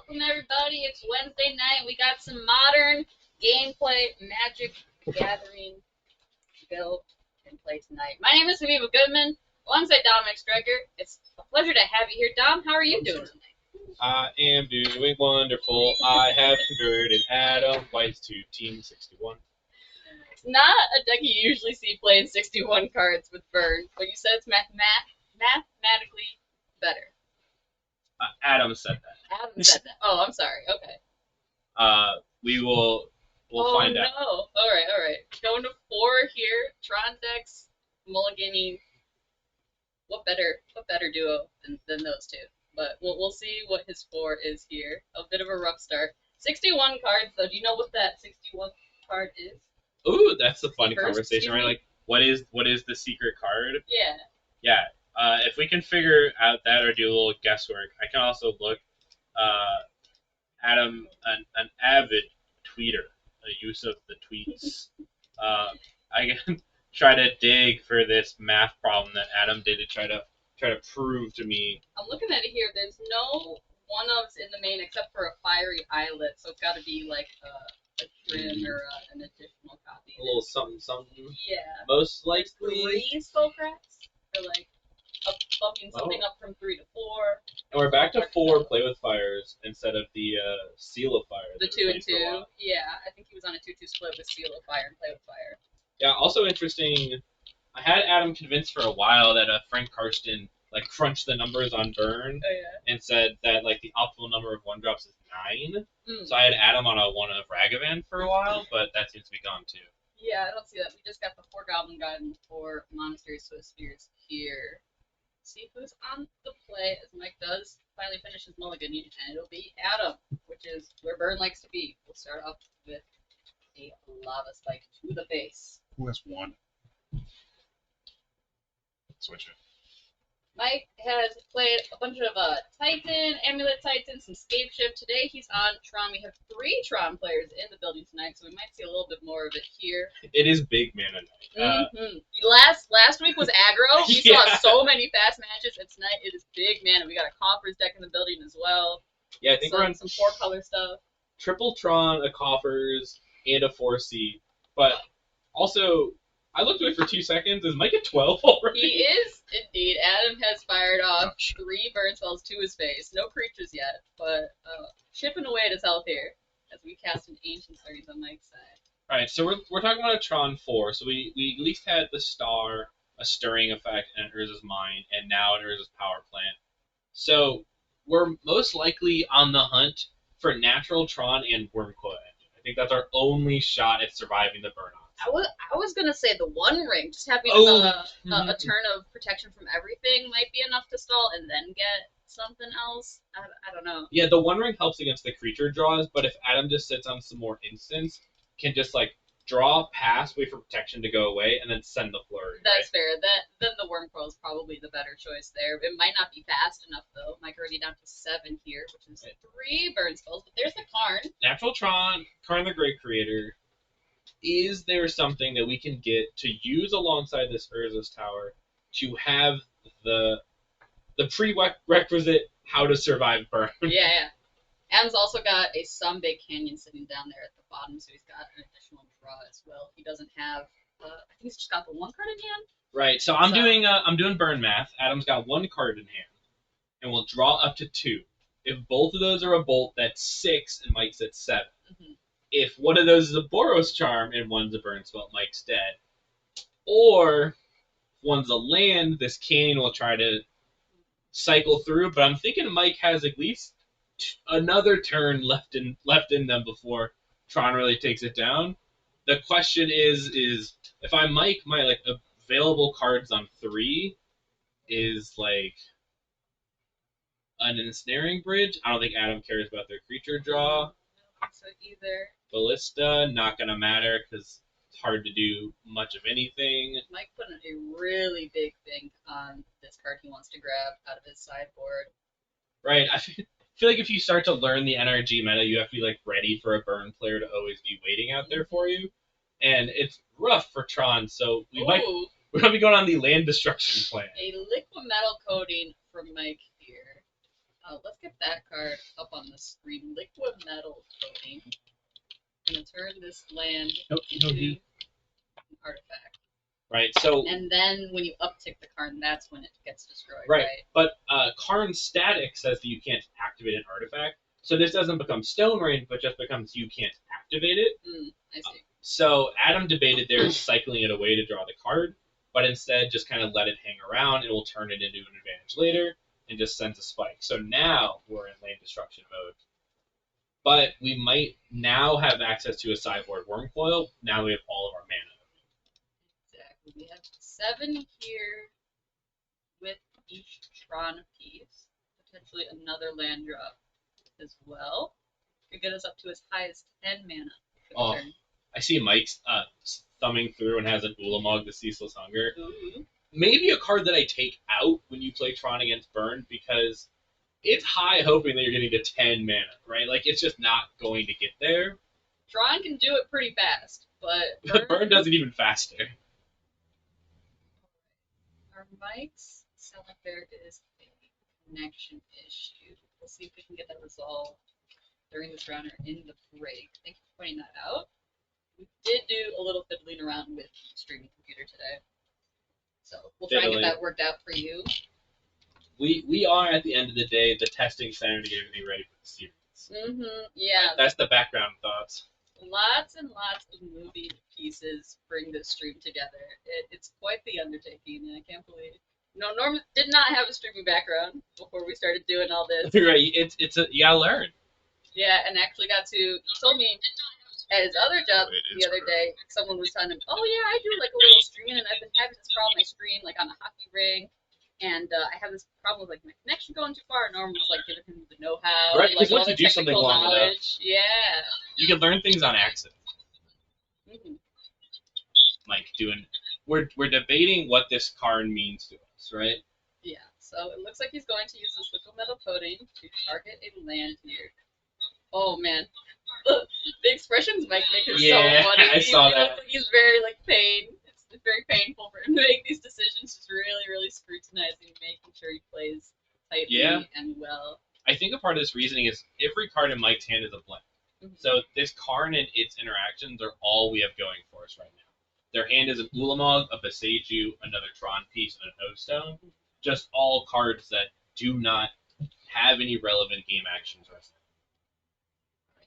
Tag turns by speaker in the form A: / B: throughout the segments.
A: Welcome everybody. It's Wednesday night. We got some modern gameplay, Magic Gathering build and play tonight. My name is Aviva Goodman, alongside Dominic Strecker. It's a pleasure to have you here, Dom. How are you doing tonight?
B: I am doing wonderful. I have converted Adam White to Team 61.
A: It's not a deck you usually see playing 61 cards with Burn, but you said it's mathematically better.
B: Adam said that.
A: Adam said that. Oh, I'm sorry. Okay.
B: We'll find out.
A: Oh no. Alright. Going to 4 here. Tron decks, mulliganing. What better duo than those two? But we'll see what his 4 is here. A bit of a rough start. 61 cards though. Do you know what that 61 card is?
B: Ooh, that's a fun conversation, right? Like, what is the secret card?
A: Yeah.
B: Yeah. If we can figure out that or do a little guesswork, I can also look. Adam, an avid tweeter, a use of the tweets. I can try to dig for this math problem that Adam did to try to prove to me.
A: I'm looking at it here. There's no one-ofs in the main except for a fiery eyelet, so it's got to be like a trim or an additional copy.
B: A little something.
A: Yeah.
B: Most likely.
A: 3 skull cracks, or like bumping something up from 3 to 4.
B: And we're back to 4 play with fires instead of the seal of fire.
A: The 2 and 2. Yeah, I think he was on a 2-2 split with seal of fire and play with fire.
B: Yeah, also interesting. I had Adam convinced for a while that Frank Karsten crunched the numbers on Burn and said that the optimal number of 1-drops is 9. So I had Adam on a 1 of Ragavan for a while, but that seems to be gone too.
A: Yeah, I don't see that. We just got the 4 Goblin Guide and 4 Monastery Swiss Spears here. See who's on the play as Mike does finally finish his mulligan, and it'll be Adam, which is where Burn likes to be. We'll start off with a lava spike to the face.
C: Who has 1? Switch it.
A: Mike has played a bunch of Titan, Amulet Titan, some Scape Shift. Today he's on Tron. We have 3 Tron players in the building tonight, so we might see a little bit more of it here.
B: It is big mana night.
A: Last week was aggro. We saw so many fast matches, and tonight it is big mana. We got a Coffers deck in the building as well.
B: Yeah, I think we're on
A: some 4-color stuff.
B: Triple Tron, a Coffers, and a 4C. But also, I looked at it for 2 seconds. Is Mike at 12 already?
A: He is, indeed. Adam has fired off 3 burn spells to his face. No creatures yet, but chipping away at his health here as we cast an Ancient Series on Mike's side.
B: Alright, so we're talking about a Tron 4. So we at least had the Star, a Stirring Effect, and Urza's Mind, and now an Urza's Power Plant. So we're most likely on the hunt for natural Tron and Wormcoil Engine. I think that's our only shot at surviving the burn-off.
A: I was gonna say the One Ring, just having a turn of protection from everything might be enough to stall, and then get something else. I don't know.
B: Yeah, the One Ring helps against the creature draws, but if Adam just sits on some more instants, can just draw, pass, wait for protection to go away, and then send the flurry.
A: That's fair. Then the Wormcoil is probably the better choice there. It might not be fast enough though. Mike already down to 7 here, which is 3 burn spells. But there's the Karn.
B: Natural Tron, Karn the Great Creator. Is there something that we can get to use alongside this Urza's Tower to have the prerequisite how to survive burn?
A: Yeah. Adam's also got a some big canyon sitting down there at the bottom, so he's got an additional draw as well. He doesn't have. I think he's just got the 1 card in hand.
B: Right. So I'm doing burn math. Adam's got 1 card in hand, and we'll draw up to 2. If both of those are a bolt, that's 6, and Mike's at 7. Mm-hmm. If one of those is a Boros Charm and one's a burn spell, Mike's dead. Or if one's a land, this canyon will try to cycle through. But I'm thinking Mike has at least another turn left in them before Tron really takes it down. The question is if I'm Mike, my available cards on 3 is an Ensnaring Bridge. I don't think Adam cares about their creature draw.
A: So either
B: Ballista, not gonna matter because it's hard to do much of anything.
A: Mike put a really big thing on this card he wants to grab out of his sideboard.
B: Right. I feel like if you start to learn the NRG meta, you have to be ready for a burn player to always be waiting out there for you, and it's rough for Tron. So we're gonna be going on the land destruction plan.
A: A liquid metal coating from Mike here. Let's get that card up on the screen. Liquid Metal Coating. I'm gonna turn this land into an artifact.
B: Right, so...
A: And then when you uptick the Karn, that's when it gets destroyed,
B: right?
A: right?
B: But Karn static says that you can't activate an artifact. So this doesn't become Stone Rain, but just becomes you can't activate it.
A: I see.
B: So Adam debated there cycling it away to draw the card, but instead just kind of let it hang around and will turn it into an advantage later and just sends a spike. So now we're in land destruction mode. But we might now have access to a sideboard Wormcoil now that we have all of our mana.
A: Exactly. We have 7 here with each Tron piece. Potentially another land drop as well. Could get us up to as high as 10 mana for the turn.
B: I see Mike's thumbing through and has a Ulamog, the Ceaseless Hunger.
A: Ooh.
B: Maybe a card that I take out when you play Tron against Burn, because it's high hoping that you're going to get 10 mana, right? Like, it's just not going to get there.
A: Tron can do it pretty fast, but
B: Burn does it even faster.
A: Our mics sound like there is a connection issue. We'll see if we can get that resolved during this round or in the break. Thank you for pointing that out. We did do a little fiddling around with the streaming computer today. So we'll try and get that worked out for you.
B: We are, at the end of the day, the testing center to get everything ready for the series.
A: Yeah.
B: That's the background thoughts.
A: Lots and lots of moving pieces bring this stream together. It's quite the undertaking, and I can't believe. No, Norm did not have a streaming background before we started doing all this.
B: Right, you gotta learn.
A: Yeah, and actually got to. He told me at his other job the other day, someone was telling him, "Oh yeah, I do like a little streaming, and I've been having this problem. I stream like on a hockey ring, and I have this problem with like my connection going too far." And Norman was like giving him the know-how,
B: right?
A: Like
B: once you do something long enough,
A: yeah,
B: you can learn things on accident. Like we're debating what this card means to us, right?
A: Yeah. So it looks like he's going to use this liquid metal coating to target a land here. Oh man. The expressions Mike make are so funny.
B: I saw that.
A: He's very like pain. It's very painful for him to make these decisions. Just really, really scrutinizing, making sure he plays tightly and well. I
B: think a part of this reasoning is every card in Mike's hand is a blend. So this card and its interactions are all we have going for us right now. Their hand is an Ulamog, a Beseiju, another Tron piece, and an O-Stone. Just all cards that do not have any relevant game actions right now.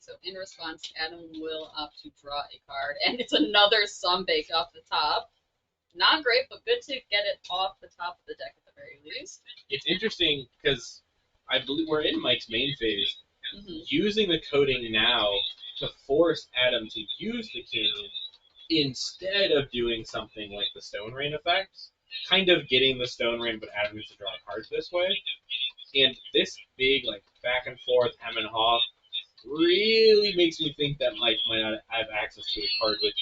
A: So in response, Adam will opt to draw a card, and it's another Sunbake off the top. Not great, but good to get it off the top of the deck at the very least.
B: It's interesting because I believe we're in Mike's main phase, using the coding now to force Adam to use the canyon instead of doing something like the Stone Rain effect, kind of getting the Stone Rain, but Adam gets to draw cards this way. And this big like back and forth hem and haw really makes me think that Mike might not have access to a card with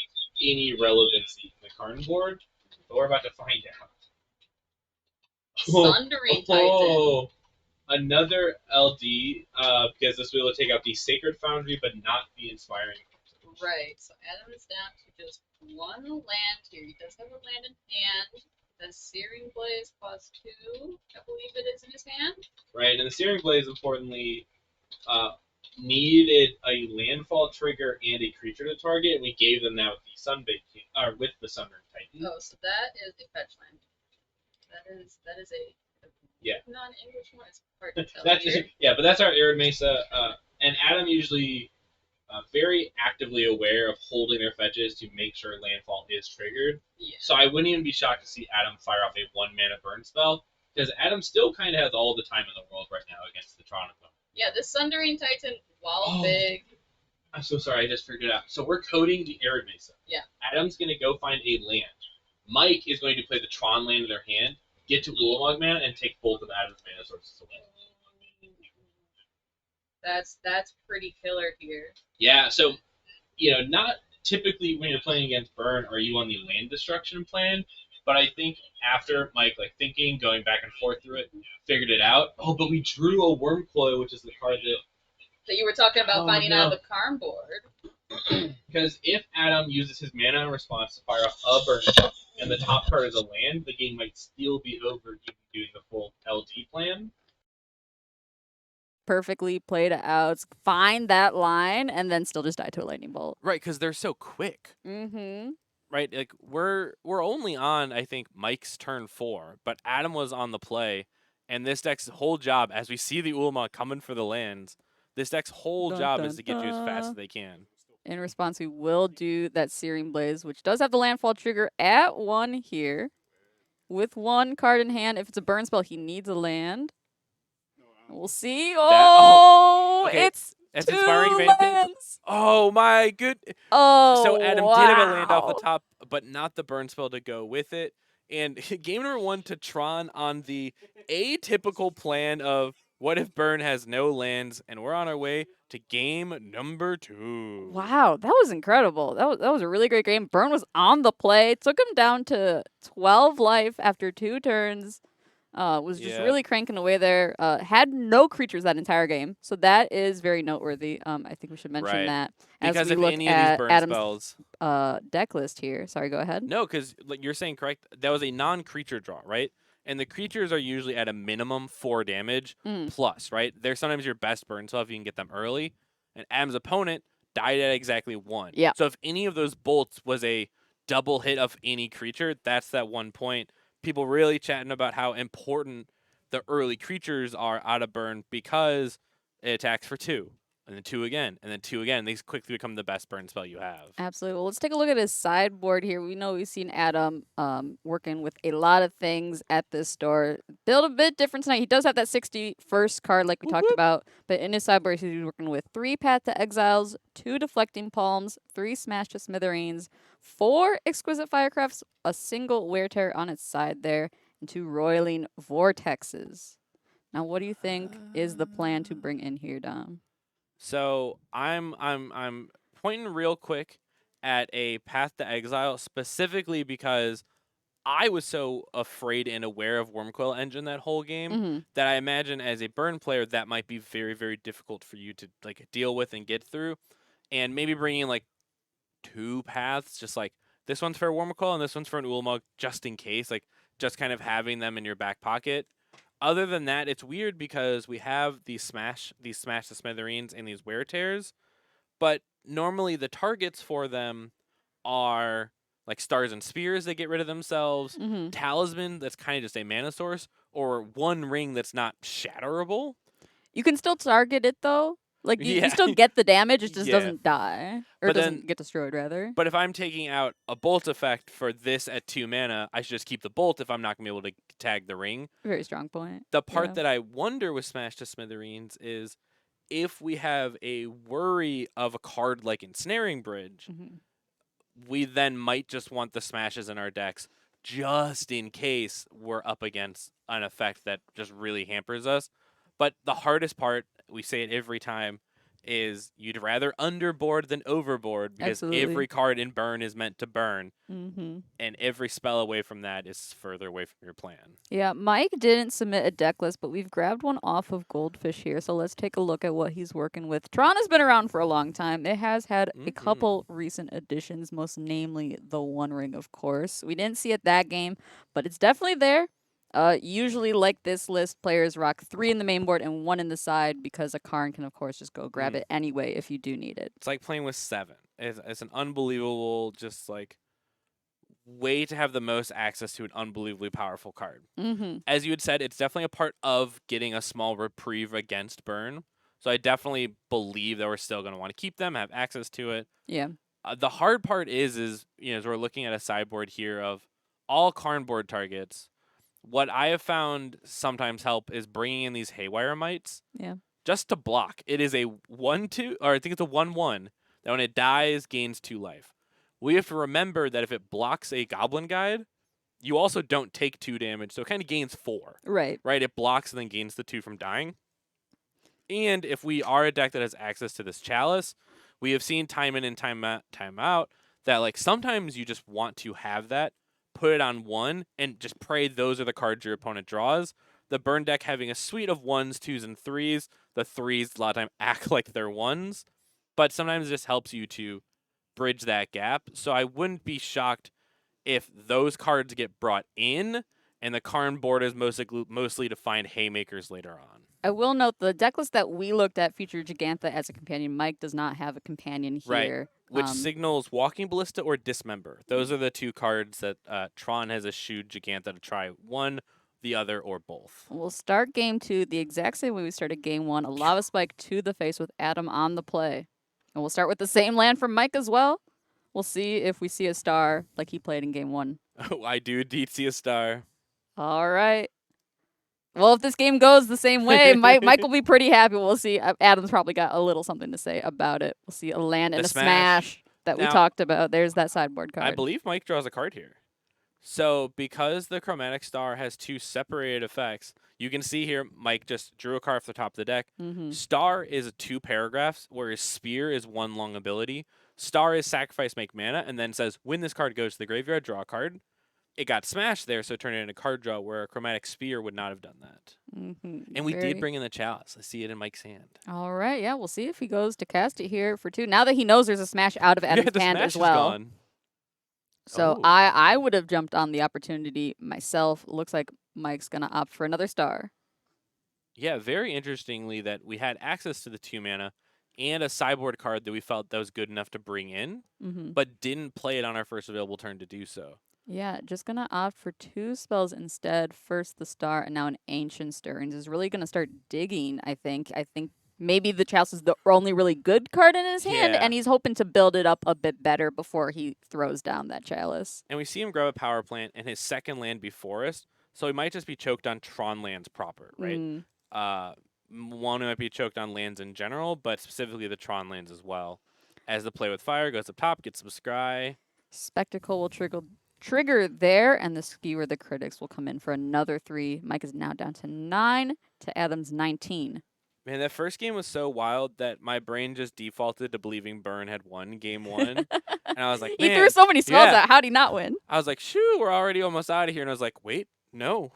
B: any relevancy in the card board, but we're about to find out.
A: Sundering Titan.
B: Another LD, because this will take out the Sacred Foundry, but not the Inspiring.
A: Right, so Adam is down to just one land here. He does have a land in hand. The Searing Blaze +2, I believe it is in his hand.
B: Right, and the Searing Blaze, importantly, needed a landfall trigger and a creature to target, and we gave them that with the Sunbake, with the Sundering Titan.
A: Oh, so that is a fetch land. That is a non-English one. It's hard to tell here.
B: Yeah, but that's our Arid Mesa, and Adam usually very actively aware of holding their fetches to make sure landfall is triggered.
A: Yeah.
B: So I wouldn't even be shocked to see Adam fire off a 1-mana burn spell, because Adam still kind of has all the time in the world right now against the Tron opponent.
A: Yeah, the Sundering Titan, while big.
B: I'm so sorry, I just figured it out. So we're coding the Arid Mesa.
A: Yeah.
B: Adam's going to go find a land. Mike is going to play the Tron land in their hand, get to Ulamog mana, and take both of Adam's mana sources away.
A: That's pretty killer here.
B: Yeah, so, not typically when you're playing against Burn are you on the land destruction plan, but I think after Mike, thinking, going back and forth through it, figured it out. Oh, but we drew a Wormcoil, which is the card
A: that you were talking about finding out of the Karn board.
B: Because if Adam uses his mana in response to fire off a burn spell, and the top card is a land, the game might still be over even doing the full LD plan.
C: perfectly played out, find that line, and then still just die to a lightning bolt.
D: Right, because they're so quick.
C: Mm-hmm.
D: Right, like we're only on, I think, Mike's turn 4, but Adam was on the play, and this deck's whole job, as we see the Ulma coming for the lands, this deck's whole
C: Dun,
D: job
C: dun,
D: is to get you as fast
C: dun.
D: as they can.
C: In response, we will do that Searing Blaze, which does have the landfall trigger at 1 here. With 1 card in hand, if it's a burn spell, he needs a land. We'll see.
D: Okay,
C: It's
D: that's
C: 2
D: inspiring advantage.
C: lands.
D: Oh my good.
C: Oh,
D: So Adam did have a land off the
C: wow.
D: top, but not the burn spell to go with it. And game number 1 to Tron on the atypical plan of what if burn has no lands, and we're on our way to game number 2.
C: Wow, that was incredible. That was a really great game. Burn was on the play, took him down to 12 life after 2 turns. Was just really cranking away there. Had no creatures that entire game, so that is very noteworthy. I think we should mention that as
D: because
C: we
D: if
C: look
D: any of these
C: at
D: burn
C: Adam's
D: spells,
C: deck list here. Sorry, go ahead.
D: no, because like you're saying correct, that was a non-creature draw, right? And the creatures are usually at a minimum 4 damage plus, right? They're sometimes your best burn spell if you can get them early. And Adam's opponent died at exactly 1.
C: Yeah.
D: So if any of those bolts was a double hit of any creature, that's that 1 point. People really chatting about how important the early creatures are out of burn because it attacks for 2, and then 2 again, and then 2 again. These quickly become the best burn spell you have.
C: Absolutely. Well, let's take a look at his sideboard here. We know we've seen Adam working with a lot of things at this store. Build a bit different tonight. He does have that 61st card like we talked about, but in his sideboard he's working with 3 Path to Exiles, 2 Deflecting Palms, 3 Smash to Smithereens, 4 Exquisite Firecrafts, a single Wear Tear on its side there, and 2 Roiling Vortexes. Now, what do you think is the plan to bring in here, Dom?
D: So I'm pointing real quick at a Path to Exile specifically because I was so afraid and aware of Wormcoil Engine that whole game that I imagine as a burn player that might be very, very difficult for you to like deal with and get through, and maybe bringing like 2 paths, just like this one's for a Wormcoil and this one's for an Ulamog, just in case, like just kind of having them in your back pocket. Other than that, it's weird because we have these smash to smithereens and these wear tears, but normally the targets for them are like stars and spears that get rid of themselves, talisman that's kind of just a mana source, or 1 ring that's not shatterable.
C: You can still target it though. Like you
D: Yeah.
C: still get the damage, it just
D: Yeah.
C: doesn't die. Or
D: But
C: it doesn't
D: then-
C: get destroyed rather.
D: But if I'm taking out a bolt effect for this at 2 mana, I should just keep the bolt if I'm not going to be able to tag the ring.
C: Very strong point.
D: The part
C: Yeah.
D: that I wonder with Smash to Smithereens is if we have a worry of a card like Ensnaring Bridge, we then might just want the smashes in our decks just in case we're up against an effect that just really hampers us. But the hardest part, we say it every time, is you'd rather underboard than overboard because every card in burn is meant to burn. And every spell away from that is further away from your plan.
C: Yeah, Mike didn't submit a deck list, but we've grabbed one off of Goldfish here. So let's take a look at what he's working with. Tron has been around for a long time. It has had a couple recent additions, most namely the One Ring, of course. We didn't see it that game, but it's definitely there. Usually, like this list, players rock 3 in the main board and 1 in the side because a Karn can, of course, just go grab it anyway if you do need it.
D: It's like playing with 7. It's an unbelievable, just like, way to have the most access to an unbelievably powerful card. As you had said, it's definitely a part of getting a small reprieve against burn. So I definitely believe that we're still going to want to keep them, have access to it.
C: Yeah.
D: The hard part is you know, as we're looking at a sideboard here of all Karn board targets, what I have found sometimes help is bringing in these Haywire Mites.
C: Yeah.
D: Just to block. It is a 1/2, or I think it's a 1/1, that when it dies, gains 2 life. We have to remember that if it blocks a Goblin Guide, you also don't take 2 damage, so it kind of gains 4.
C: Right.
D: Right? It blocks and then gains the 2 from dying. And if we are a deck that has access to this Chalice, we have seen time in and time out that like sometimes you just want to have that, put it on 1, and just pray those are the cards your opponent draws. The burn deck having a suite of 1s, 2s, and 3s. The 3s a lot of time act like they're 1s, but sometimes it just helps you to bridge that gap. So I wouldn't be shocked if those cards get brought in, and the Karn board is mostly to find haymakers later on.
C: I will note the deck list that we looked at featured Gigantha as a companion. Mike does not have a companion
D: Right.
C: here.
D: Which signals Walking Ballista or Dismember. Those are the two cards that Tron has eschewed Gigantha to try one, the other, or both.
C: We'll start game 2 the exact same way we started game 1. A Lava Spike to the face with Adam on the play. And we'll start with the same land from Mike as well. We'll see if we see a star like he played in game 1.
D: Oh, I do indeed see a star.
C: All right. Well, if this game goes the same way, Mike will be pretty happy. We'll see. Adam's probably got a little something to say about it. We'll see a land and
D: The
C: a smash that we
D: Now,
C: talked about. There's that sideboard card.
D: I believe Mike draws a card here. So because the Chromatic Star has two separated effects, you can see here Mike just drew a card off the top of the deck.
C: Mm-hmm.
D: Star is 2 paragraphs, whereas Spear is 1 long ability. Star is sacrifice, make mana, and then says when this card goes to the graveyard, draw a card. It got smashed there, so it turned it into card draw, where a Chromatic Spear would not have done that.
C: Mm-hmm.
D: And we did bring in the Chalice. I see it in Mike's hand.
C: All right, yeah, we'll see if he goes to cast it here for 2. Now that he knows there's a smash out of Adam's
D: the
C: hand
D: smash
C: as
D: is
C: well.
D: gone.
C: So
D: Oh.
C: I would have jumped on the opportunity myself. Looks like Mike's going to opt for another star.
D: Yeah, very interestingly that we had access to the 2 mana and a sideboard card that we felt that was good enough to bring in,
C: Mm-hmm.
D: but didn't play it on our first available turn to do so.
C: Yeah, just going to opt for 2 spells instead. First the star and now an Ancient Stirrings is really going to start digging, I think. I think maybe the Chalice is the only really good card in his hand,
D: Yeah.
C: and he's hoping to build it up a bit better before he throws down that Chalice.
D: And we see him grab a power plant and his second land be forest, so he might just be choked on Tron lands proper, right?
C: Mm,
D: One might be choked on lands in general, but specifically the Tron lands as well. As the play with fire goes up top, gets some scry.
C: Spectacle will trigger there, and the Skewer the Critics will come in for another 3. Mike is now down to 9 to Adam's 19.
D: Man, that first game was so wild that my brain just defaulted to believing Burn had won game 1. And I was like,
C: He
D: man.
C: threw so many spells
D: yeah.
C: out. How'd he not win?
D: I was like, shoo, we're already almost out of here. And I was like, wait, no.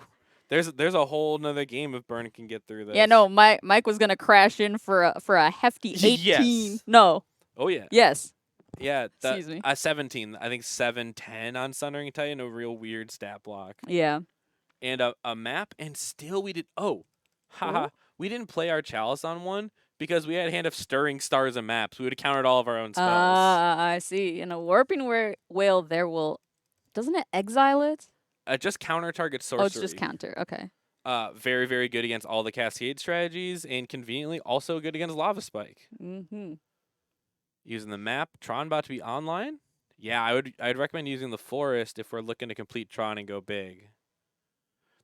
D: There's a whole nother game if Burn can get through this.
C: Yeah, no, Mike was gonna crash in for a hefty 18.
D: Yes.
C: No.
D: Oh, yeah.
C: Yes.
D: Yeah.
C: Excuse me.
D: 17. I think 7-10 on Sundering Titan. A real weird stat block.
C: Yeah.
D: And a map. And still we did. Oh. Haha. We didn't play our Chalice on one because we had a hand of Stirring Stars and maps. We would have countered all of our own spells.
C: I see. In a Warping Whale, there will. Doesn't it exile it?
D: Just counter target sorcery.
C: Oh, it's just counter. Okay.
D: Very, very good against all the Cascade strategies, and conveniently also good against Lava Spike.
C: Mm-hmm.
D: Using the map, Tron about to be online. Yeah, I'd recommend using the Forest if we're looking to complete Tron and go big.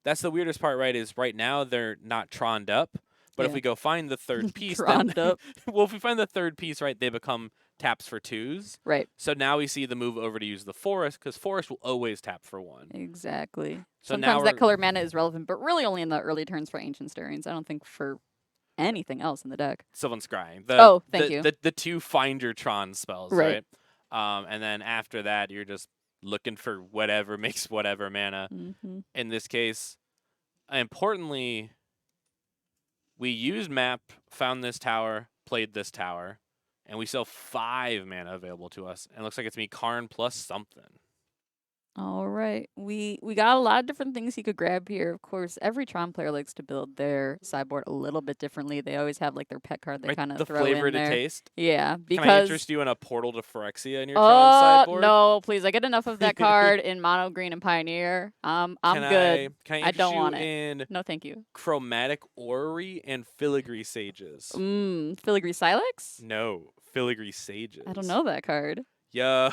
D: That's the weirdest part, right? Is right now they're not Troned up, but if
C: Yeah.
D: we go find the third piece,
C: Troned up.
D: well, if we find the third piece, right, they become taps for 2s.
C: Right.
D: So now we see the move over to use the Forest because Forest will always tap for 1.
C: Exactly.
D: So now
C: Sometimes that
D: we're-
C: color mana is relevant, but really only in the early turns for Ancient Stirrings. I don't think for anything else in the deck.
D: Sylvan Scrying.
C: Oh, thank you.
D: The 2 find your Tron spells,
C: Right.
D: right? And then after that, you're just looking for whatever makes whatever mana.
C: Mm-hmm.
D: In this case, importantly, we used map, found this tower, played this tower, and we still have 5 mana available to us. And it looks like it's me Karn plus something.
C: All right. We got a lot of different things you could grab here. Of course, every Tron player likes to build their sideboard a little bit differently. They always have like their pet card they
D: Right,
C: kind of
D: the
C: throw
D: flavor
C: in
D: to
C: there.
D: taste.
C: Yeah, because
D: Can I interest you in a portal to Phyrexia in your Tron sideboard?
C: no, please. I get enough of that card in Mono Green and Pioneer. I'm good.
D: Can
C: I
D: I
C: don't
D: interest
C: want
D: you in
C: No, thank you.
D: Chromatic Orrery and Filigree Sages?
C: Filigree Silex?
D: No, Filigree Sages.
C: I don't know that card.
D: Yo,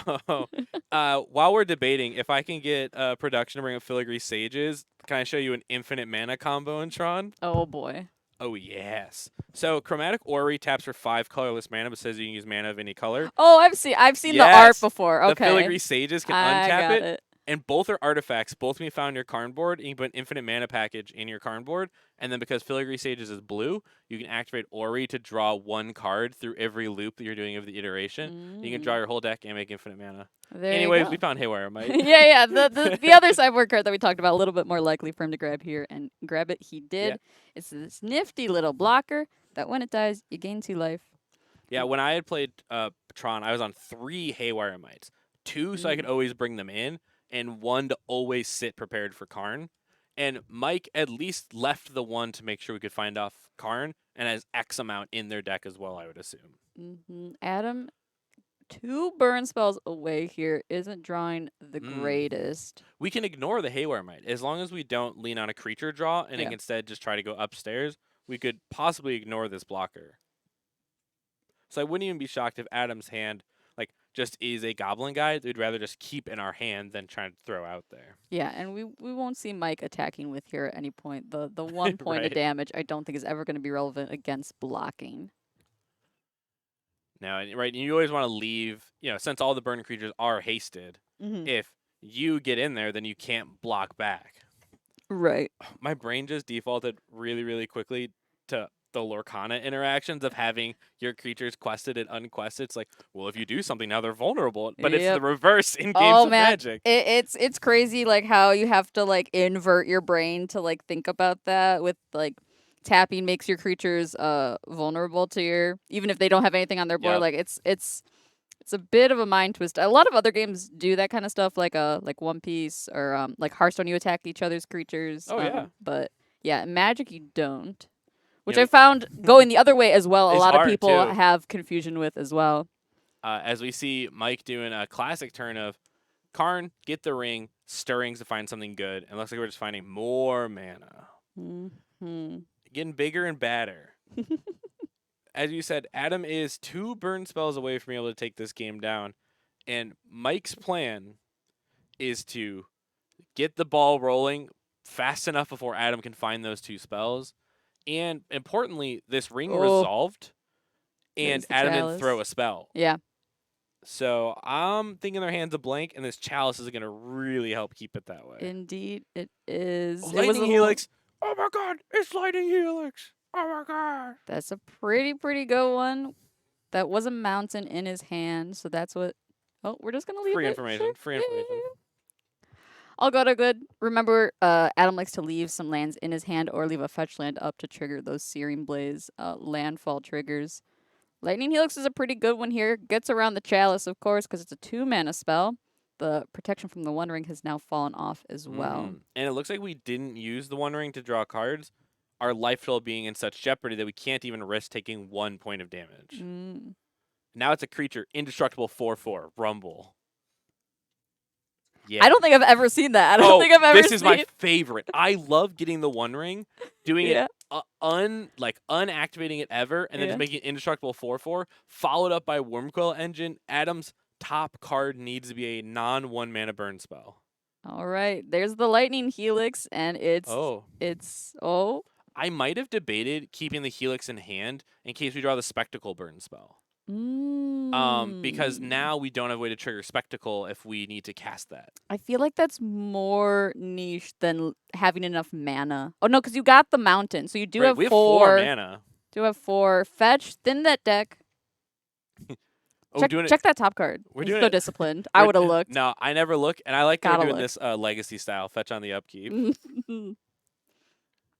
D: while we're debating, if I can get production to bring up Filigree Sages, can I show you an infinite mana combo in Tron?
C: Oh boy.
D: Oh, yes. So Chromatic Orrery taps for 5 colorless mana, but says you can use mana of any color.
C: Oh, I've seen the art
D: Yes,
C: before. Okay.
D: The Filigree Sages can
C: I
D: untap
C: got
D: it,
C: it.
D: and both are artifacts. Both can be found in your Karn board, and you can put an infinite mana package in your Karn board. And then because Filigree Sages is blue, you can activate Orrery to draw 1 card through every loop that you're doing of the iteration. You can draw your whole deck and make infinite mana.
C: There
D: Anyways,
C: you go.
D: we found Haywire Mite.
C: yeah. The other sideboard card that we talked about, a little bit more likely for him to grab here, and grab it. He did.
D: Yeah.
C: It's this nifty little blocker that when it dies, you gain 2 life.
D: Yeah, when I had played Tron, I was on 3 Haywire Mites. 2 so I could always bring them in, and 1 to always sit prepared for Karn. And Mike at least left the one to make sure we could find off Karn, and has X amount in their deck as well, I would assume.
C: Adam, 2 burn spells away here isn't drawing the
D: Mm.
C: greatest.
D: We can ignore the Haywire Might. As long as we don't lean on a creature draw and
C: Yeah.
D: instead just try to go upstairs, we could possibly ignore this blocker. So I wouldn't even be shocked if Adam's hand just is a goblin guy that we'd rather just keep in our hand than trying to throw out there.
C: Yeah, and we won't see Mike attacking with here at any point. The 1 point of
D: Right.
C: damage I don't think is ever going to be relevant against blocking.
D: Now, right, you always want to leave, since all the burn creatures are hasted, if you get in there, then you can't block back.
C: Right.
D: My brain just defaulted really, really quickly to the Lorcana interactions of having your creatures quested and unquested. It's like, well, if you do something now, they're vulnerable. But it's the reverse in games of Magic.
C: It's crazy how you have to invert your brain to think about that with tapping makes your creatures vulnerable to your, even if they don't have anything on their board.
D: Yep.
C: It's a bit of a mind twist. A lot of other games do that kind of stuff, like One Piece or like Hearthstone. You attack each other's creatures.
D: Oh, yeah.
C: But yeah, in Magic you don't, which I found going the other way as well. A lot of people have confusion with as well.
D: As we see Mike doing a classic turn of Karn, get the ring, stirrings to find something good, and looks like we're just finding more mana. Getting bigger and badder. As you said, Adam is 2 burn spells away from being able to take this game down. And Mike's plan is to get the ball rolling fast enough before Adam can find those 2 spells. And importantly, this ring resolved, and Adam didn't throw a spell.
C: Yeah.
D: So I'm thinking their hand's a blank, and this chalice is going to really help keep it that way.
C: Indeed, it is.
D: Lightning Helix. Oh my god, it's Lightning Helix. Oh my god.
C: That's a pretty good one. That was a mountain in his hand, so that's what. Oh, we're just gonna leave
D: Free
C: it.
D: information.
C: Sure.
D: Free information.
C: I'll go to good. Remember, Adam likes to leave some lands in his hand or leave a fetch land up to trigger those Searing Blaze landfall triggers. Lightning Helix is a pretty good one here. Gets around the Chalice, of course, because it's a 2-mana spell. The protection from the One Ring has now fallen off as well.
D: And it looks like we didn't use the One Ring to draw cards. Our life total being in such jeopardy that we can't even risk taking 1 point of damage. Now it's a creature, indestructible 4/4, Rumble. Yeah.
C: I don't think I've ever seen that. I don't think I've ever seen.
D: This is my favorite. I love getting the One Ring, doing it unactivating it ever, and then just making it indestructible 4/4, followed up by Wormcoil Engine. Adam's top card needs to be a non-1 mana burn spell.
C: All right, there's the Lightning Helix, and it's I
D: might have debated keeping the Helix in hand in case we draw the Spectacle burn spell. Because now we don't have a way to trigger Spectacle if we need to cast that.
C: I feel like that's more niche than having enough mana. Oh no, because you got the mountain, so you do have
D: we
C: 4
D: mana.
C: Do have 4 fetch. Thin that deck. Check that top card.
D: We're
C: doing
D: so
C: disciplined. I would have looked.
D: No, I never look, and I like that we're doing
C: Gotta
D: this legacy style, fetch on the upkeep.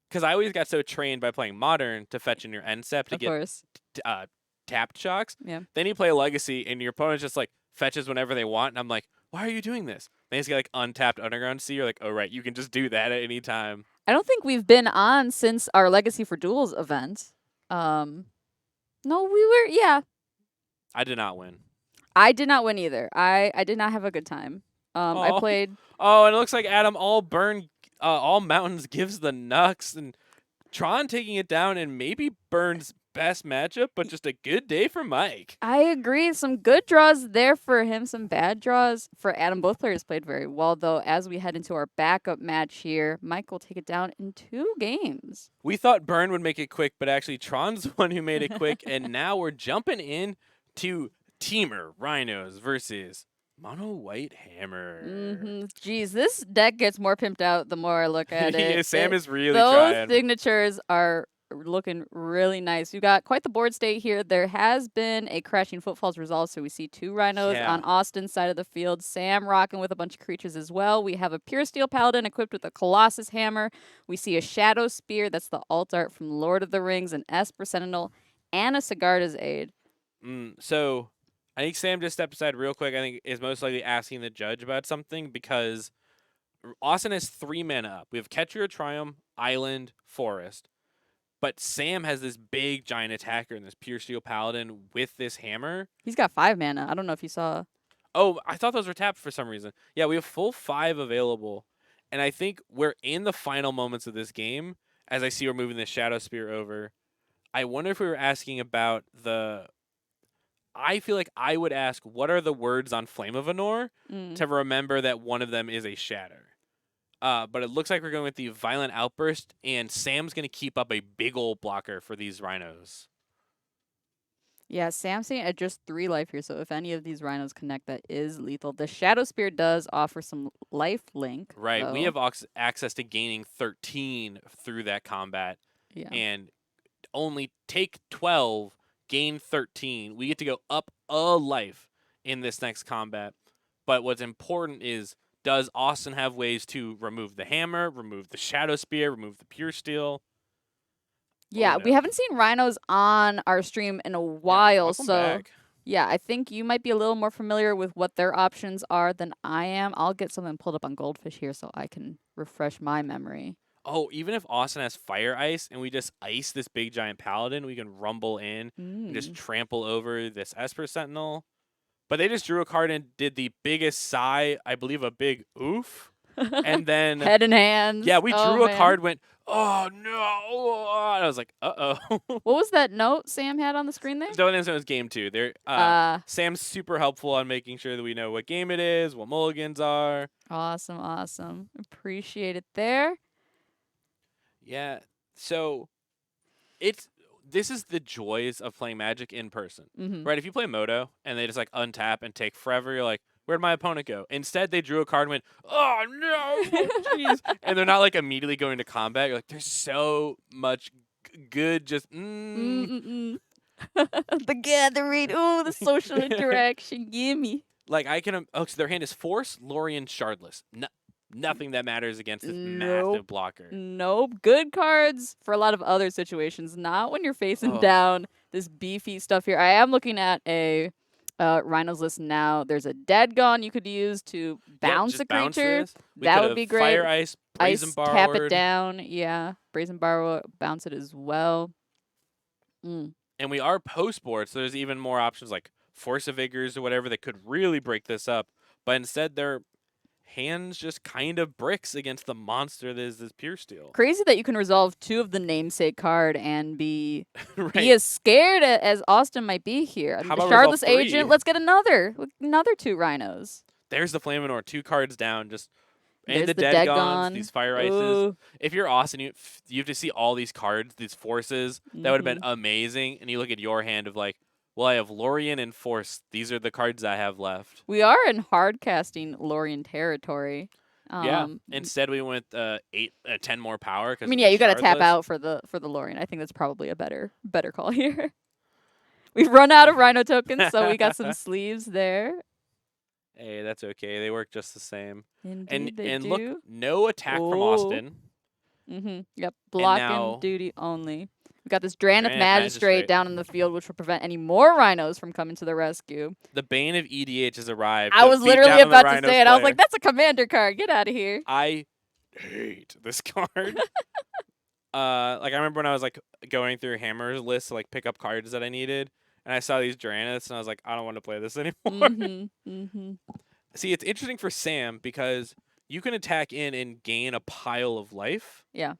D: Because I always got so trained by playing Modern to fetch in your end step to get tapped shocks.
C: Yeah.
D: Then you play Legacy, and your opponent just fetches whenever they want, and I'm like, why are you doing this? They just get untapped Underground Sea. You're like, oh right, you can just do that at any time.
C: I don't think we've been on since our Legacy for Duels event. No, we were. Yeah.
D: I did not win.
C: I did not win either. I did not have a good time. I played.
D: Oh, and it looks like Adam all mountains gives the Nux, and Tron taking it down, and maybe Burn's best matchup, but just a good day for Mike.
C: I agree. Some good draws there for him, some bad draws for Adam. Both players played very well, though. As we head into our backup match here, Mike will take it down in 2 games.
D: We thought Burn would make it quick, but actually Tron's the one who made it quick, and now we're jumping in to Teamer Rhinos versus Mono White Hammer.
C: Jeez, this deck gets more pimped out the more I look at it.
D: Yeah, Sam is really
C: Those
D: trying.
C: signatures are looking really nice. You got quite the board state here. There has been a Crashing Footfalls resolve, so we see 2 Rhinos on Austin's side of the field. Sam rocking with a bunch of creatures as well. We have a Pure Steel Paladin equipped with a Colossus Hammer. We see a Shadow Spear. That's the alt art from Lord of the Rings, an Esper Sentinel, and a Sigarda's Aid.
D: So I think Sam just stepped aside real quick. I think is most likely asking the judge about something because Austin has 3 mana up. We have Catcher, Triumph, Island, Forest. But Sam has this big giant attacker and this Pure Steel Paladin with this hammer.
C: He's got 5 mana. I don't know if you saw.
D: Oh, I thought those were tapped for some reason. Yeah, we have full 5 available. And I think we're in the final moments of this game. As I see we're moving the Shadow Spear over. I wonder if we were asking about the... I feel like I would ask, what are the words on Flame of Anor to remember that one of them is a shatter? But it looks like we're going with the Violent Outburst, and Sam's going to keep up a big old blocker for these Rhinos.
C: Yeah, Sam's sitting at just 3 life here, so if any of these Rhinos connect, that is lethal. The Shadow Spear does offer some life link.
D: Right, we
C: though.
D: have access to gaining 13 through that combat,
C: Yeah.
D: and only take 12, gain 13. We get to go up a life in this next combat. But what's important is, does Austin have ways to remove the hammer, remove the Shadow Spear, remove the Pure Steel?
C: Yeah,
D: no.
C: we haven't seen Rhinos on our stream in a while,
D: welcome
C: so
D: back.
C: yeah, I think you might be a little more familiar with what their options are than I am. I'll get something pulled up on Goldfish here so I can refresh my memory.
D: Oh, even if Austin has Fire Ice and we just ice this big giant Paladin, we can rumble in and just trample over this Esper Sentinel. But they just drew a card and did the biggest sigh, I believe a big oof. And then
C: Head and hands.
D: yeah, we drew a
C: man.
D: card, went, oh no. And I was like, uh-oh.
C: What was that note Sam had on the screen there?
D: So it was game 2. There Sam's super helpful on making sure that we know what game it is, what mulligans are.
C: Awesome. Appreciate it there.
D: Yeah. So this is the joys of playing Magic in person. Right? If you play Moto and they just like untap and take forever, you're like, where'd my opponent go? Instead, they drew a card and went, oh no, jeez. And they're not like immediately going to combat. You're like, there's so much good just
C: The gathering. Ooh, the social interaction. Gimme.
D: Like I can so their hand is Force, Lorien, Shardless. Nothing that matters against this massive blocker.
C: Nope. Good cards for a lot of other situations. Not when you're facing down this beefy stuff here. I am looking at a Rhinos list now. There's a Dead Gone you could use to bounce a creature. That would be great.
D: Fire Ice, Brazen Borrowed.
C: Tap it down. Yeah. Brazen Borrow, bounce it as well.
D: And we are post-board, so there's even more options like Force of Vigors or whatever that could really break this up. But instead, they're hands just kind of bricks against the monster that is this Pure Steel.
C: Crazy that you can resolve 2 of the namesake card and be
D: right.
C: be as scared as Austin might be here.
D: How about
C: Shardless Agent, let's get another 2 Rhinos.
D: There's the Flame of Anor, 2 cards down, just and
C: There's
D: the Dead Gone, these Fire Ices.
C: Ooh.
D: If you're Austin, you have to see all these cards, these forces. That would have been amazing. And you look at your hand of like, well, I have Lorien and Force. These are the cards I have left.
C: We are in hard casting Lorien territory.
D: Yeah. Instead, we went 10 more power.
C: I mean, yeah, you got to tap out for the Lorien. I think that's probably a better call here. We've run out of Rhino tokens, so we got some sleeves there.
D: Hey, that's okay. They work just the same.
C: Indeed, they do.
D: Look, no attack from Austin.
C: Yep, blocking duty only. We got this Drannith Magistrate down in the field, which will prevent any more Rhinos from coming to the rescue.
D: The Bane of EDH has arrived.
C: I was literally about to say it. I was like, that's a commander card. Get out of here.
D: I hate this card. Like, I remember when I was, like, going through Hammer's list to, like, pick up cards that I needed, and I saw these Dranniths, and I was like, I don't want to play this anymore. See, it's interesting for Sam, because you can attack in and gain a pile of life.
C: Yeah.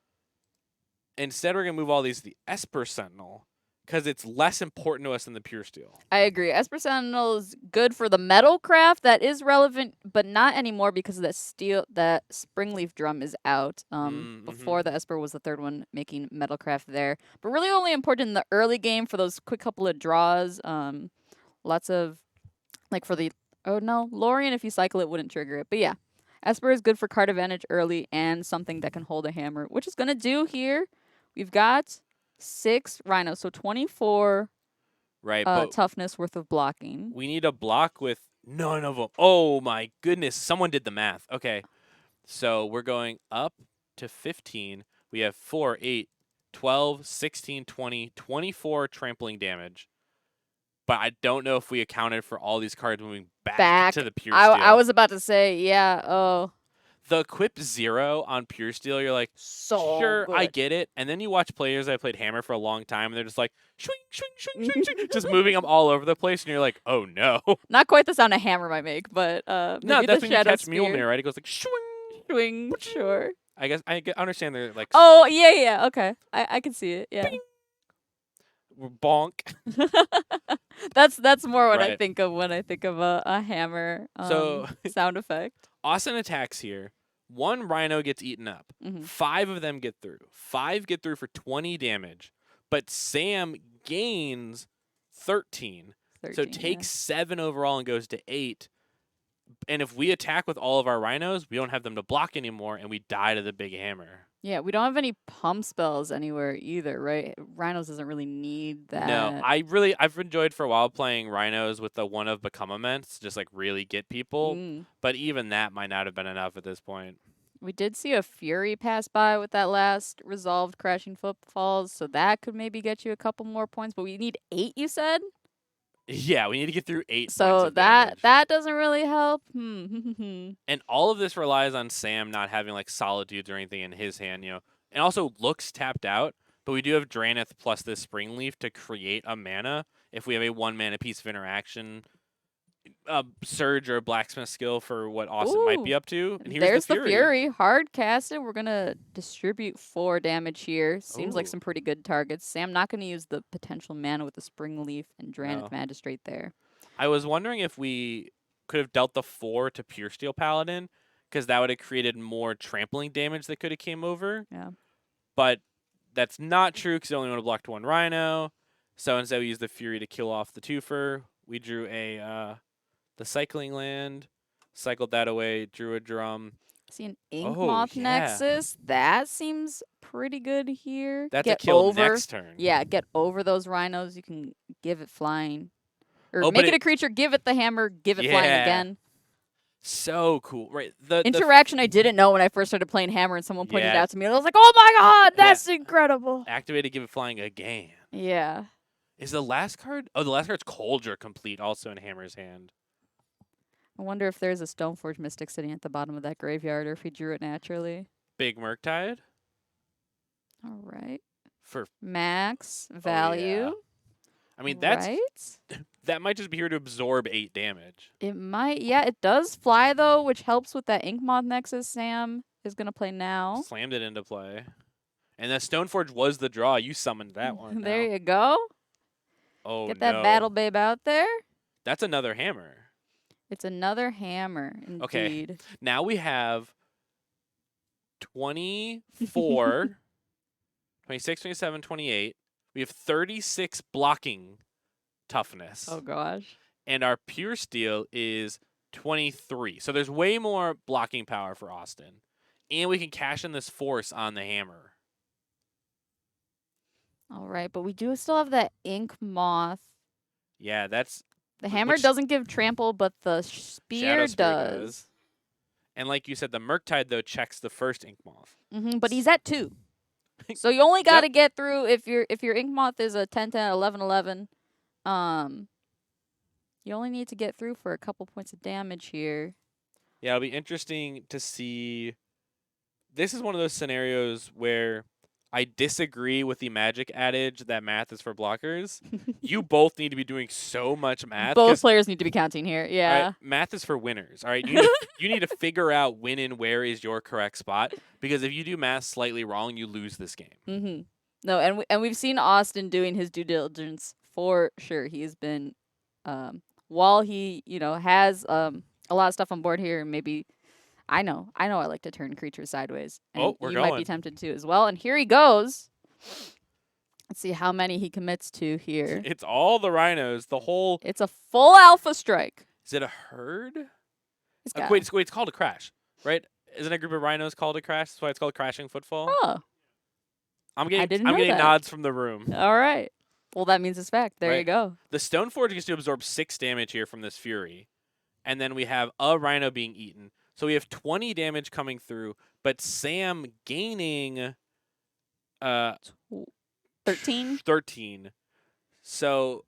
D: Instead, we're going to move all these to the Esper Sentinel because it's less important to us than the Pure Steel.
C: I agree. Esper Sentinel is good for the metal craft. That is relevant, but not anymore because that Springleaf Drum is out. Before the Esper was the 3rd one making metal craft there. But really only important in the early game for those quick couple of draws. Lots of, like for the, Lorien, if you cycle it, wouldn't trigger it. But yeah, Esper is good for card advantage early and something that can hold a hammer, which is going to do here. We've got 6 Rhinos, so 24 toughness worth of blocking.
D: We need a block with none of them. Oh, my goodness. Someone did the math. Okay. So we're going up to 15. We have 4, 8, 12, 16, 20, 24 trampling damage. But I don't know if we accounted for all these cards moving back to the Pure Steel.
C: I was about to say, yeah. Oh.
D: The equip 0 on Pure Steel, you're like,
C: So
D: sure, I
C: good.
D: get it. And then you watch players that played Hammer for a long time, and they're just like, swing, swing, swing, swing, swing, just moving them all over the place, and you're like, oh no.
C: Not quite the sound a hammer might make, but
D: No,
C: maybe
D: that's
C: the
D: when you
C: shadow
D: catch
C: spear.
D: Mjolnir, right? It goes like, swing.
C: Swing, sure.
D: I guess I understand they're like,
C: Oh yeah, okay. I can see it. Yeah.
D: bonk.
C: That's more what I
D: Right.
C: think of when I think of a hammer
D: So-
C: sound effect.
D: Austin attacks here. 1 Rhino gets eaten up.
C: Mhm.
D: 5 of them get through. 5 get through for 20 damage. But Sam gains 13.
C: 13,
D: So takes 7 overall and goes to 8. And if we attack with all of our Rhinos, we don't have them to block anymore, and we die to the big hammer.
C: Yeah, we don't have any pump spells anywhere either, right? Rhinos doesn't really need that.
D: No, I've enjoyed for a while playing Rhinos with the one of Become Immense, just like really get people.
C: Mm.
D: But even that might not have been enough at this point.
C: We did see a Fury pass by with that last resolved crashing footfalls, so that could maybe get you a couple more points. But we need 8, you said?
D: Yeah, we need to get through 8 points
C: So
D: of damage.
C: that doesn't really help. Hmm.
D: And all of this relies on Sam not having like Solitudes or anything in his hand, and also looks tapped out. But we do have Draenith plus this Spring Leaf to create a mana if we have a 1 mana piece of interaction, a Surge or a Blacksmith skill for what Austin might be
C: Ooh,
D: up to. And here's
C: There's
D: the Fury.
C: Hard casted. We're gonna distribute 4 damage here. Seems like
D: Ooh.
C: some pretty good targets. Sam not gonna use the potential mana with the Spring Leaf and Draenith
D: No.
C: Magistrate there.
D: I was wondering if we could have dealt the 4 to Pure Steel Paladin, because that would have created more trampling damage that could have came over.
C: Yeah.
D: But that's not true because you only want to block 1 Rhino. So instead we used the Fury to kill off the twofer. We drew the Cycling Land, cycled that away, drew a drum.
C: See an Ink
D: Oh,
C: Moth
D: yeah.
C: Nexus. That seems pretty good here.
D: That's
C: get
D: a kill
C: over,
D: next turn.
C: Yeah, get over those Rhinos. You can give it flying. Or
D: Oh,
C: make
D: but
C: it a creature, give it the hammer, give it flying
D: Yeah.
C: again.
D: So cool. Right. The
C: Interaction I didn't know when I first started playing Hammer and someone pointed it
D: Yeah.
C: out to me. And I was like, oh my god, that's incredible.
D: activated, give it flying again.
C: Yeah.
D: Is the last card? Oh, the last card's Cauldron complete, also in Hammer's hand.
C: I wonder if there's a Stoneforge Mystic sitting at the bottom of that graveyard or if he drew it naturally.
D: Big Murktide
C: All right.
D: for.
C: Max value.
D: I mean, that's
C: right.
D: that might just be here to absorb 8 damage.
C: It might. Yeah, it does fly though, which helps with that Ink Moth Nexus Sam is going to play now.
D: Slammed it into play. And the Stoneforge was the draw. You summoned that one.
C: There
D: now.
C: you go.
D: Oh,
C: Get that
D: no.
C: Battle Babe out there.
D: That's another hammer.
C: It's another hammer,
D: Okay.
C: indeed.
D: Now we have 24, 26, 27, 28. We have 36 blocking toughness.
C: Oh gosh.
D: And our Pure Steel is 23. So there's way more blocking power for Austin. And we can cash in this force on the hammer.
C: All right, but we do still have that Ink Moth.
D: Yeah, that's
C: The hammer
D: Which-
C: doesn't give trample, but the spear
D: Shadow Spear
C: does.
D: And like you said, the Murktide, though, checks the first Ink Moth.
C: But he's at 2. So you only got to
D: Yep.
C: get through if your Ink Moth is a 10 10 11 11. You only need to get through for a couple points of damage here.
D: Yeah, it'll be interesting to see. This is one of those scenarios where I disagree with the Magic adage that math is for blockers. You both need to be doing so much math.
C: Both
D: 'cause,
C: players need to be counting here.
D: all
C: Yeah.
D: right, math is for winners. All right, you need to figure out when and where is your correct spot, because if you do math slightly wrong, you lose this game.
C: No, and we've seen Austin doing his due diligence for sure. He has been while he, has a lot of stuff on board here, and maybe I know I like to turn creatures sideways. And
D: Oh, we're
C: you might be
D: going.
C: tempted to as well. And here he goes. Let's see how many he commits to here.
D: It's all the Rhinos. The whole.
C: It's a full alpha strike.
D: Is it a herd?
C: It's got-
D: Wait, it's called a crash, right? Isn't a group of Rhinos called a crash? That's why it's called Crashing Footfall.
C: Oh,
D: I'm getting
C: didn't know that.
D: nods from the room.
C: all right. Well, that means it's fact. There you
D: Right.
C: go.
D: The Stoneforge gets to absorb 6 damage here from this Fury. And then we have a Rhino being eaten. So we have 20 damage coming through, but Sam gaining
C: 13.
D: 13. So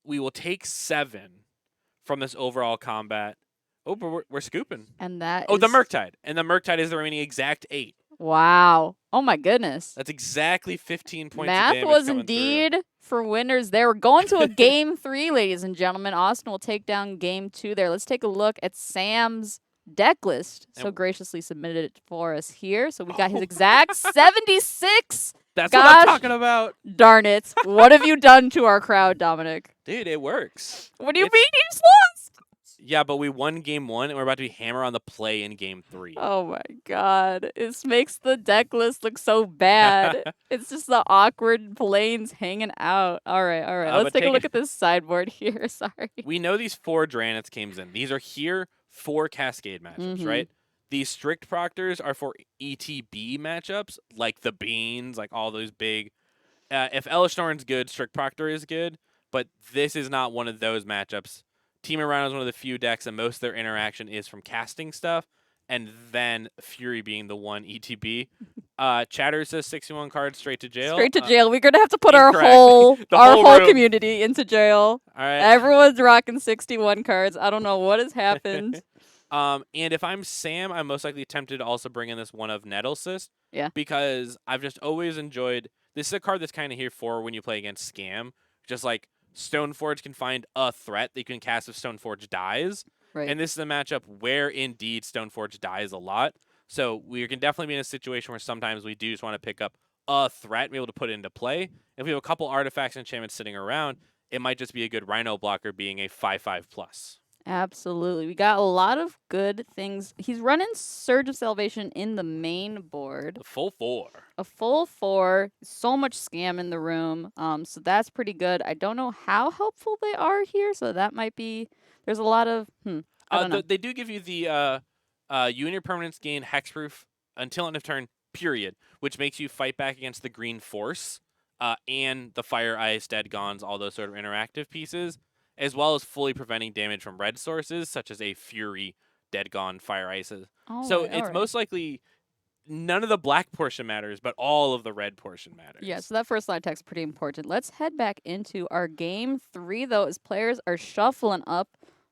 D: we will take 7 from this overall combat. Oh, but we're scooping.
C: And that
D: Oh, the
C: is-
D: Murktide. And the Murktide is the remaining exact 8.
C: Wow. Oh my goodness.
D: That's exactly 15 points of
C: Math
D: damage
C: was
D: coming through.
C: indeed for winners there. We're going to a game 3, ladies and gentlemen. Austin will take down game 2 there. Let's take a look at Sam's deck list. So
D: And-
C: graciously submitted it for us here. So we got his exact 76.
D: That's what I'm
C: Gosh.
D: talking about.
C: Darn it. What have you done to our crowd, Dominic?
D: Dude, it works.
C: What do you
D: It's-
C: mean he's lost?
D: Yeah, but we won game 1, and we're about to be hammer on the play in game 3.
C: Oh my god. This makes the deck list look so bad. It's just the awkward planes hanging out. All right. Let's
D: but
C: take a
D: take
C: look
D: it-
C: at this sideboard here. Sorry.
D: We know these 4 Draniths came in. These are here for Cascade matchups,
C: Mhm.
D: right? These strict proctors are for ETB matchups, like the beans, like all those big. If Elish Norn's good, strict proctor is good, but this is not one of those matchups. Team of Rhino is one of the few decks, and most of their interaction is from casting stuff, and then Fury being the one ETB. Chatter says 61 cards straight to jail.
C: Straight to jail. We're gonna have to put our
D: incorrect.
C: whole
D: The
C: our
D: whole
C: whole
D: room.
C: community into jail.
D: All right.
C: Everyone's rocking 61 cards. I don't know what has happened.
D: And if I'm Sam, I'm most likely tempted to also bring in this one of Nettlecyst.
C: Yeah.
D: Because I've just always enjoyed. This is a card that's kind of here for when you play against Scam. Just like Stoneforge can find a threat that you can cast if Stoneforge dies.
C: Right.
D: And this is a matchup where indeed Stoneforge dies a lot. So we can definitely be in a situation where sometimes we do just want to pick up a threat and be able to put it into play. If we have a couple artifacts and enchantments sitting around, it might just be a good Rhino blocker being a 5/5+.
C: Absolutely. We got a lot of good things. He's running Surge of Salvation in the main board.
D: The full 4.
C: A full 4. So much scam in the room. So that's pretty good. I don't know how helpful they are here. So that might be. There's a lot of. I don't know.
D: They do give you the you and your permanents gain hexproof until end of turn, period, which makes you fight back against the green force and the fire, ice, dead gons, all those sort of interactive pieces, as well as fully preventing damage from red sources such as a fury, dead gone, fire, ices. So it's most likely none of the black portion matters, but all of the red portion matters.
C: Yeah, so that first line text is pretty important. Let's head back into our game 3, though, as players are shuffling up.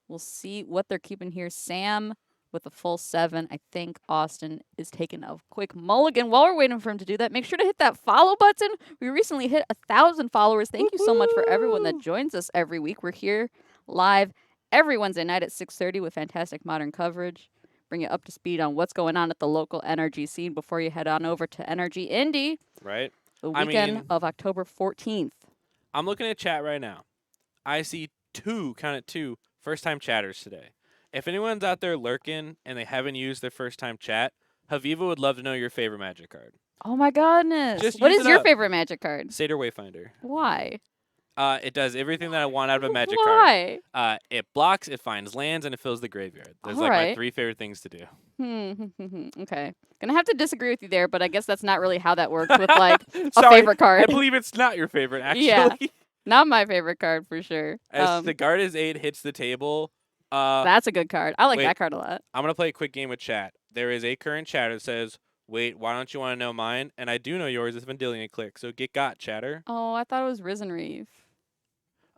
C: We'll see what they're keeping here. Sam with a full 7. I think Austin is taking a quick mulligan. While we're waiting for him to do that, make sure to hit that follow button. We recently hit 1,000 followers. Thank you so much for everyone that joins us every week. We're here live every Wednesday night at 6:30 with fantastic modern coverage. Bring you up to speed on what's going on at the local NRG scene before you head on over to NRG Indy
D: Right?
C: the
D: I
C: weekend
D: mean-
C: of October 14th.
D: I'm looking at chat right now. I see 2 first-time chatters today. If anyone's out there lurking and they haven't used their first-time chat, Haviva would love to know your favorite Magic card.
C: Oh my goodness.
D: Just
C: What
D: use
C: is
D: it
C: your
D: up.
C: favorite Magic card?
D: Satyr Wayfinder.
C: Why?
D: It does everything that I want out of a Magic card.
C: Why?
D: It blocks, it finds lands, and it fills the graveyard. Those are like my
C: Alright.
D: 3 favorite things to do.
C: Okay. Gonna have to disagree with you there, but I guess that's not really how that works with like a
D: Sorry,
C: favorite card.
D: I believe it's not your favorite, actually.
C: Yeah. Not my favorite card for sure.
D: As the guard is 8 hits the table,
C: That's a good card. I like
D: wait.
C: that card a lot.
D: I'm going to play a quick game with chat. There is a current chatter that says, wait, why don't you want to know mine? And I do know yours is Vendilion Click, so get got, chatter.
C: Oh, I thought it was Risen Reef.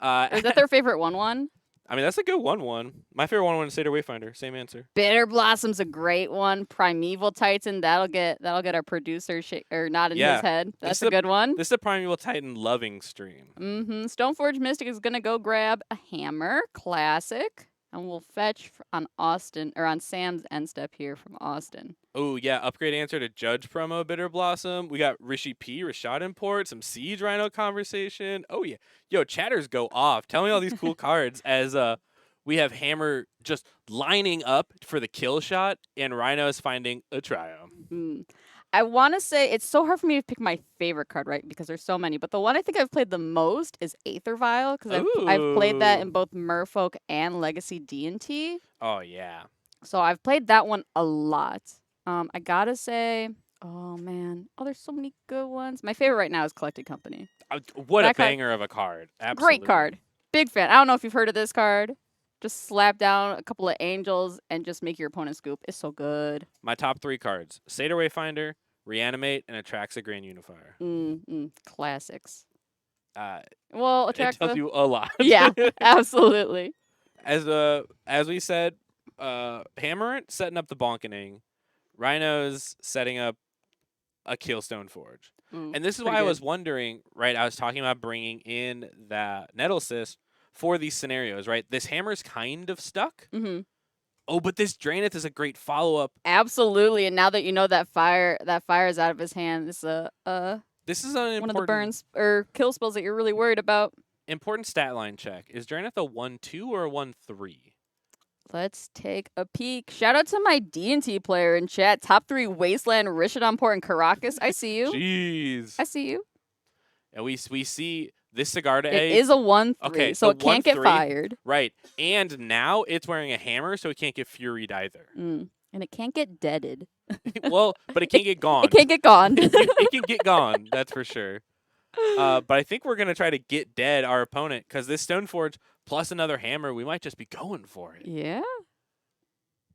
D: Or
C: Is that their favorite 1/1?
D: I mean, that's a good 1/1. My favorite 1/1 is Satyr Wayfinder. Same answer.
C: Bitter Blossom's a great one. Primeval Titan, that'll get our producer or not in
D: Yeah.
C: his head.
D: This
C: That's
D: is
C: a good one.
D: This is a Primeval Titan loving stream.
C: Stoneforge Mystic is gonna go grab a hammer, classic, and we'll fetch on Austin or on Sam's end step here from Austin.
D: Oh, yeah. Upgrade answer to Judge promo Bitter Blossom. We got Rishi P, Rashad Import, some Siege Rhino conversation. Oh, yeah. Yo, chatters go off. Tell me all these cool cards as we have Hammer just lining up for the kill shot, and Rhino is finding a triumph.
C: I want to say it's so hard for me to pick my favorite card, right? Because there's so many. But the one I think I've played the most is Aether Vial because I've played that in
D: Ooh.
C: both Merfolk and Legacy D&T.
D: Oh, yeah.
C: So I've played that one a lot. I gotta say, oh man, there's so many good ones. My favorite right now is Collected Company.
D: What
C: That
D: a
C: card-
D: banger of a card. Absolutely.
C: Great card. Big fan. I don't know if you've heard of this card. Just slap down a couple of angels and just make your opponent scoop. It's so good.
D: My top 3 cards. Satyr Wayfinder, Reanimate, and Atraxa Grand Unifier.
C: Classics.
D: It
C: Well,
D: tells
C: Atraxa.
D: you a lot.
C: Yeah, absolutely.
D: As we said, Hammer setting up the bonkening. Rhinos setting up a Keelstone Forge.
C: Ooh,
D: And this is
C: pretty
D: why I
C: good.
D: was wondering, right? I was talking about bringing in that Nettle Cyst for these scenarios, right? This hammer's kind of stuck.
C: Mm-hmm.
D: Oh, but this Draenith is a great follow-up.
C: Absolutely. And now that you know that fire is out of his hand, this is
D: This is an
C: one of the
D: important
C: burns or kill spells that you're really worried about.
D: important stat line check. Is Draenith a 1-2 or a 1-3?
C: Let's take a peek. Shout out to my D&T player in chat. Top 3 Wasteland, Rishidanport, and Caracas. I see you.
D: Jeez.
C: I see you.
D: And we see this cigar to
C: It
D: A.
C: is a 1-3,
D: Okay,
C: so
D: the
C: it can't get
D: 1-3.
C: fired.
D: Right. And now it's wearing a hammer, so it can't get furied either.
C: And it can't get deaded.
D: Well, but it can't get gone.
C: It can't get gone.
D: It can get gone, that's for sure. But I think we're going to try to get dead our opponent, because this Stoneforge plus another hammer, we might just be going for it.
C: Yeah.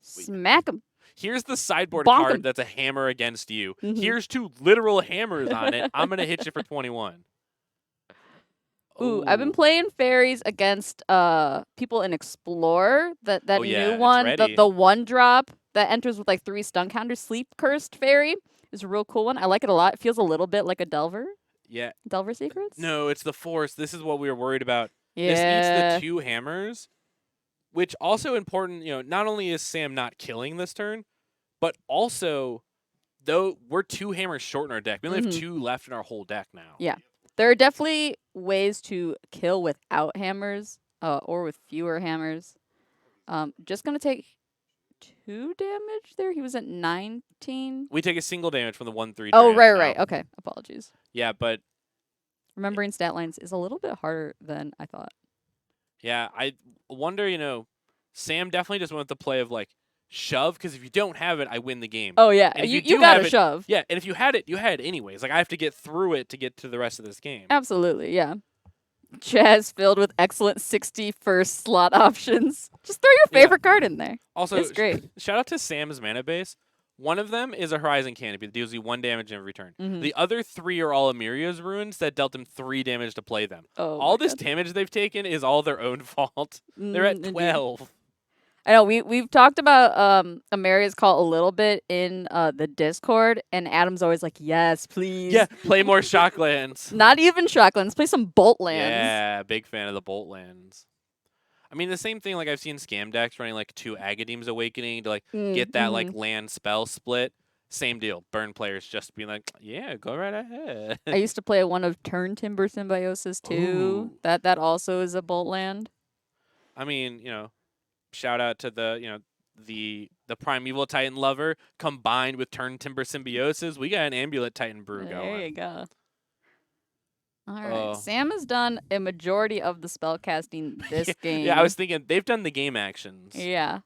C: Smack him.
D: Here's the sideboard
C: Bonk
D: card
C: 'em.
D: that's a hammer against you.
C: Mhm.
D: Here's 2 literal hammers on it. I'm going to hit you for 21.
C: Ooh, I've been
D: Ooh.
C: playing fairies against people in Explore. That
D: Oh, yeah,
C: new
D: it's
C: one,
D: ready.
C: the 1-drop that enters with like 3 stun counters. Sleep Cursed Fairy is a real cool one. I like it a lot. It feels a little bit like a Delver.
D: Yeah.
C: Delver Secrets.
D: No, it's the Force. This is what we were worried about.
C: Yeah.
D: This needs the 2 hammers, which also important, not only is Sam not killing this turn, but also, though we're 2 hammers short in our deck. We only have 2 left in our whole deck now.
C: Yeah. There are definitely ways to kill without hammers, or with fewer hammers. Just gonna take 2 damage there. He was at 19.
D: We take a single damage from the 1-3.
C: Oh,
D: Draenith
C: right.
D: now.
C: Okay, apologies.
D: Yeah, but
C: Remembering stat lines is a little bit harder than I thought.
D: yeah, I wonder, Sam definitely just went with the play of like shove, because if you don't have it, I win the game.
C: Oh yeah,
D: And if
C: you
D: you do
C: got
D: have
C: to
D: it-
C: shove.
D: Yeah, and if you had it, you had it anyways. Like I have to get through it to get to the rest of this game.
C: Absolutely, yeah. Chaz filled with excellent 61st slot options. Just throw your
D: Yeah.
C: favorite card in there.
D: Also,
C: It's great.
D: Shout out to Sam's mana base. One of them is a Horizon Canopy that deals you 1 damage every turn.
C: Mhm.
D: The other 3 are all Amiria's runes that dealt him 3 damage to play them.
C: Oh,
D: All
C: my
D: this
C: God.
D: damage they've taken is all their own fault. They're at
C: Indeed.
D: 12.
C: I know we've talked about Amaria's Call a little bit in the Discord, and Adam's always like, "Yes, please."
D: Yeah, play more Shocklands.
C: Not even Shocklands. Play some Bolt lands.
D: Yeah, big fan of the Bolt lands. I mean, the same thing, like, I've seen scam decks running, like, 2 Agadeem's Awakening to, like, get that, like, land spell split. Same deal. Burn players just being like, yeah, go right ahead.
C: I used to play one of Turn Timber Symbiosis too.
D: Ooh.
C: That also is a Bolt land.
D: I mean, shout out to the, the Primeval Titan Lover combined with Turn Timber Symbiosis. We got an Amulet Titan brew
C: There
D: going.
C: you go. All right.
D: Oh.
C: Sam has done a majority of the spell casting this game.
D: Yeah, I was thinking they've done the game actions.
C: Yeah.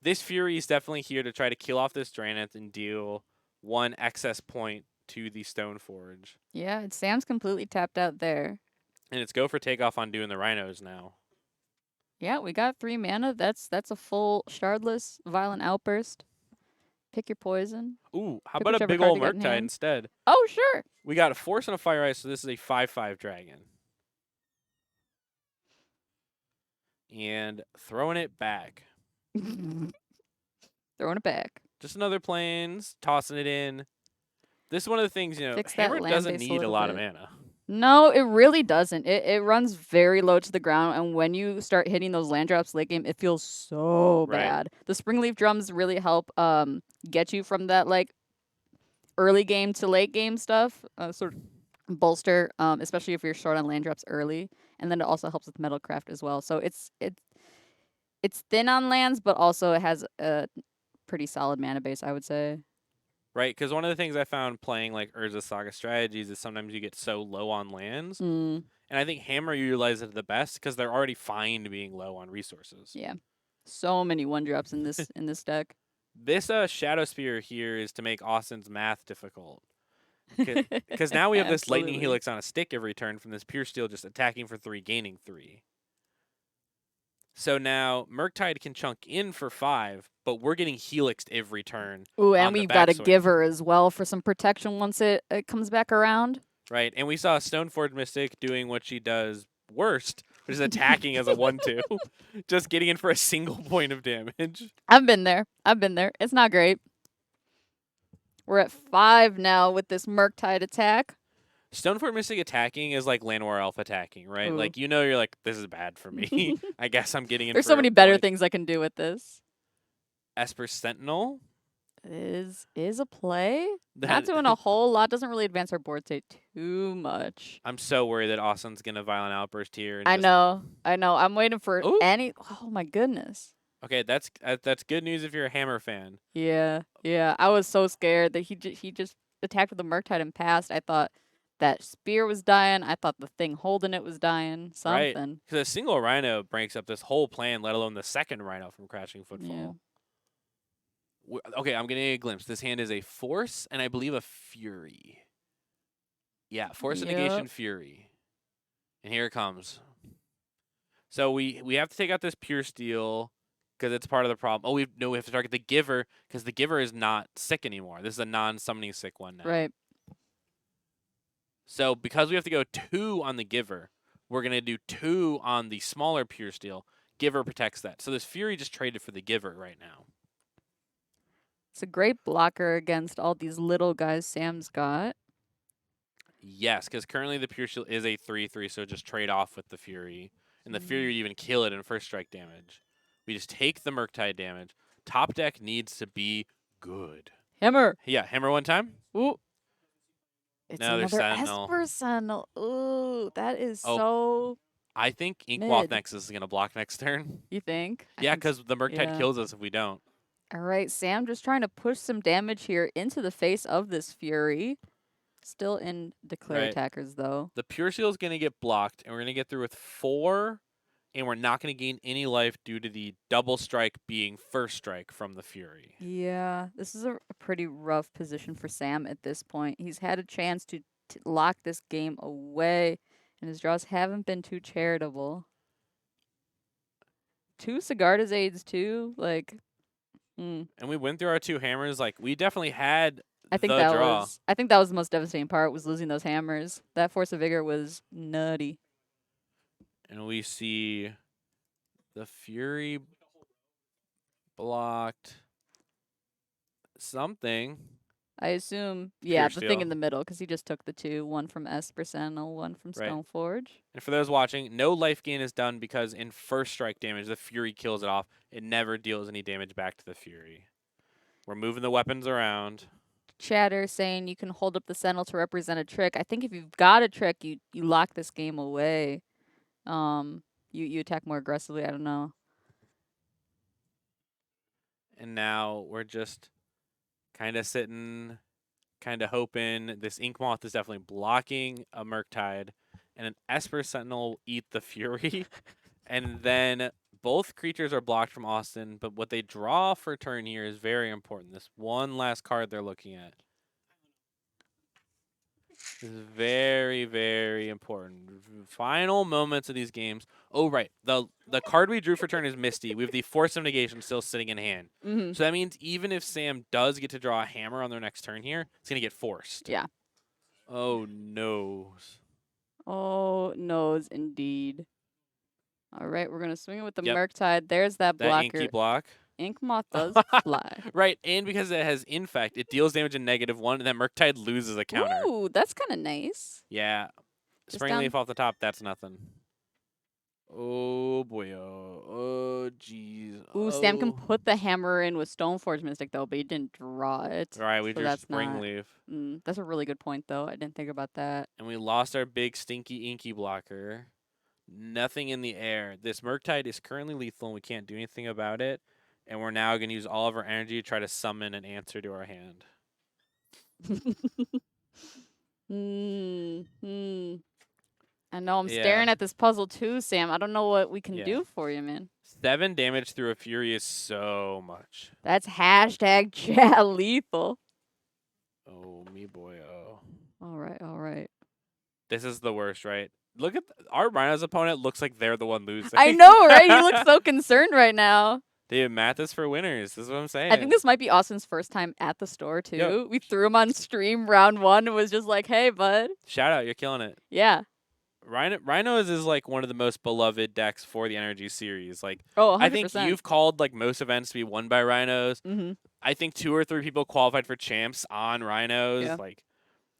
D: This Fury is definitely here to try to kill off this Draenith and deal 1 excess point to the Stoneforge.
C: Yeah, Sam's completely tapped out there.
D: And it's go for takeoff on doing the Rhinos now.
C: Yeah, we got 3 mana. That's a full shardless Violent Outburst. Pick your poison.
D: Ooh, how
C: Pick
D: about a
C: whichever
D: big
C: card
D: old
C: you got in
D: Murktide
C: hand.
D: instead?
C: Oh, sure.
D: We got a Force and a Fire Ice, so this is a 5/5 dragon. And throwing it back.
C: Throwing it back.
D: Just another planes, tossing it in. This is one of the things,
C: Fix that
D: Hammer
C: land
D: doesn't
C: base a
D: need a
C: little
D: lot of
C: bit.
D: mana.
C: No, it really doesn't. It runs very low to the ground, and when you start hitting those land drops late game, it feels so
D: Right.
C: bad. The Springleaf Drums really help get you from that like early game to late game stuff, sort of bolster, especially if you're short on land drops early, and then it also helps with Metalcraft as well. So it's thin on lands, but also it has a pretty solid mana base, I would say.
D: Right, because one of the things I found playing like Urza Saga strategies is sometimes you get so low on lands.
C: Mm,
D: And I think Hammer utilizes it the best because they're already fine being low on resources.
C: yeah, so many 1-drops in this in this deck.
D: This Shadow Spear here is to make Austin's math difficult. Because now we have this Lightning
C: Absolutely.
D: Helix on a stick every turn from this Pure Steel just attacking for 3, gaining 3. So now Murktide can chunk in for 5, but we're getting Helixed every turn.
C: Ooh,
D: on
C: and
D: the
C: we've got a
D: backswing.
C: giver as well for some protection once it comes back around.
D: Right, and we saw Stoneforge Mystic doing what she does worst, which is attacking as a 1/2, just getting in for a single point of damage.
C: I've been there. It's not great. We're at 5 now with this Murktide attack.
D: Stonefort Mystic attacking is like Llanowar Elf attacking, right?
C: Ooh.
D: Like, you're like, this is bad for me. I guess I'm getting in
C: There's
D: for
C: so
D: a
C: many better
D: point.
C: things I can do with this.
D: Esper Sentinel.
C: Is a play. Not
D: That-
C: doing a whole lot. Doesn't really advance our board state too much.
D: I'm so worried that Austin's going to Violent Outburst here. And
C: I
D: just-
C: know. I'm waiting for
D: Ooh.
C: any. Oh my goodness.
D: Okay, that's good news if you're a Hammer fan.
C: Yeah. I was so scared that he just attacked with the Murktide and passed. I thought that spear was dying. I thought the thing holding it was dying.
D: Right.
C: Something.
D: Because a single Rhino breaks up this whole plan, let alone the second Rhino from Crashing Footfall. Okay, I'm getting a glimpse. This hand is a Force and I believe a Fury. Yeah, Force and Negation Fury. And here it comes. So we have to take out this Pure Steel because it's part of the problem. Oh, we have to target the Giver because the Giver is not sick anymore. This is a non-summoning sick one now.
C: Right.
D: So because we have to go 2 on the Giver, we're going to do 2 on the smaller Pure Steel. Giver protects that. So this Fury just traded for the Giver right now.
C: It's a great blocker against all these little guys Sam's got.
D: Yes, because currently the Pure Steel is a 3/3, so just trade off with the Fury. And the Fury would even kill it in first strike damage. We just take the Murktide damage. Top deck needs to be good.
C: Hammer.
D: Yeah, Hammer one time.
C: Ooh. It's
D: Another
C: another
D: Sentinel.
C: Esper Sentinel. Ooh, that is
D: Oh.
C: so.
D: I think Inkmoth
C: Mid.
D: Nexus is going to block next turn.
C: You think? I
D: Yeah,
C: think
D: because the Murktide
C: yeah.
D: kills us if we don't.
C: All right, Sam just trying to push some damage here into the face of this Fury. Still in declare
D: Right.
C: attackers, though.
D: The Pure Steel is going to get blocked, and we're going to get through with 4, and we're not going to gain any life due to the double strike being first strike from the Fury.
C: Yeah, this is a pretty rough position for Sam at this point. He's had a chance to lock this game away, and his draws haven't been too charitable. 2 Sigarda's aids, too. Like,
D: And we went through our 2 hammers. Like, we definitely had
C: I think
D: the
C: that
D: draw.
C: was. I think that was the most devastating part. Was losing those hammers. That Force of Vigor was nutty.
D: And we see the Fury blocked something.
C: I assume, yeah,
D: Pure
C: the thing
D: Steel.
C: in the middle, because he just took the 2, one from Esper Sentinel, one from
D: Right.
C: Stoneforge.
D: And for those watching, no life gain is done because in first strike damage, the Fury kills it off. It never deals any damage back to the Fury. We're moving the weapons around.
C: Chatter saying you can hold up the Sentinel to represent a trick. I think if you've got a trick, you lock this game away. You attack more aggressively. I don't know.
D: And now we're just kind of sitting, kind of hoping. This Inkmoth is definitely blocking a Murktide. And an Esper Sentinel will eat the Fury. And then both creatures are blocked from Austin. But what they draw for turn here is very important. This one last card they're looking at. This is very, very important. Final moments of these games. Oh, right. The card we drew for turn is Misty. We have the Force of Negation still sitting in hand.
C: Mm-hmm.
D: So that means even if Sam does get to draw a hammer on their next turn here, it's going to get forced.
C: Yeah.
D: Oh, no.
C: Oh, no's indeed. All right, we're going to swing it with the
D: Yep.
C: Murktide. There's that
D: That
C: blocker.
D: inky block.
C: Inkmoth does fly.
D: Right, and because it has Infect, it deals damage in -1, and that Murktide loses a counter.
C: Ooh, that's kind of nice.
D: Yeah.
C: Just
D: Spring
C: down-
D: Leaf off the top, that's nothing. Oh, boy. Oh, jeez.
C: Ooh, Sam can put the hammer in with Stoneforge Mystic, though, but he didn't draw it.
D: All right, we
C: so
D: drew
C: that's
D: Spring
C: not-
D: Leaf.
C: That's a really good point, though. I didn't think about that.
D: And we lost our big stinky inky blocker. Nothing in the air. This Murktide is currently lethal and we can't do anything about it. And we're now going to use all of our energy to try to summon an answer to our hand.
C: I know I'm
D: Yeah.
C: staring at this puzzle too, Sam. I don't know what we can
D: Yeah.
C: do for you, man.
D: 7 damage through a Fury is so much.
C: That's hashtag chat lethal.
D: Oh, me boy. Oh.
C: All right.
D: This is the worst, right? Look at our Rhino's opponent looks like they're the one losing.
C: I know, right? He looks so concerned right now.
D: Dude, math is for winners. This is what I'm saying.
C: I think this might be Austin's first time at the store too.
D: Yep.
C: We threw him on stream round 1 and was just like, "Hey, bud."
D: Shout out, you're killing it.
C: Yeah.
D: Rhinos is like one of the most beloved decks for the NRG series. Like,
C: Oh, 100%.
D: I think you've called like most events to be won by Rhinos.
C: Mm-hmm.
D: I think 2 or 3 people qualified for champs on Rhinos.
C: Yeah.
D: Like,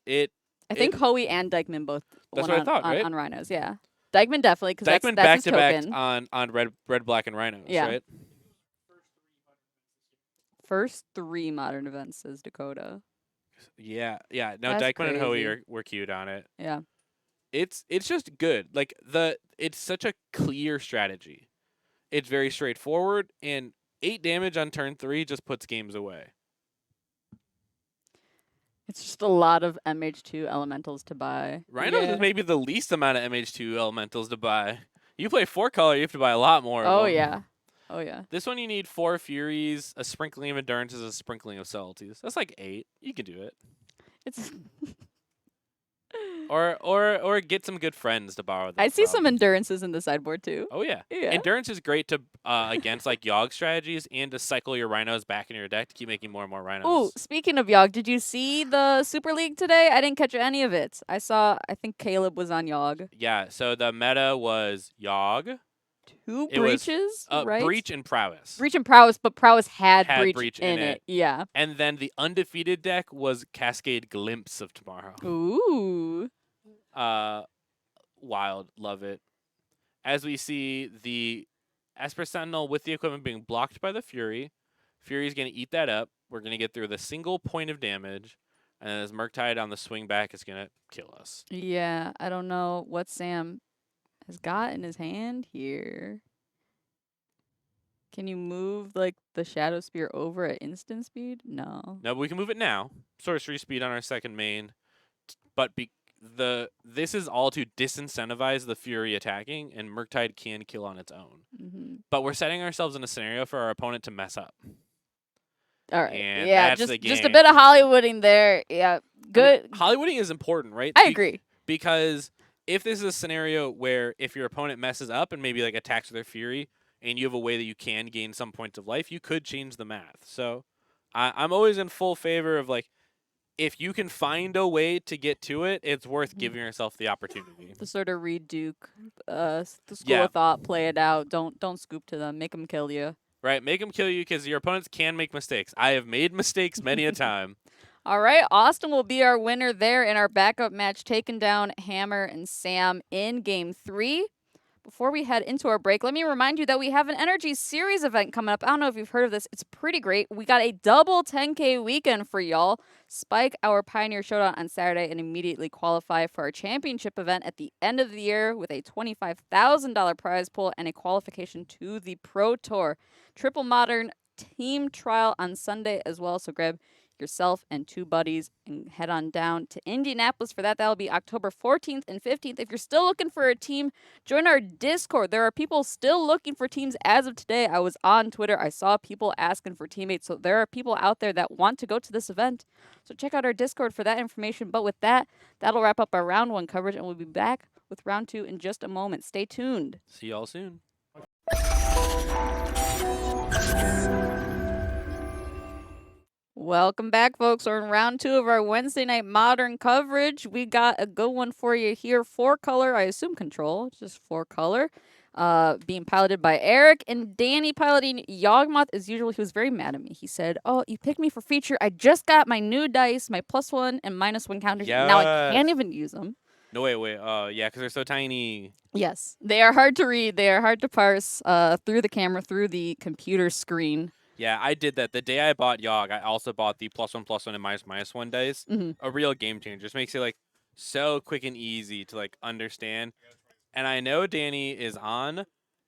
D: it.
C: I think Hoey and Dykeman both
D: That's
C: won
D: what I thought, right?
C: on Rhinos. Yeah, Dykeman definitely because
D: Dykeman
C: that's
D: back
C: his
D: to back
C: token.
D: on red, black, and Rhinos,
C: Yeah.
D: right?
C: First 3 modern events, says Dakota.
D: Yeah. No,
C: That's
D: Dykeman and Hoey
C: crazy.
D: were queued on it.
C: Yeah.
D: It's just good. Like it's such a clear strategy. It's very straightforward, and 8 damage on turn 3 just puts games away.
C: It's just a lot of MH2 elementals to buy.
D: Rhinos is maybe the least amount of MH2 elementals to buy. You play 4 color, you have to buy a lot more.
C: Oh
D: of them.
C: yeah. Oh yeah.
D: This one you need 4 Furies, a sprinkling of Endurances, a sprinkling of Subtleties. That's like 8. You can do it.
C: It's.
D: Or get some good friends to borrow them.
C: I see some endurances in the sideboard too.
D: Oh yeah.
C: Yeah.
D: Endurance is great to against like Yogg strategies and to cycle your Rhinos back in your deck to keep making more and more Rhinos.
C: Ooh, speaking of Yogg, did you see the Super League today? I didn't catch any of it. I think Caleb was on Yogg.
D: Yeah, so the meta was Yogg.
C: 2
D: It was,
C: breaches, right?
D: Breach and Prowess.
C: Breach and Prowess, but Prowess had
D: breach
C: in it. Yeah.
D: And then the undefeated deck was Cascade Glimpse of Tomorrow.
C: Ooh.
D: Wild. Love it. As we see the Esper Sentinel with the equipment being blocked by the Fury. Fury's going to eat that up. We're going to get through the single point of damage. And then as Murktide on the swing back is going to kill us.
C: Yeah, I don't know what Sam has got in his hand here. Can you move like the Shadow Spear over at instant speed? No.
D: No, but we can move it now. Sorcery speed on our second main. But this is all to disincentivize the Fury attacking, and Murktide can kill on its own.
C: Mm-hmm.
D: But we're setting ourselves in a scenario for our opponent to mess up.
C: All right.
D: And
C: yeah,
D: that's the
C: just a
D: game.
C: bit of Hollywooding there. Yeah, good.
D: I mean, Hollywooding is important, right?
C: I agree.
D: Because if this is a scenario where if your opponent messes up and maybe like attacks with their Fury, and you have a way that you can gain some points of life, you could change the math. So I'm always in full favor of like, if you can find a way to get to it, it's worth giving yourself the opportunity.
C: To sort of read Duke, the school of thought, play it out. Don't scoop to them. Make them kill you.
D: Right, make them kill you because your opponents can make mistakes. I have made mistakes many a time.
C: All right, Austin will be our winner there in our backup match, taking down Hammer and Sam in Game 3. Before we head into our break, let me remind you that we have an NRG Series event coming up. I don't know if you've heard of this. It's pretty great. We got a double 10K weekend for y'all. Spike our Pioneer Showdown on Saturday and immediately qualify for our championship event at the end of the year with a $25,000 prize pool and a qualification to the Pro Tour. Triple Modern team trial on Sunday as well, so grab yourself and 2 buddies and head on down to Indianapolis for that. That'll be October 14th and 15th. If you're still looking for a team, join our Discord. There are people still looking for teams as of today. I was on Twitter. I saw people asking for teammates. So there are people out there that want to go to this event. So check out our Discord for that information. But with that, that'll wrap up our round 1 coverage, and we'll be back with round 2 in just a moment. Stay tuned.
D: See y'all soon.
C: Welcome back, folks. We're in round 2 of our Wednesday night Modern coverage. We got a good one for you here. 4-color, I assume control, just 4-color. Being piloted by Eric and Danny piloting Yogmoth as usual. He was very mad at me. He said, "Oh, you picked me for feature. I just got my new dice, my +1 and -1 counters. Now I can't even use them."
D: No, wait. Yeah, because they're so tiny.
C: Yes, they are hard to read. They are hard to parse through the camera, through the computer screen.
D: Yeah, I did that. The day I bought Yogg, I also bought the +1/+1 and -1 dice.
C: Mm-hmm.
D: A real game changer. Just makes it like so quick and easy to like understand. And I know Danny is on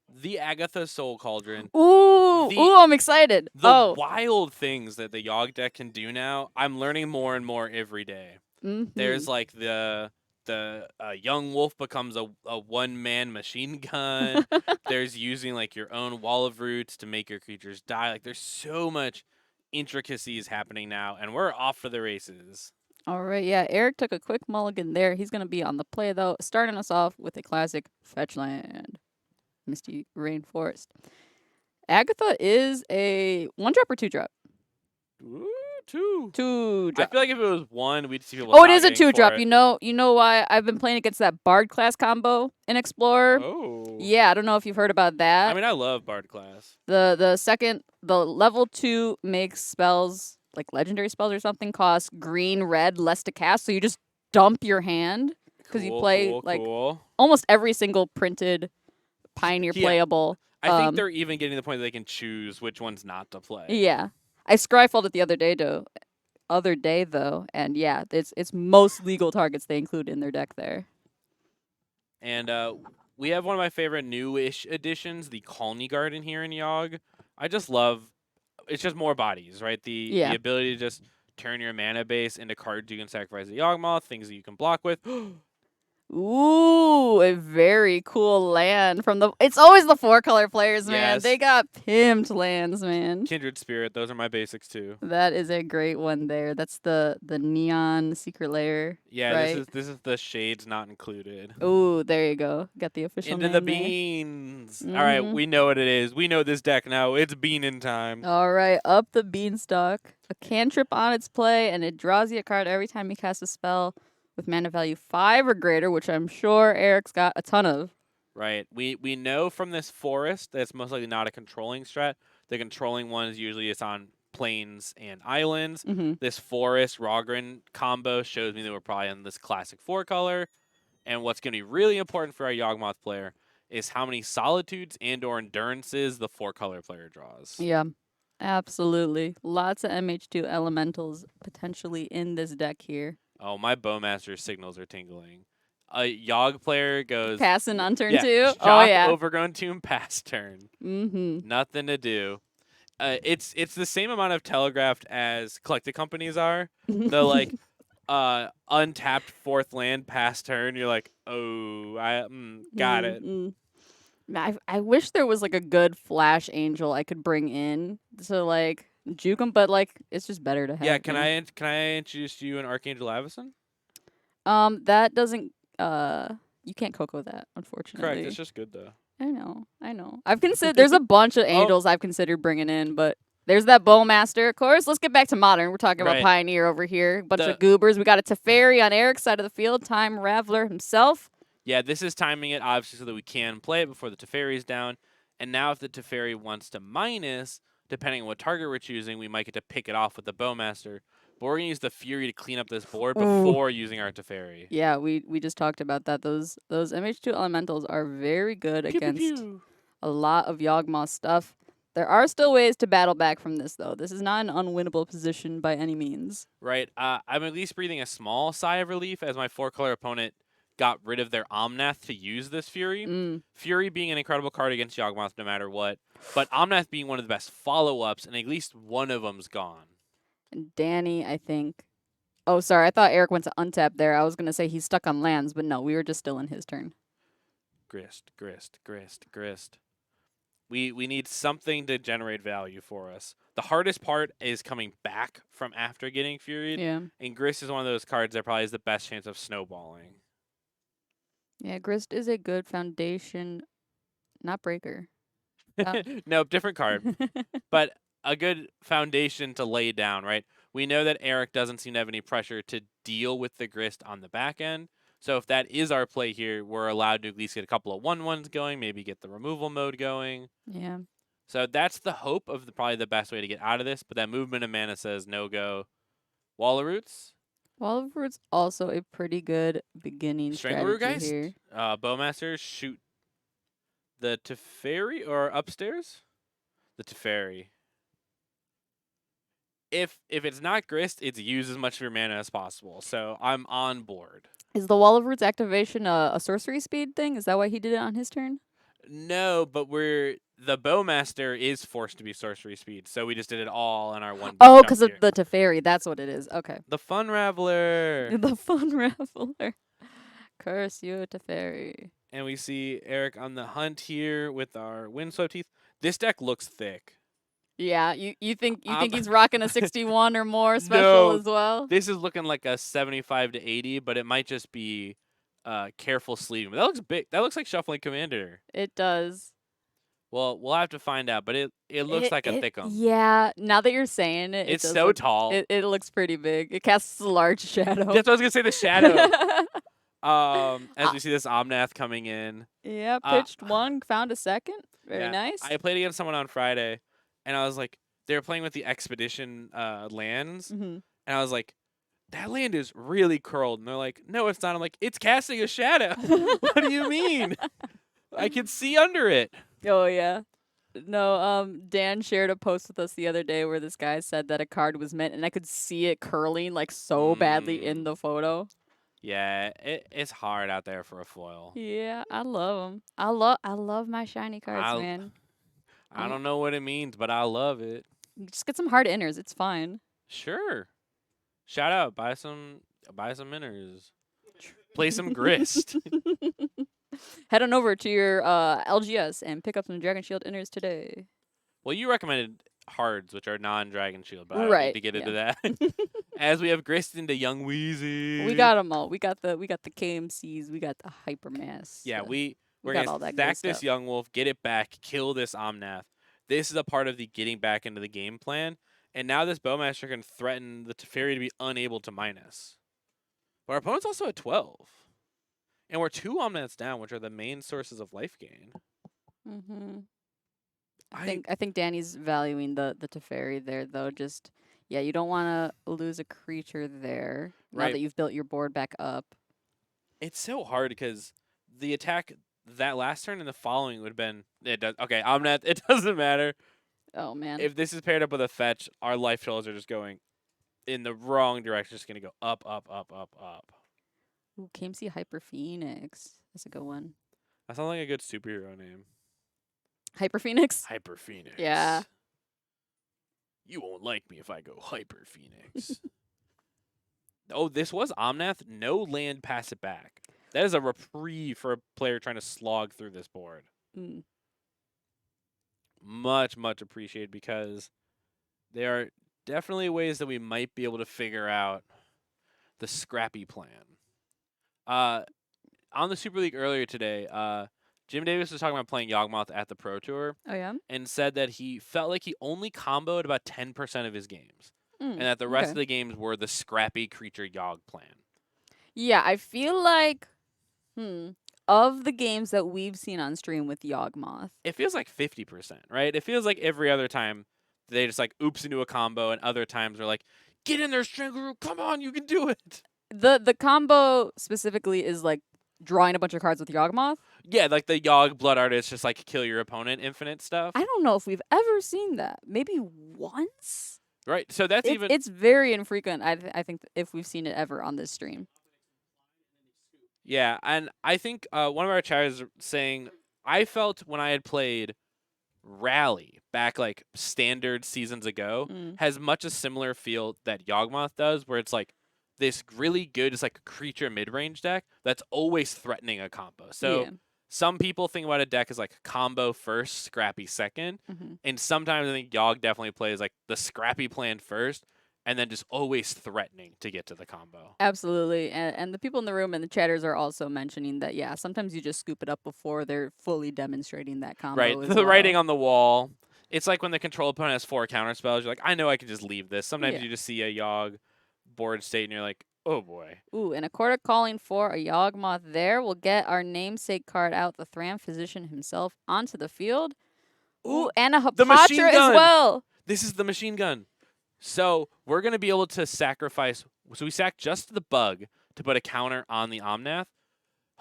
D: the Agatha Soul Cauldron.
C: Ooh, I'm excited.
D: The wild things that the Yogg deck can do now, I'm learning more and more every day.
C: Mm-hmm.
D: There's like the young wolf becomes a one-man machine gun. There's using like your own wall of roots to make your creatures die. Like there's so much intricacies happening now, and we're off for the races.
C: All right, yeah, Eric took a quick mulligan there. He's going to be on the play, though, starting us off with a classic Fetchland, Misty Rainforest. Agatha is a 1-drop or 2-drop?
D: Ooh, Two.
C: Two
D: I
C: drop.
D: feel like if it was one, we'd see people.
C: Oh, it is a
D: jogging
C: 2-drop.
D: for it.
C: You know why I've been playing against that Bard class combo in Explorer?
D: Oh.
C: Yeah, I don't know if you've heard about that.
D: I mean, I love Bard class.
C: The level 2 makes spells like legendary spells or something cost green, red, less to cast. So you just dump your hand because you play like
D: cool.
C: almost every single printed Pioneer
D: Yeah.
C: playable.
D: I think they're even getting to the point that they can choose which ones not to play.
C: Yeah, I scryfalled it the other day though, and yeah, it's most legal targets they include in their deck there.
D: And we have one of my favorite newish additions, the Colony Garden here in Yogg. I just love. It's just more bodies, right? The ability to just turn your mana base into cards you can sacrifice a Yogmoth, things that you can block with.
C: Ooh, a very cool land from the. It's always the 4-color players, man.
D: Yes.
C: They got pimped lands, man.
D: Kindred Spirit, those are my basics too.
C: That is a great one there. That's the neon secret layer.
D: Yeah,
C: right?
D: this is the shades not included.
C: Ooh, there you go. Got the official
D: Into
C: name
D: the
C: there.
D: beans. All right, we know what it is. We know this deck now. It's beanin' time.
C: All right, up the beanstalk. A cantrip on its play, and it draws you a card every time you cast a spell with mana value 5 or greater, which I'm sure Eric's got a ton of.
D: Right. We know from this forest that it's most likely not a controlling strat. The controlling one is usually it's on plains and islands. This forest Rogren combo shows me that we're probably in this classic 4-color. And what's going to be really important for our Yogmoth player is how many solitudes and or endurances the 4-color player draws.
C: Yeah, absolutely. Lots of MH2 elementals potentially in this deck here.
D: Oh, my Bowmaster signals are tingling. A Yogg player goes
C: passing on turn 2.
D: Shock,
C: Oh yeah,
D: Overgrown Tomb pass turn. Nothing to do. It's the same amount of telegraphed as collected companies are. The like untapped 4th land pass turn. You're like, oh, I got it.
C: I wish there was like a good Flash Angel I could bring in to like juke him, but like it's just better to have.
D: Yeah, can I introduce you an Archangel Avison?
C: That doesn't you can't Coco that, unfortunately.
D: Correct. It's just good though.
C: I know. I've considered. There's a bunch of angels I've considered bringing in, but there's that Bowmaster, of course. Let's get back to Modern. We're talking about Pioneer over here. Bunch of goobers. We got a Teferi on Eric's side of the field. Time Raveler himself.
D: Yeah, this is timing it obviously so that we can play it before the Teferi's down. And now if the Teferi wants to minus, depending on what target we're choosing, we might get to pick it off with the Bowmaster. But we're going to use the Fury to clean up this board before using our Teferi.
C: Yeah, we just talked about that. Those MH2 elementals are very good against a lot of Yogmoth stuff. There are still ways to battle back from this, though. This is not an unwinnable position by any means.
D: Right. I'm at least breathing a small sigh of relief as my 4-color opponent got rid of their Omnath to use this Fury. Fury being an incredible card against Yogmoth no matter what, but Omnath being one of the best follow-ups, and at least one of them's gone.
C: And Danny, I think... Oh, sorry, I thought Eric went to untap there. I was going to say he's stuck on lands, but no, we were just still in his turn.
D: Grist. We need something to generate value for us. The hardest part is coming back from after getting Furied.
C: Yeah.
D: And Grist is one of those cards that probably has the best chance of snowballing.
C: Yeah, Grist is a good foundation, not breaker.
D: No, different card. But a good foundation to lay down, right? We know that Eric doesn't seem to have any pressure to deal with the Grist on the back end. So if that is our play here, we're allowed to at least get a couple of 1/1s going, maybe get the removal mode going.
C: Yeah.
D: So that's the hope of probably the best way to get out of this. But that movement of mana says no go. Wall of Roots.
C: Wall of Roots also a pretty good beginning
D: Strangler
C: strategy here.
D: Bowmasters shoot the Teferi or upstairs? The Teferi. If it's not Grist, it's use as much of your mana as possible. So I'm on board.
C: Is the Wall of Roots activation a sorcery speed thing? Is that why he did it on his turn?
D: No, but the Bowmaster is forced to be sorcery speed, so we just did it all in our one.
C: Oh, because of the Teferi. That's what it is. Okay.
D: The Fun Raveler.
C: The Fun Raveler. Curse you, Teferi.
D: And we see Eric on the hunt here with our Windswept Teeth. This deck looks thick.
C: Yeah, you think he's rocking a 61 or more special as well?
D: This is looking like a 75 to 80, but it might just be careful sleeving. But that looks big. That looks like Shuffling Commander.
C: It does.
D: Well, we'll have to find out, but it looks like a thickum.
C: Yeah, now that you're saying it,
D: It's
C: does
D: so
C: look,
D: tall.
C: It looks pretty big. It casts a large shadow.
D: That's what I was gonna say. The shadow. As we see this Omnath coming in.
C: Yeah, pitched one, found a second. Very
D: Yeah,
C: nice.
D: I played against someone on Friday, and I was like, they were playing with the expedition lands, and I was like, that land is really curled, and they're like, no, it's not. I'm like, it's casting a shadow. What do you mean? I can see under it.
C: Oh yeah. No, Dan shared a post with us the other day where this guy said that a card was meant, and I could see it curling like so badly in the photo.
D: Yeah, it's hard out there for a foil.
C: Yeah, I love them. I love my shiny cards, man.
D: I don't know what it means, but I love it.
C: Just get some hard inners. It's fine.
D: Sure. Shout out, buy some inners. Play some grist.
C: Head on over to your LGS and pick up some Dragon Shield inners today.
D: Well, you recommended hards, which are non-Dragon Shield, but I don't need to get into that. As we have grist into Young Wheezy.
C: We got them all. We got the KMCs. We got the Hypermass.
D: Yeah, we're
C: got all
D: gonna
C: that good
D: stack this
C: stuff.
D: Young Wolf, get it back, kill this Omnath. This is a part of the getting back into the game plan. And now this Bowmaster can threaten the Teferi to be unable to minus. But our opponent's also at 12. And we're 2 Omnaths down, which are the main sources of life gain.
C: I think Danny's valuing the Teferi there, though. Just, yeah, you don't want to lose a creature there now that you've built your board back up.
D: It's so hard because the attack that last turn and the following would have been... Okay, Omnath, it doesn't matter.
C: Oh, man.
D: If this is paired up with a fetch, our life totals are just going in the wrong direction. It's going to go up, up, up, up, up.
C: Ooh, KMC Hyper Phoenix. That's a good one.
D: That sounds like a good superhero name.
C: Hyper Phoenix?
D: Hyper Phoenix.
C: Yeah.
D: You won't like me if I go Hyper Phoenix. Oh, this was Omnath. No land, pass it back. That is a reprieve for a player trying to slog through this board. Much, much appreciated because there are definitely ways that we might be able to figure out the scrappy plan. On the Super League earlier today, Jim Davis was talking about playing Yogmoth at the Pro Tour.
C: Oh, yeah?
D: And said that he felt like he only comboed about 10% of his games. And that the rest of the games were the scrappy creature Yogg plan.
C: Yeah, I feel like, of the games that we've seen on stream with Yogmoth.
D: It feels like 50%, right? It feels like every other time they just like oops into a combo, and other times they're like, get in there, Strangler, come on, you can do it.
C: The combo specifically is like drawing a bunch of cards with Yogmoth?
D: Yeah, like the Yogg Blood Artist, just like kill your opponent infinite stuff.
C: I don't know if we've ever seen that. Maybe once?
D: Right, so that's even...
C: It's very infrequent, I think, if we've seen it ever on this stream.
D: Yeah, and I think one of our chatters saying, I felt when I had played Rally back like standard seasons ago, has much a similar feel that Yogmoth does, where it's like this really good, it's like a creature mid-range deck that's always threatening a combo. So some people think about a deck as like combo first, scrappy second, and sometimes I think Yogg definitely plays like the scrappy plan first, and then just always threatening to get to the combo.
C: Absolutely. And the people in the room and the chatters are also mentioning that, yeah, sometimes you just scoop it up before they're fully demonstrating that combo.
D: Right. The writing on the wall. It's like when the control opponent has 4 counter spells, you're like, I know I can just leave this. Sometimes you just see a Yogg board state and you're like, oh boy.
C: Ooh, and a quarter calling for a Yogmoth there. We'll get our namesake card out, the Thram Physician himself, onto the field. Ooh, and a Hapatra as well.
D: This is the machine gun. So we're going to be able to sacrifice. So we sack just the bug to put a counter on the Omnath.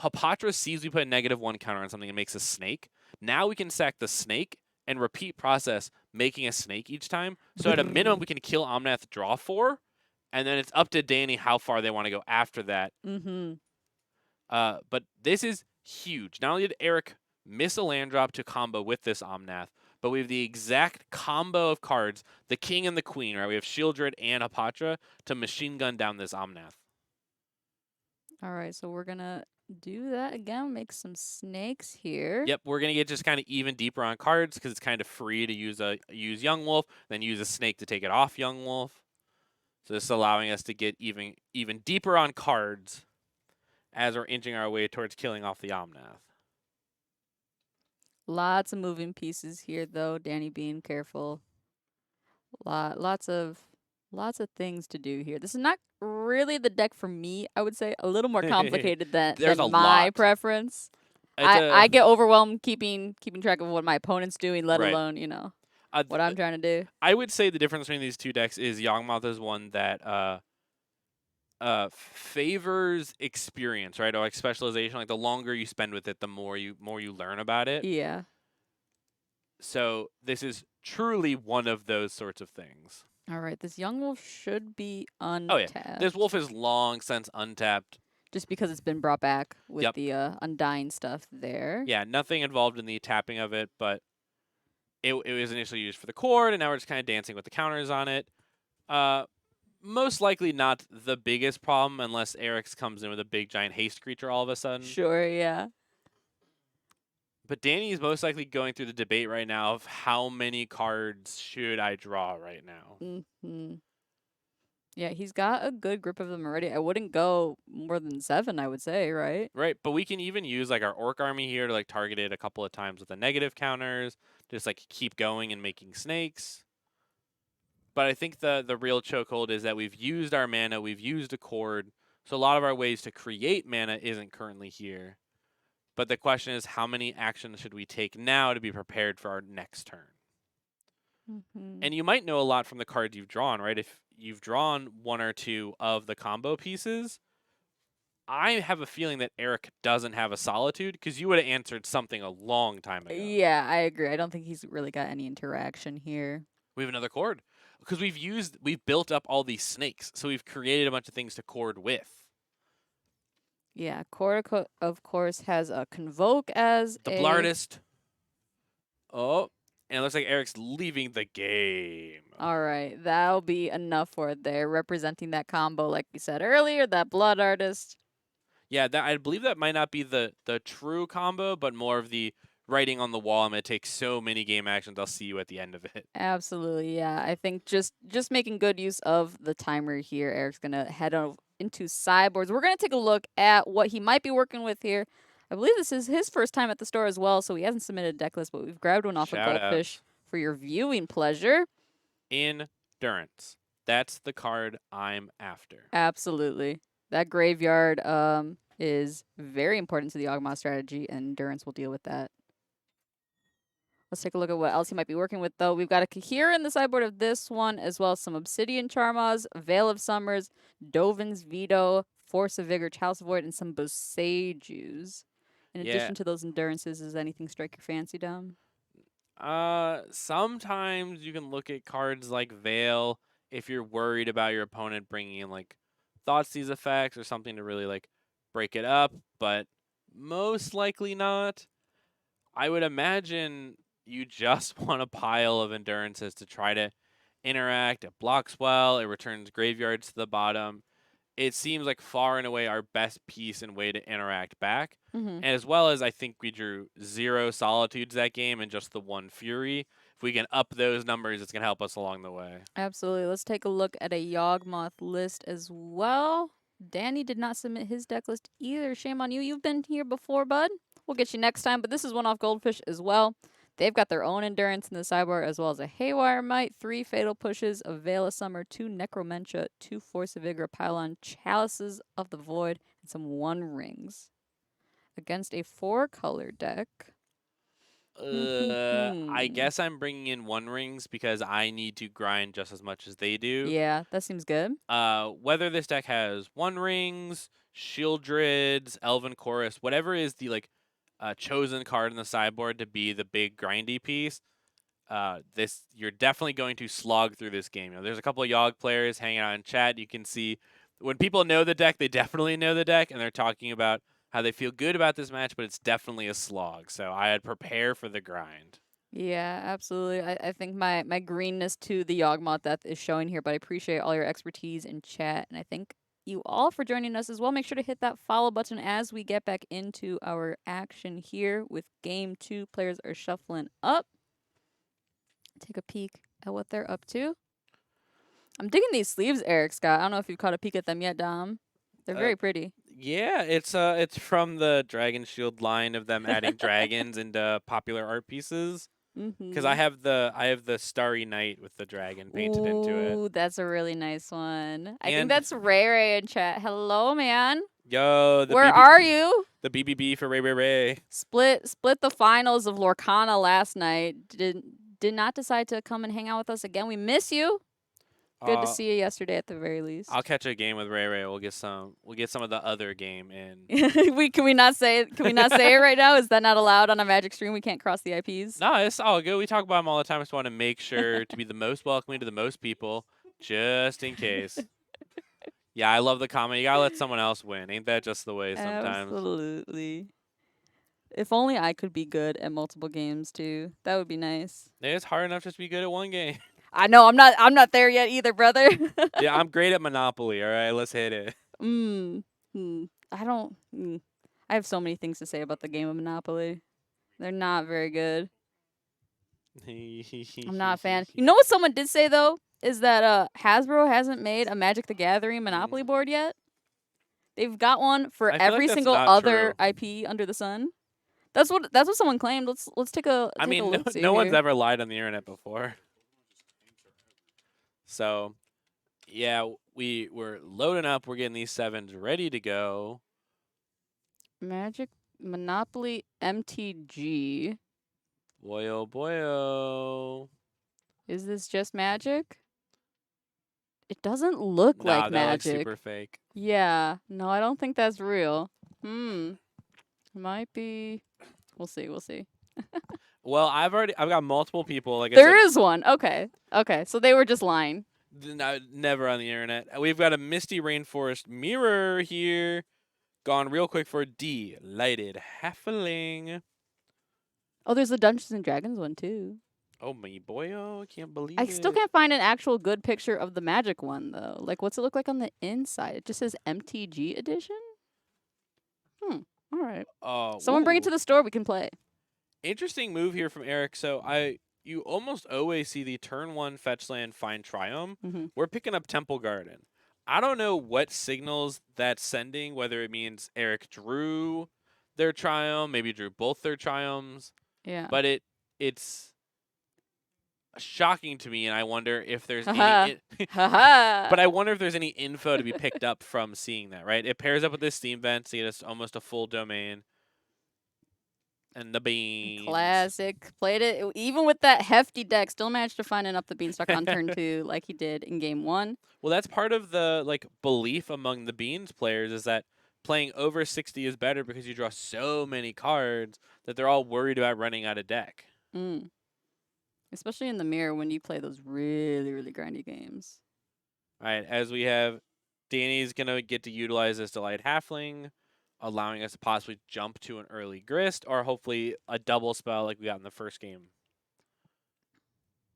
D: Hapatra sees we put a -1 counter on something and makes a snake. Now we can sack the snake and repeat process, making a snake each time. So at a minimum, we can kill Omnath, draw 4, and then it's up to Danny how far they want to go after that. But this is huge. Not only did Eric miss a land drop to combo with this Omnath, but we have the exact combo of cards, the king and the queen, right? We have Shieldred and Hapatra to machine gun down this Omnath.
C: All right, so we're going to do that again, make some snakes here.
D: Yep, we're going to get just kind of even deeper on cards because it's kind of free to use Young Wolf, then use a snake to take it off Young Wolf. So this is allowing us to get even deeper on cards as we're inching our way towards killing off the Omnath.
C: Lots of moving pieces here, though. Danny being careful. Lots of things to do here. This is not really the deck for me. I would say a little more complicated
D: There's
C: than
D: a
C: my
D: lot.
C: preference.
D: It's
C: I get overwhelmed keeping track of what my opponent's doing, let
D: Right.
C: alone what I'm trying to do.
D: I would say the difference between these two decks is Yogmoth is one that favors experience, right? Or like specialization. Like the longer you spend with it, the more you learn about it.
C: Yeah.
D: So this is truly one of those sorts of things.
C: All right. This young wolf should be
D: Oh
C: untapped.
D: yeah, this wolf is long since untapped.
C: Just because it's been brought back with
D: Yep.
C: the undying stuff there.
D: Yeah, nothing involved in the tapping of it, but it was initially used for the cord, and now we're just kind of dancing with the counters on it. Most likely not the biggest problem unless Eric's comes in with a big giant haste creature all of a sudden.
C: Sure. Yeah.
D: But Danny is most likely going through the debate right now of how many cards should I draw right now.
C: Mm-hmm. Yeah, he's got a good grip of them already. I wouldn't go more than 7, I would say, right?
D: Right, but we can even use like our orc army here to like target it a couple of times with the negative counters, just like keep going and making snakes. But I think the real chokehold is that we've used our mana, we've used a cord, so a lot of our ways to create mana isn't currently here. But the question is, how many actions should we take now to be prepared for our next turn?
C: Mm-hmm.
D: And you might know a lot from the cards you've drawn, right? If you've drawn 1 or 2 of the combo pieces, I have a feeling that Eric doesn't have a Solitude because you would have answered something a long time ago.
C: Yeah, I agree. I don't think he's really got any interaction here.
D: We have another cord because we've built up all these snakes, so we've created a bunch of things to cord with.
C: Yeah, Korra, of course, has a Convoke as
D: The
C: a...
D: Blartist. Oh, and it looks like Eric's leaving the game.
C: All right, that'll be enough for it there, representing that combo, like we said earlier, that Blood Artist.
D: Yeah, I believe that might not be the true combo, but more of the writing on the wall. I'm going to take so many game actions, I'll see you at the end of it.
C: Absolutely, yeah. I think just making good use of the timer here. Eric's going to head into sideboards. We're going to take a look at what he might be working with here. I believe this is his first time at the store as well, so he hasn't submitted a deck list, but we've grabbed one off of
D: Shout out.
C: Goldfish for your viewing pleasure.
D: Endurance. That's the card I'm after.
C: Absolutely. That graveyard is very important to the Yogmoth strategy, and Endurance will deal with that. Let's take a look at what else he might be working with, though. We've got a Kahira in the sideboard of this one, as well as some Obsidian Charmaz, Veil of Summers, Dovin's Veto, Force of Vigor, Chalice of Void, and some Boseijus. In addition to those Endurances, does anything strike your fancy, Dom?
D: Sometimes you can look at cards like Veil if you're worried about your opponent bringing in like Thoughtseize effects or something to really like break it up, but most likely not. I would imagine you just want a pile of Endurances to try to interact. It blocks well, it returns graveyards to the bottom. It seems like far and away our best piece and way to interact back.
C: Mm-hmm.
D: And as well as I think we drew 0 Solitudes that game and just the 1 Fury. If we can up those numbers, it's going to help us along the way.
C: Absolutely. Let's take a look at a Yogmoth list as well. Danny did not submit his deck list either. Shame on you. You've been here before, bud. We'll get you next time, but this is one off Goldfish as well. They've got their own Endurance in the sideboard, as well as a Haywire Might, 3 Fatal Pushes, a Veil of Summer, 2 Necromentia, 2 Force of Vigor, a Pylon, Chalices of the Void, and some One Rings. Against a 4-color deck.
D: I guess I'm bringing in One Rings because I need to grind just as much as they do.
C: Yeah, that seems good.
D: Whether this deck has One Rings, Shieldrids, Elven Chorus, whatever is the like chosen card in the sideboard to be the big grindy piece, you're definitely going to slog through this game. You know, there's a couple of Yogg players hanging out in chat. You can see when people know the deck, they definitely know the deck, and they're talking about how they feel good about this match, but it's definitely a slog. So I'd prepare for the grind.
C: Yeah, absolutely. I think my greenness to the Yogmoth death is showing here, but I appreciate all your expertise in chat, and I thank you all for joining us as well. Make sure to hit that follow button as we get back into our action here with Game 2. Players are shuffling up. Take a peek at what they're up to. I'm digging these sleeves, Eric Scott. I don't know if you've caught a peek at them yet, Dom. They're very pretty.
D: Yeah, it's from the Dragon Shield line of them adding dragons into popular art pieces. Because I have the Starry Knight with the dragon painted into it.
C: Ooh, that's a really nice one. I think
D: And-
C: that's Ray Ray in chat. Hello, man.
D: Yo, the
C: Where are you?
D: The BBB for Ray Ray Ray.
C: Split the finals of Lorcana last night. Did not decide to come and hang out with us again. We miss you. Good to see you yesterday at the very least.
D: I'll catch a game with Ray Ray. We'll get some of the other game in.
C: Can we not say it right now? Is that not allowed on a Magic stream? We can't cross the IPs.
D: No, it's all good. We talk about them all the time. I just want to make sure to be the most welcoming to the most people, just in case. Yeah, I love the comment. You gotta let someone else win. Ain't that just the way sometimes?
C: Absolutely. If only I could be good at multiple games too. That would be nice.
D: It's hard enough just to be good at one game.
C: I know I'm not there yet either, brother.
D: Yeah, I'm great at Monopoly. All right, let's hit it.
C: I don't. I have so many things to say about the game of Monopoly. They're not very good. I'm not a fan. You know what someone did say though is that Hasbro hasn't made a Magic the Gathering Monopoly board yet. They've got one for
D: I feel like
C: every
D: that's
C: single
D: not
C: other
D: true.
C: IP under the sun. That's what someone claimed. Let's take a.
D: I mean,
C: look
D: no one's ever lied on the internet before. So, yeah, we're loading up. We're getting these 7s ready to go.
C: Magic Monopoly MTG.
D: Boy, oh boy, oh.
C: Is this just Magic? It doesn't look like
D: That
C: Magic.
D: looks super fake.
C: Yeah. No, I don't think that's real. Might be. We'll see.
D: Well, I've got multiple people. Like I
C: There
D: said,
C: is one. Okay. So they were just lying.
D: never on the internet. We've got a Misty Rainforest mirror here. Gone real quick for Delighted Halfling.
C: Oh, there's a Dungeons and Dragons one too.
D: Oh my boy, I can't believe
C: I
D: it.
C: still can't find an actual good picture of the Magic one though. Like, what's it look like on the inside? It just says MTG edition. All right. Someone bring it to the store. We can play.
D: Interesting move here from Eric. So you almost always see the turn 1 fetch land find Triumph. We're picking up Temple Garden. I don't know what signals that's sending, whether it means Eric drew their Triumph, maybe drew both their Triumphs.
C: Yeah.
D: But it's shocking to me, and I wonder if there's any. But I wonder if there's any info to be picked up from seeing that. Right? It pairs up with this Steam vent, so it's almost a full domain. And the beans.
C: Classic. Played it even with that hefty deck. Still managed to find enough the beanstalk on turn 2, like he did in game 1.
D: Well, that's part of the belief among the beans players is that playing over 60 is better because you draw so many cards that they're all worried about running out of deck.
C: Especially in the mirror when you play those really, really grindy games.
D: All right, as we have, Danny's gonna get to utilize this Delight Halfling, allowing us to possibly jump to an early grist or hopefully a double spell like we got in the first game.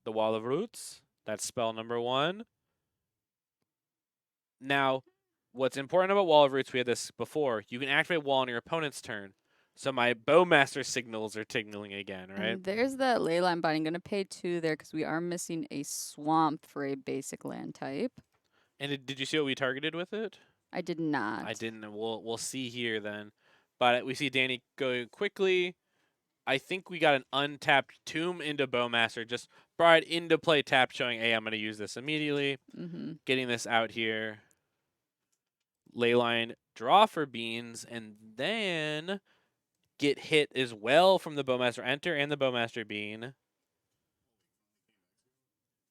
D: The Wall of Roots, that's spell number 1. Now, what's important about Wall of Roots, we had this before, you can activate Wall on your opponent's turn. So my Bowmaster signals are tingling again, right?
C: And there's that Leyline Binding. Going to pay 2 there because we are missing a swamp for a basic land type.
D: And did you see what we targeted with it?
C: I did not.
D: I didn't. We'll see here then. But we see Danny going quickly. I think we got an untapped Tomb into Bowmaster. Just brought it into play tap, showing, hey, I'm going to use this immediately. Getting this out here. Leyline draw for beans, and then get hit as well from the Bowmaster Enter and the Bowmaster Bean.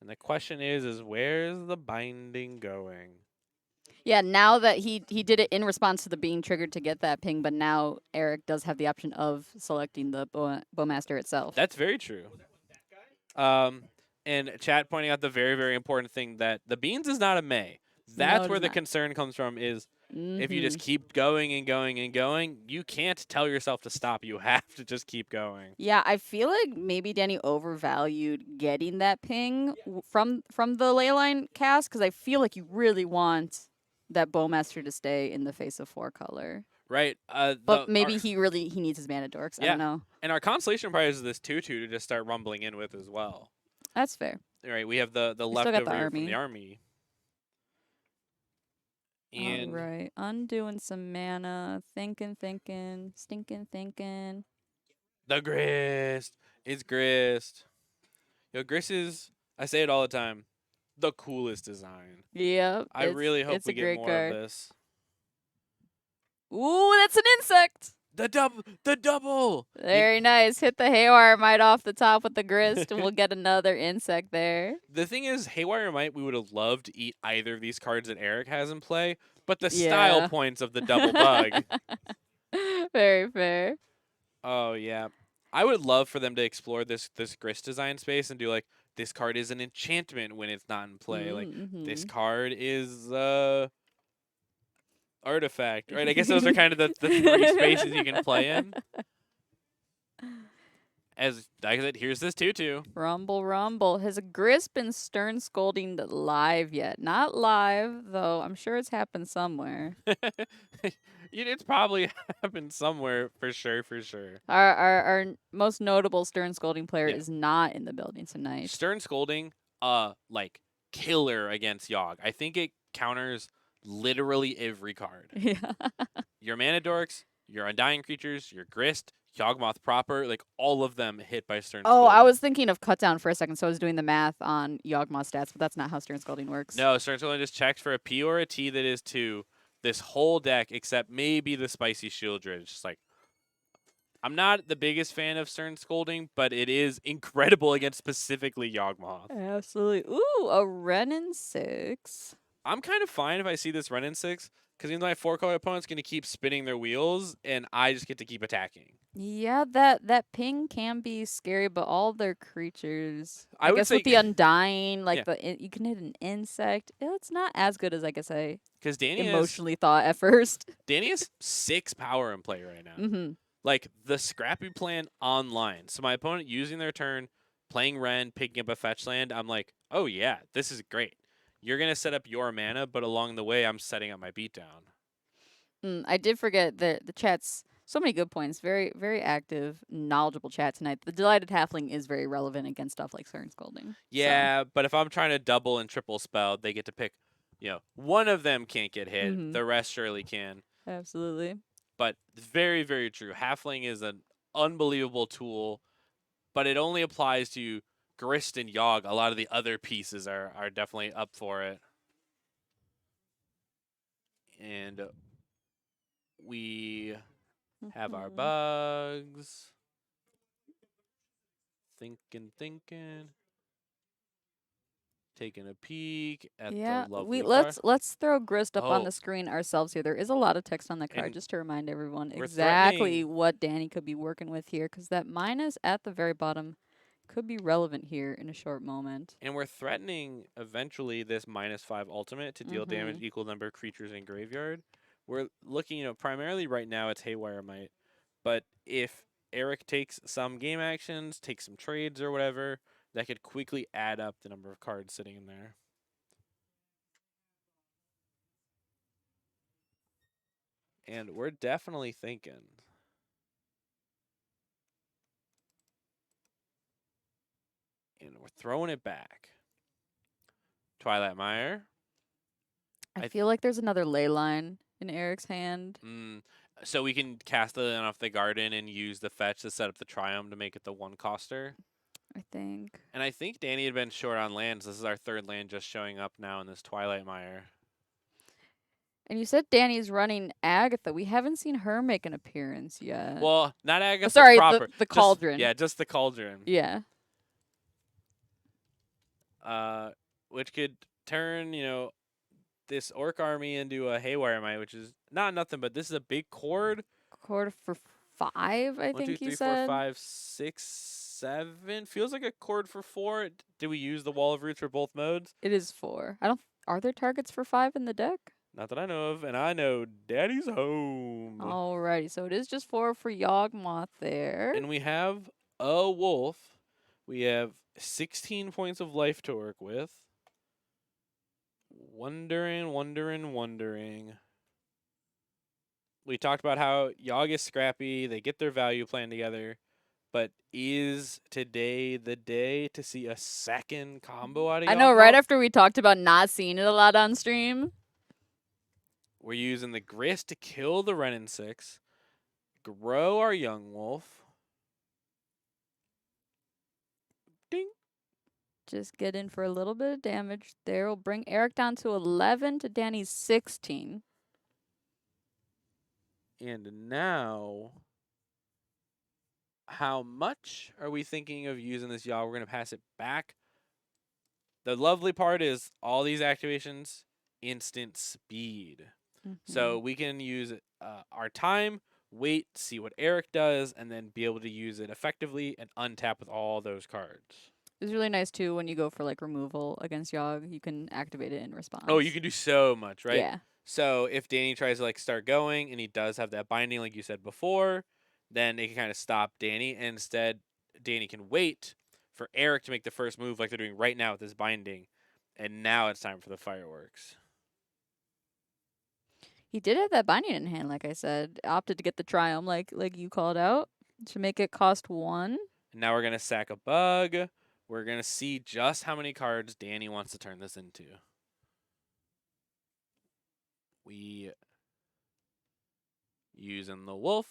D: And the question is where's the binding going?
C: Yeah, now that he did it in response to the being triggered to get that ping, but now Eric does have the option of selecting the Bowmaster itself.
D: That's very true. And chat pointing out the very, very important thing that the beans is not a May. That's where the concern comes from is if you just keep going and going and going, you can't tell yourself to stop. You have to just keep going.
C: Yeah, I feel like maybe Danny overvalued getting that ping from the Leyline cast because I feel like you really want that Bowmaster to stay in the face of 4 color.
D: Right.
C: But maybe he needs his mana dorks. I don't know.
D: And our consolation prize is this 2/2 to just start rumbling in with as well.
C: That's fair.
D: All right, we have the
C: still got
D: leftover
C: the
D: here
C: army.
D: from the army. And
C: Alright, undoing some mana, thinking, stinking thinking.
D: the Grist. It's Grist. Yo, Grist is, I say it all the time, the coolest design.
C: Yep,
D: I really hope
C: it's
D: we
C: a
D: get
C: great
D: more of
C: card.
D: this.
C: Ooh, that's an insect!
D: The double.
C: Very nice. Hit the Haywire Mite off the top with the Grist, and we'll get another insect there.
D: The thing is, Haywire Might, we would have loved to eat either of these cards that Eric has in play, but the style
C: Yeah.
D: points of the double bug.
C: Very fair.
D: Oh yeah, I would love for them to explore this Grist design space and do like, this card is an enchantment when it's not in play. Like, this card is artifact, right? I guess those are kind of the three spaces you can play in. As like I said, here's this tutu.
C: Rumble, rumble. Has a Grist been stern scolding live yet? Not live, though. I'm sure it's happened somewhere.
D: It's probably happened somewhere for sure.
C: Our most notable stern scolding player
D: Yeah.
C: is not in the building tonight.
D: Stern scolding, like killer against Yogg. I think it counters literally every card.
C: Yeah.
D: Your mana dorks, your undying creatures, your Grist, Yogmoth proper, like all of them hit by Stern
C: Oh,
D: scolding.
C: I was thinking of cut down for a second, so I was doing the math on Yogmoth stats, but that's not how stern scolding works.
D: No, Stern scolding just checks for a P or a T that is 2. This whole deck, except maybe the Spicy Shieldred. It's just like, I'm not the biggest fan of Stern scolding, but it is incredible against specifically Yogmoth.
C: Absolutely. Ooh, a Renin 6.
D: I'm kind of fine if I see this Renin 6, because even though my 4-color opponent's going to keep spinning their wheels, and I just get to keep attacking.
C: Yeah, that ping can be scary, but all their creatures.
D: I
C: I
D: would
C: guess
D: say-
C: with the Undying, like
D: Yeah.
C: you can hit an insect. It's not as good as I guess I
D: Because Danny
C: emotionally thought at first.
D: has 6 power in play right now.
C: Mm-hmm.
D: Like, the Scrappy plan online. So my opponent using their turn, playing Ren, picking up a fetch land, I'm like, oh yeah, this is great. You're going to set up your mana, but along the way, I'm setting up my beatdown.
C: I did forget the chat's so many good points. Very, very active, knowledgeable chat tonight. The Delighted Halfling is very relevant against stuff like Stern Scolding.
D: Yeah, but if I'm trying to double and triple spell, they get to pick, one of them can't get hit.
C: Mhm.
D: The rest surely can.
C: Absolutely.
D: But very, very true. Halfling is an unbelievable tool, but it only applies to Grist and Yogg. A lot of the other pieces are definitely up for it. And we have our
C: Mhm.
D: bugs. Thinking. Taking a peek at
C: Yeah,
D: the lovely
C: let's throw Grist up on
D: Oh.
C: the screen ourselves here. There is a lot of text on the card,
D: And
C: just to remind everyone
D: we're
C: exactly
D: threatening-
C: what Danny could be working with here, because that minus at the very bottom could be relevant here in a short moment.
D: And we're threatening eventually this -5 ultimate to deal damage equal number of creatures in graveyard. We're looking, primarily right now it's Haywire Might. But if Eric takes some game actions, takes some trades or whatever, that could quickly add up the number of cards sitting in there. And we're definitely thinking. And we're throwing it back. Twilight Mire.
C: I feel like there's another ley line in Eric's hand.
D: So we can cast it off the garden and use the fetch to set up the Triumph to make it the 1-coster.
C: I think.
D: And I think Danny had been short on lands. This is our 3rd land just showing up now in this Twilight Mire.
C: And you said Danny's running Agatha. We haven't seen her make an appearance yet.
D: Well, not Agatha
C: sorry,
D: proper.
C: the Cauldron.
D: Just the Cauldron.
C: Yeah.
D: Which could turn, this Orc army into a Haywire Might, which is not nothing, but this is a big cord.
C: Cord for 5, I
D: 1, 2,
C: think
D: 3,
C: you
D: 4,
C: said.
D: 5, 6, 7. Feels like a cord for 4. Did we use the Wall of Roots for both modes?
C: It is 4. Are there targets for 5 in the deck?
D: Not that I know of, and I know Daddy's home.
C: Alrighty, so it is just 4 for Yogmoth there.
D: And we have a wolf. We have 16 points of life to work with. Wondering. We talked about how Yogg is scrappy. They get their value plan together. But is today the day to see a second
C: Mm-hmm.
D: combo out of Yogg?
C: I know, right after we talked about not seeing it a lot on stream. Yogmoth,
D: 'Cause threatening,
C: Yogmoth,
D: eventually this Haywire Might.
C: Yogmoth
D: We're using the grist to kill the Renin 6, grow our young wolf. Ding.
C: Just get in for a little bit of damage. There will bring Eric down to 11 to Danny's 16.
D: And now, how much are we thinking of using this Yogg? We're going to pass it back. The lovely part is all these activations, instant speed. So we can use our time, wait, see what Eric does, and then be able to use it effectively and untap with all those cards.
C: It's really nice too when you go for like removal against Yogg, you can activate it in response.
D: Oh, you can do so much, right?
C: Yeah.
D: So if Danny tries to like start going and he does have that binding like you said before, then it can kind of stop Danny. And instead, Danny can wait for Eric to make the first move like they're doing right now with this binding. And now it's time for the fireworks.
C: He did have that binding in hand, like I said. Opted to get the Triumph, like you called out, to make it cost 1.
D: And now we're going to sack a bug. We're going to see just how many cards Danny wants to turn this into. We using the wolf.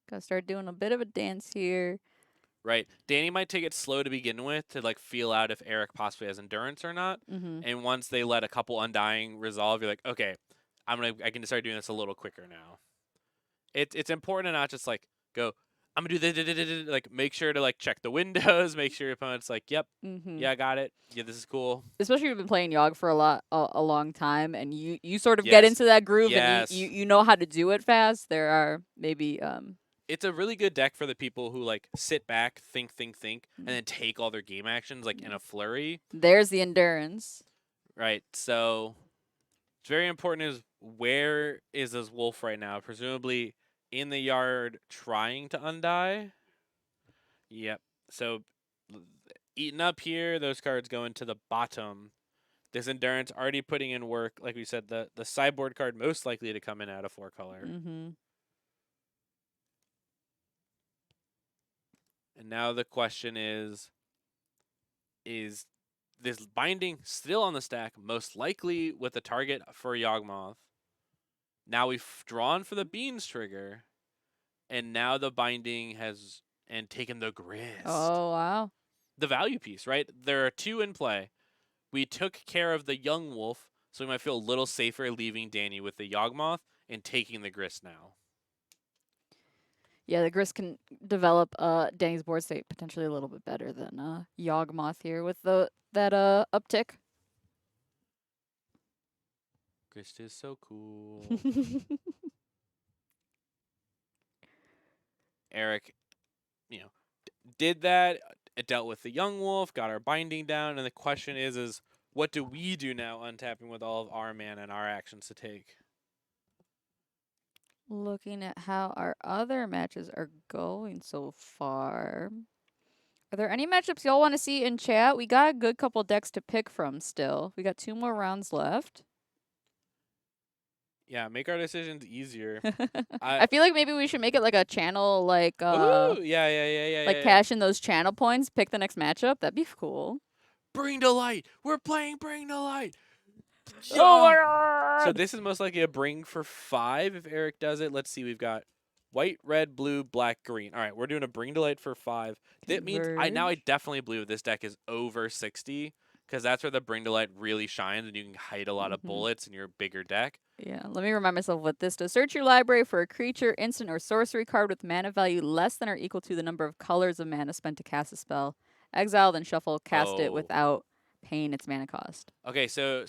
C: Gotta start doing a bit of a dance here.
D: Right. Danny might take it slow to begin with to like feel out if Eric possibly has endurance or not. And once they let a couple undying resolve, you're like, okay, I can start doing this a little quicker now. It's important to not just like go, I'm gonna do this, like make sure to like check the windows, make sure your opponent's like, yep, yeah, I got it. Yeah, this is cool.
C: Especially if you've been playing Yogg for a long time, and you sort of get into that groove, and you know how to do it fast. There are maybe
D: It's a really good deck for the people who like sit back, think, and then take all their game actions like in a flurry.
C: There's the endurance.
D: Right. So it's very important is where is this wolf right now? Presumably in the yard trying to undie. Yep. So eating up here, those cards go into the bottom. This endurance already putting in work. Like we said, the sideboard card most likely to come in out of 4-color. And now the question is this binding still on the stack, most likely with the target for Yogmoth? Now we've drawn for the beans trigger, and now the binding has and taken the grist.
C: Oh, wow.
D: The value piece, right? There are 2 in play. We took care of the young wolf, so we might feel a little safer leaving Danny with the Yogmoth and taking the grist now.
C: Yeah, the grist can develop Danny's board state potentially a little bit better than Yogmoth here with that uptick.
D: Grist is so cool. Eric, did that. It dealt with the young wolf, got our binding down, and the question is what do we do now untapping with all of our mana and our actions to take?
C: Looking at how our other matches are going so far. Are there any matchups y'all want to see in chat? We got a good couple decks to pick from still. We got 2 more rounds left.
D: Yeah, make our decisions easier.
C: I feel like maybe we should make it like a channel, like
D: Ooh, yeah.
C: like cash in those channel points, pick the next matchup. That'd be cool.
D: Bring to light. We're playing Bring to Light.
C: Oh my god!
D: So this is most likely a bring for 5 if Eric does it. Let's see. We've got white, red, blue, black, green. All right, we're doing a bring to light for 5. That means I definitely believe this deck is over 60 because that's where the bring to light really shines and you can hide a lot of bullets in your bigger deck.
C: Yeah, let me remind myself what this does. Search your library for a creature, instant, or sorcery card with mana value less than or equal to the number of colors of mana spent to cast a spell. Exile, then shuffle, cast it without paying its mana cost.
D: Okay, so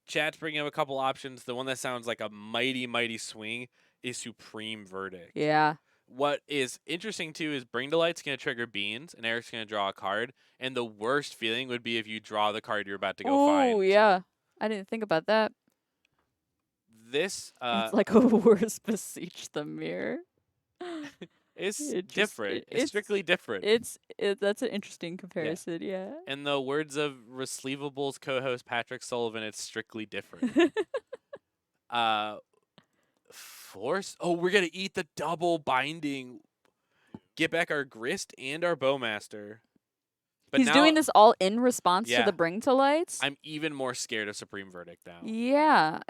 D: chat's bringing up a couple options. The one that sounds like a mighty, mighty swing is Supreme Verdict.
C: Yeah.
D: What is interesting, too, is Bring to Light's going to trigger beans, and Eric's going to draw a card. And the worst feeling would be if you draw the card you're about to go find.
C: Oh, yeah. I didn't think about that.
D: This
C: it's like a worse Beseech the Mirror.
D: It's different. It's strictly different.
C: That's an interesting comparison, yeah.
D: In the words of Receivables co-host Patrick Sullivan, it's strictly different. Force. Oh, we're gonna eat the double binding. Get back our grist and our bowmaster. But
C: He's
D: now
C: doing this all in response to
D: Yeah.
C: the Bring to Lights.
D: I'm even more scared of Supreme Verdict now.
C: Yeah.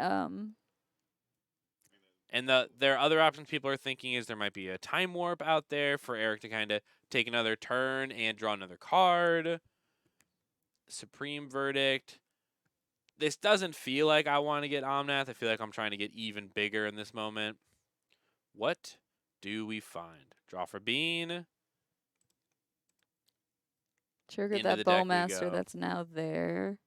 D: And there are other options people are thinking is there might be a time warp out there for Eric to kind of take another turn and draw another card. Supreme Verdict. This doesn't feel like I want to get Omnath. I feel like I'm trying to get even bigger in this moment. What do we find? Draw for Bean.
C: Trigger
D: Into
C: that
D: the deck we
C: Bowmaster
D: go.
C: that's now there.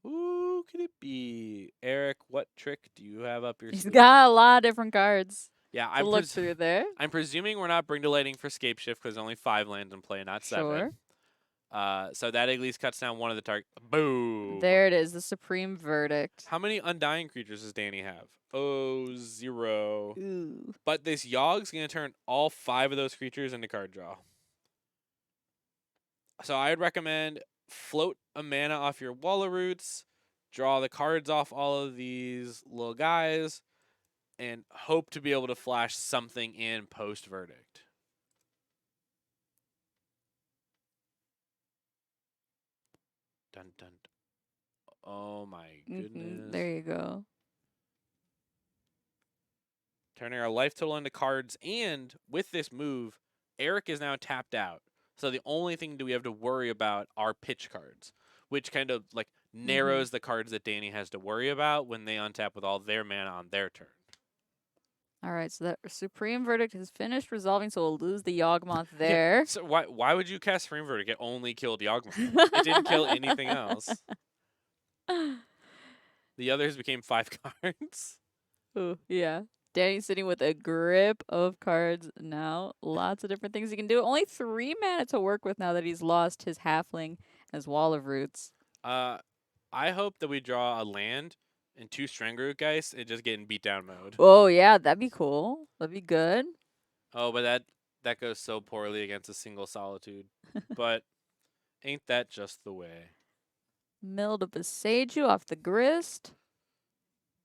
D: Who could it be? Eric, what trick do you have up your
C: He's
D: sleeve?
C: got a lot of different cards
D: Yeah,
C: to look through there.
D: I'm presuming we're not Bring to Lighting for Scape Shift because only 5 lands in play, not 7. So that at least cuts down one of the target. Boom.
C: There it is, the Supreme Verdict.
D: How many Undying creatures does Danny have? Oh, 0.
C: Ooh.
D: But this Yogg's going to turn all 5 of those creatures into card draw. So I'd recommend float a mana off your Walla Roots, draw the cards off all of these little guys, and hope to be able to flash something in post-verdict. Dun, dun, dun. Oh my goodness.
C: There you go.
D: Turning our life total into cards, and with this move, Eric is now tapped out. So the only thing that we have to worry about are pitch cards, which kind of like narrows the cards that Danny has to worry about when they untap with all their mana on their turn.
C: All right, so that Supreme Verdict is finished resolving, so we'll lose the Yogmoth there.
D: Yeah, so why would you cast Supreme Verdict? It only killed Yogmoth. It didn't kill anything else. The others became 5 cards.
C: Ooh, yeah. Danny's sitting with a grip of cards now. Lots of different things he can do. Only 3 mana to work with now that he's lost his Halfling and his Wall of Roots.
D: I hope that we draw a land and 2 Strangleroot Geist and just get in beatdown mode.
C: Oh, yeah, that'd be cool. That'd be good.
D: Oh, but that goes so poorly against a single Solitude. But ain't that just the way?
C: Mill to Beseiju off the Grist.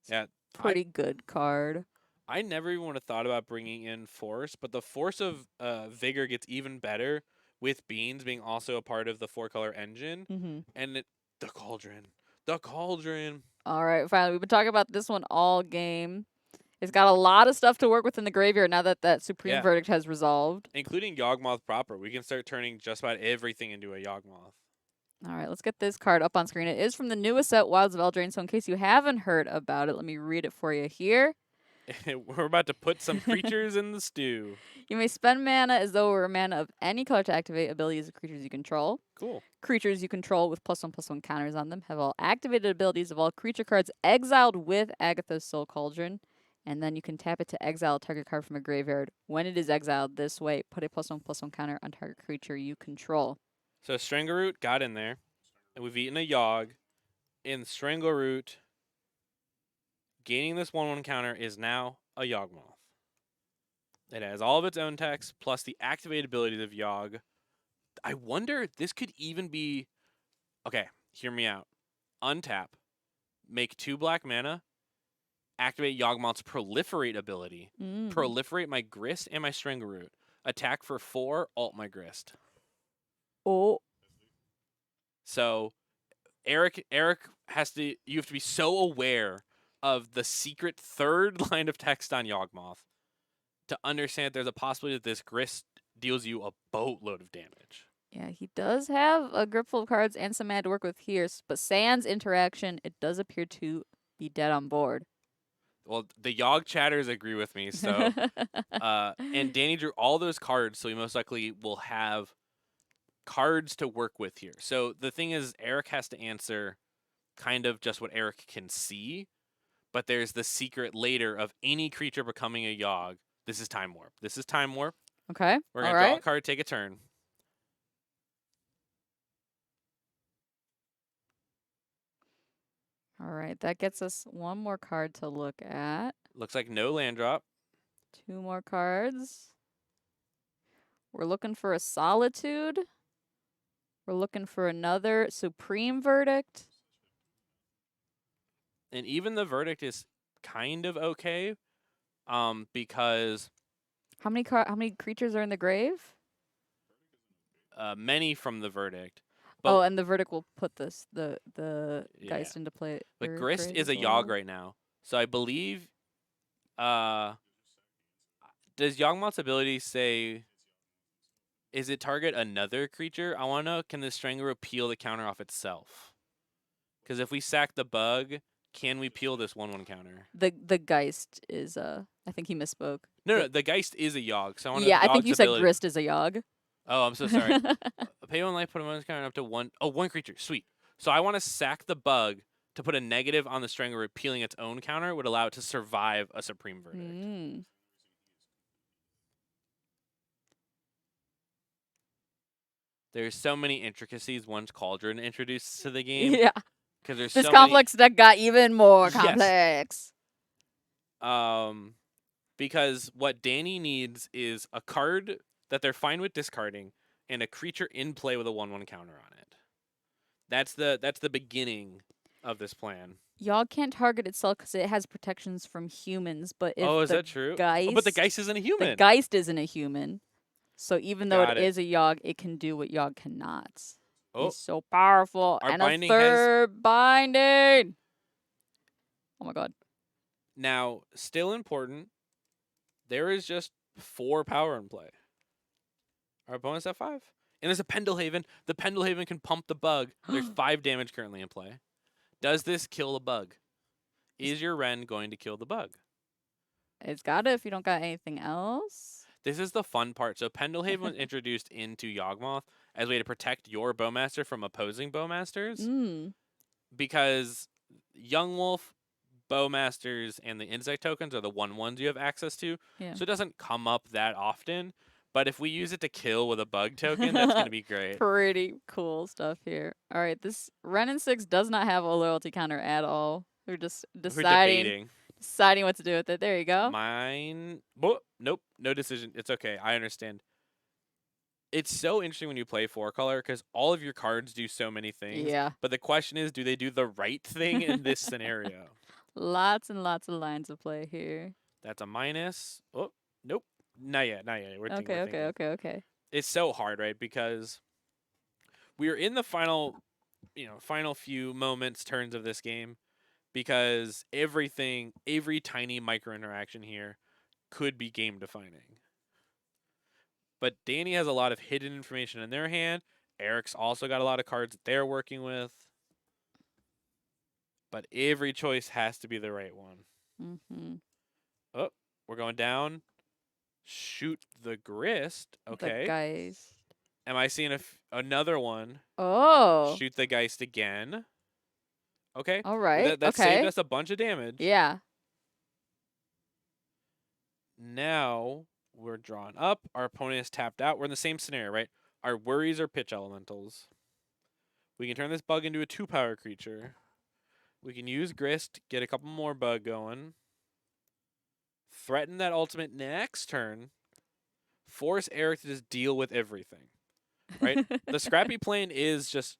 D: Yeah,
C: Pretty good card.
D: I never even would have thought about bringing in Force, but the Force of Vigor gets even better with Beans being also a part of the 4-color engine. And the Cauldron. The Cauldron.
C: All right, finally. We've been talking about this one all game. It's got a lot of stuff to work with in the graveyard now that that Supreme Verdict has resolved.
D: Including Yogmoth proper. We can start turning just about everything into a Yogmoth.
C: All right, let's get this card up on screen. It is from the newest set, Wilds of Eldraine, so in case you haven't heard about it, let me read it for you here.
D: We're about to put some creatures in the stew.
C: You may spend mana as though it were mana of any color to activate abilities of creatures you control.
D: Cool.
C: Creatures you control with +1/+1 counters on them have all activated abilities of all creature cards exiled with Agatha's Soul Cauldron. And then you can tap it to exile a target card from a graveyard. When it is exiled this way, put a +1/+1 counter on target creature you control.
D: So Strangleroot got in there. And we've eaten a Yogg. In Strangleroot, gaining this 1/1 counter is now a Yogmoth. It has all of its own text, plus the activated abilities of Yogg. I wonder if this could even be... Okay, hear me out. Untap. Make 2 black mana. Activate Yawgmoth's Proliferate ability. Proliferate my Grist and my Strangleroot. Attack for 4, alt my Grist.
C: Oh.
D: So, Eric has to... You have to be so aware of the secret 3rd line of text on Yawgmoth to understand that there's a possibility that this Grist deals you a boatload of damage.
C: Yeah, he does have a grip full of cards and some mana to work with here, but sans interaction, it does appear to be dead on board.
D: Well, the Yogg chatters agree with me, so... and Danny drew all those cards, so he most likely will have cards to work with here. So the thing is, Eric has to answer kind of just what Eric can see, but there's the secret later of any creature becoming a Yogg. This is Time Warp. This is Time Warp.
C: Okay.
D: We're going to draw a card, take a turn.
C: All right, that gets us 1 more card to look at.
D: Looks like no land drop.
C: 2 more cards. We're looking for a Solitude. We're looking for another Supreme Verdict.
D: And even the Verdict is kind of okay, because...
C: How many creatures are in the grave?
D: many from the verdict.
C: Oh,
D: But
C: and the verdict will put the
D: Yeah.
C: Geist into play.
D: but
C: or
D: Grist
C: grave
D: is
C: as
D: a Yogg
C: well.
D: right now, so I believe. Does Yawgmoth's ability say? Is it target another creature? I want to know. Can the Strangler peel the counter off itself? Because if we sack the bug, can we peel this 1/1 counter?
C: The Geist is I think he misspoke.
D: No, the Geist is a Yogg. So I want
C: Yeah, I think
D: Yogg's
C: you said
D: ability.
C: Grist is a Yogg.
D: Oh, I'm so sorry. Pay 1 life, put a bonus counter up to 1. Oh, 1 creature. Sweet. So I want to sack the bug to put a negative on the Strangler, peeling its own counter would allow it to survive a Supreme Verdict.
C: Mm.
D: There's so many intricacies once Cauldron introduced to the game.
C: Yeah.
D: Because there's
C: This
D: so
C: complex deck got even more
D: Yes.
C: complex.
D: many. Because what Danny needs is a card that they're fine with discarding and a creature in play with a 1/1 counter on it. That's the beginning of this plan.
C: Yogg can't target itself because it has protections from humans, but if
D: Oh, is
C: the
D: that true?
C: Geist,
D: Oh, but the Geist isn't a
C: the
D: human.
C: Geist isn't a human. So even though
D: Got
C: it
D: it.
C: is a Yogg, it can do what Yogg cannot.
D: Oh,
C: He's so powerful.
D: Our
C: And a
D: binding has-
C: third binding. Oh my god.
D: now still important. There is just 4 power in play. Our opponent's at 5. And there's a Pendlehaven. The Pendlehaven can pump the bug. There's 5 damage currently in play. Does this kill the bug? Is your Ren going to kill the bug?
C: It's gotta if you don't got anything else.
D: This is the fun part. So Pendlehaven was introduced into Yawgmoth as a way to protect your Bowmaster from opposing Bowmasters.
C: Mm.
D: Because Young Wolf, Bowmasters, and the Insect tokens are the 1/1s you have access to.
C: Yeah.
D: So it doesn't come up that often. But if we use it to kill with a bug token, that's going to be great.
C: Pretty cool stuff here. All right, this Ren and 6 does not have a loyalty counter at all. We're just
D: We're
C: deciding
D: debating.
C: what to do with it. There you go.
D: Mine. Nope. No decision. It's okay. I understand. It's so interesting when you play 4-color because all of your cards do so many things.
C: Yeah.
D: But the question is, do they do the right thing in this scenario?
C: Lots and lots of lines of play here.
D: That's a minus. Oh, nope. Not yet. We're thinking.
C: Okay.
D: It's so hard, right? Because we are in the final few moments, turns of this game. Because every tiny micro interaction here could be game defining. But Danny has a lot of hidden information in their hand. Eric's also got a lot of cards that they're working with. But every choice has to be the right one.
C: Mm-hmm.
D: Oh, we're going down. Shoot the Grist. Okay.
C: The Geist.
D: Am I seeing another one?
C: Oh.
D: Shoot the Geist again. Okay.
C: All right.
D: That
C: okay.
D: saved us a bunch of damage.
C: Yeah.
D: Now we're drawn up. Our opponent is tapped out. We're in the same scenario, right? Our worries are pitch elementals. We can turn this bug into a 2-power creature. We can use Grist, get a couple more bug going. Threaten that ultimate next turn. Force Eric to just deal with everything. Right? The Scrappy Plane is just...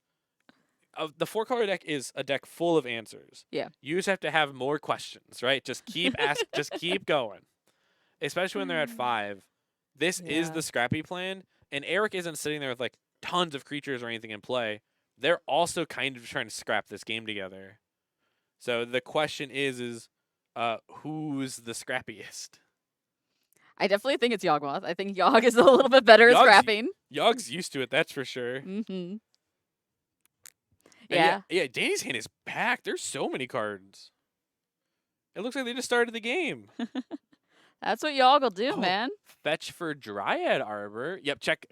D: the 4-color deck is a deck full of answers.
C: Yeah.
D: You just have to have more questions, right? Just keep just keep going. Especially when they're at 5. This is
C: Yeah.
D: the Scrappy Plan, and Eric isn't sitting there with like tons of creatures or anything in play. They're also kind of trying to scrap this game together. So the question is who's the scrappiest?
C: I definitely think it's Yogmoth. I think Yogg is a little bit better at
D: Yogg's-
C: scrapping.
D: Yogg's used to it, that's for sure.
C: Mm-hmm.
D: And
C: Yeah.
D: yeah, Danny's hand is packed. There's so many cards. It looks like they just started the game.
C: That's what Yogg will do,
D: Oh,
C: man.
D: Fetch for Dryad Arbor. Yep, check.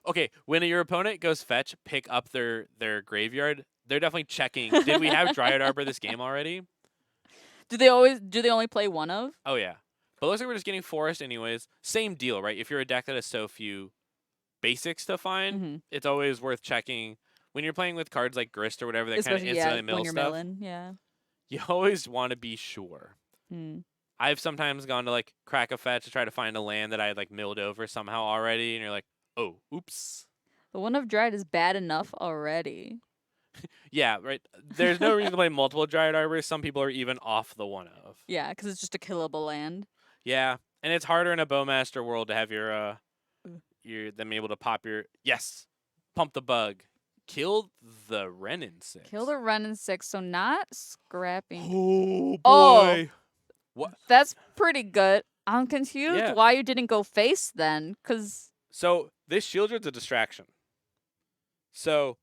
D: Okay, when your opponent goes fetch, pick up their graveyard. They're definitely checking. Did we have Dryad Arbor this game already?
C: Do they only play one of?
D: Oh, yeah. But it looks like we're just getting Forest anyways. Same deal, right? If you're a deck that has so few basics to find,
C: Mhm.
D: it's always worth checking. When you're playing with cards like Grist or whatever that kind of
C: Especially
D: instantly
C: when
D: mill
C: you're
D: stuff,
C: milling. Yeah.
D: you always want to be sure.
C: Hmm.
D: I've sometimes gone to like crack a fetch to try to find a land that I had like milled over somehow already, and you're like, oh, oops.
C: The one of Dryad is bad enough already.
D: Yeah, right. There's no reason to play multiple Dryad Arbors. Some people are even off the one of.
C: Yeah, because it's just a killable land.
D: Yeah, and it's harder in a Bowmaster world to have your
C: Mm.
D: them able to pop your Pump the bug. Kill the Renin 6.
C: Kill the Renin 6, so not scrapping.
D: Oh,
C: Oh.
D: boy. What?
C: That's pretty good. I'm confused
D: Yeah.
C: why you didn't go face then, because...
D: So, this Shieldred's a distraction. So,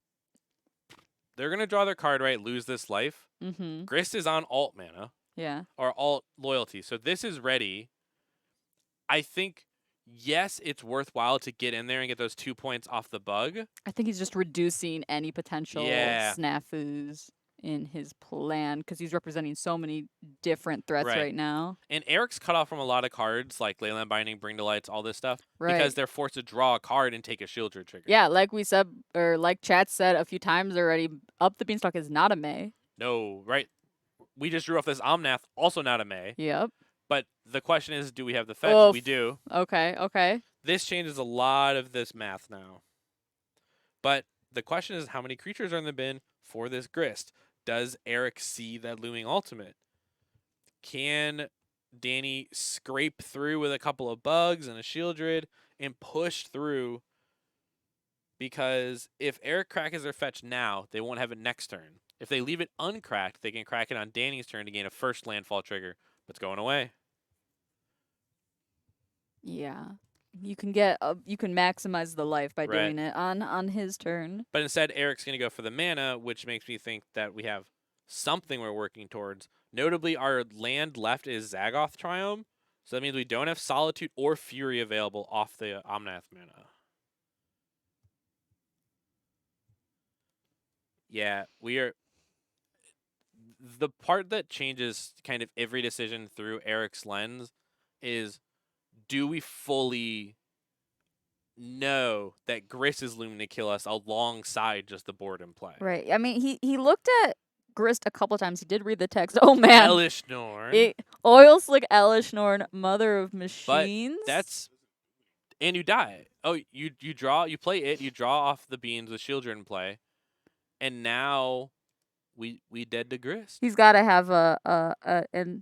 D: they're going to draw their card, right? Lose this life.
C: Mm-hmm.
D: Grist is on alt mana.
C: Yeah.
D: Or alt loyalty. So, this is ready. I think, yes, it's worthwhile to get in there and get those 2 points off the bug.
C: I think he's just reducing any potential
D: Yeah.
C: snafus in his plan, because he's representing so many different threats right now.
D: And Eric's cut off from a lot of cards, like Leyland Binding, Bring to Lights, all this stuff.
C: Right.
D: Because they're forced to draw a card and take a Shieldred trigger.
C: Yeah, like we said, or like chat said a few times already, Up the Beanstalk is not a May.
D: No, right? We just drew off this Omnath, also not a May.
C: Yep.
D: But the question is, do we have the fetch?
C: Oof.
D: We do.
C: Okay.
D: This changes a lot of this math now. But the question is, how many creatures are in the bin for this Grist? Does Eric see that looming ultimate? Can Danny scrape through with a couple of bugs and a Shieldred and push through? Because if Eric crackers their fetch now, they won't have it next turn. If they leave it uncracked, they can crack it on Danny's turn to gain a first landfall trigger. But it's going away.
C: Yeah. You can maximize the life by doing it on his turn.
D: But instead, Eric's going to go for the mana, which makes me think that we have something we're working towards. Notably, our land left is Zagoth Triome, so that means we don't have Solitude or Fury available off the Omnath mana. Yeah, we are... The part that changes kind of every decision through Eric's lens is, do we fully know that Grist is looming to kill us alongside just the board in play?
C: Right. I mean, he looked at Grist a couple times. He did read the text. Oh, man.
D: Elish Norn.
C: Oil Slick Elish Norn, Mother of Machines.
D: But that's... And you die. Oh, you draw, you play it, you draw off the beans with Shieldred in play, and now we dead to Grist.
C: He's got to have and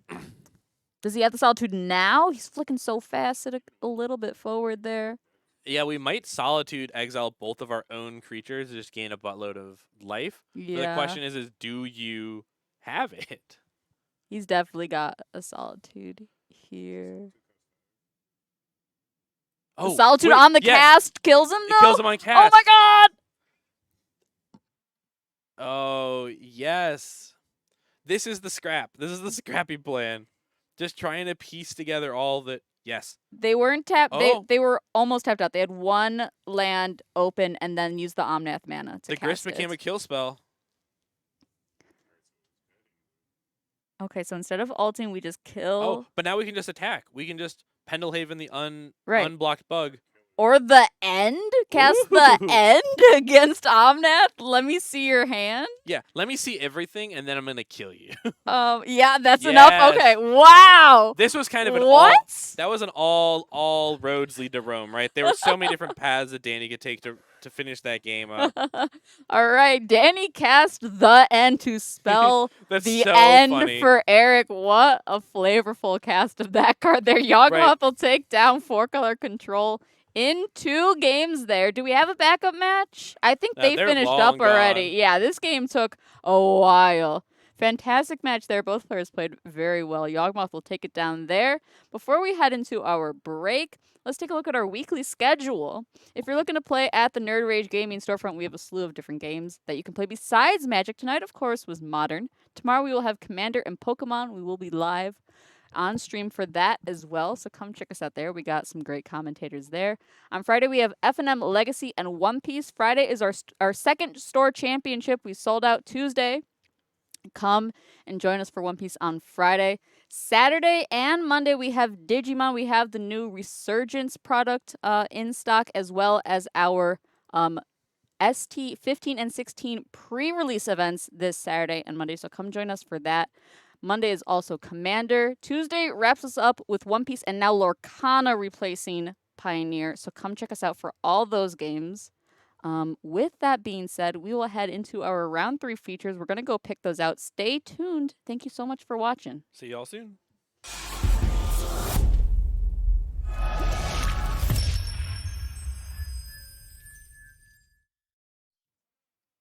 C: does he have the Solitude now? He's flicking so fast at a little bit forward there.
D: Yeah, we might Solitude exile both of our own creatures to just gain a buttload of life.
C: Yeah.
D: But the question is do you have it?
C: He's definitely got a Solitude here.
D: Oh,
C: the Solitude on the cast kills him, though?
D: It kills him on cast.
C: Oh, my God!
D: Oh, yes. This is the scrap. This is the scrappy plan. Just trying to piece together all that. Yes.
C: They weren't tapped.
D: Oh.
C: They were almost tapped out. They had one land open and then used the Omnath mana to
D: The
C: cast
D: Grist became
C: it.
D: a kill spell.
C: Okay, so instead of ulting, we just kill.
D: Oh, but now we can just attack. We can just Pendlehaven the
C: Right.
D: unblocked bug.
C: Or the end? Cast the
D: Ooh.
C: end against Omnath? Let me see your hand.
D: Yeah, let me see everything, and then I'm going to kill you.
C: Yeah, that's enough.
D: Yes.
C: Okay, wow.
D: This was kind of an
C: What?
D: That was an all roads lead to Rome, right? There were so many different paths that Danny could take to finish that game up.
C: All right, Danny cast the end to spell
D: That's
C: the
D: so
C: end
D: funny.
C: for Eric. What a flavorful cast of that card there. Yogmoth
D: Right.
C: will take down 4-color control in 2 games there. Do we have a backup match? I think they
D: they're
C: finished
D: long
C: up already.
D: gone.
C: Yeah, this game took a while. Fantastic match there. Both players played very well. Yogmoth will take it down there. Before we head into our break, let's take a look at our weekly schedule. If you're looking to play at the Nerd Rage Gaming storefront, we have a slew of different games that you can play besides Magic. Tonight, of course, was Modern. Tomorrow we will have Commander and Pokemon. We will be live on stream for that as well, so come check us out there. We got some great commentators there. On Friday, we have F&M Legacy and One Piece. Friday is our second store championship. We sold out Tuesday. Come and join us for One Piece on Friday. Saturday and Monday, we have Digimon. We have the new Resurgence product in stock, as well as our ST 15 and 16 pre-release events this Saturday and Monday, so come join us for that. Monday is also Commander. Tuesday wraps us up with One Piece and now Lorcana replacing Pioneer. So come check us out for all those games. With that being said, we will head into our round 3 features. We're going to go pick those out. Stay tuned. Thank you so much for watching.
D: See y'all soon.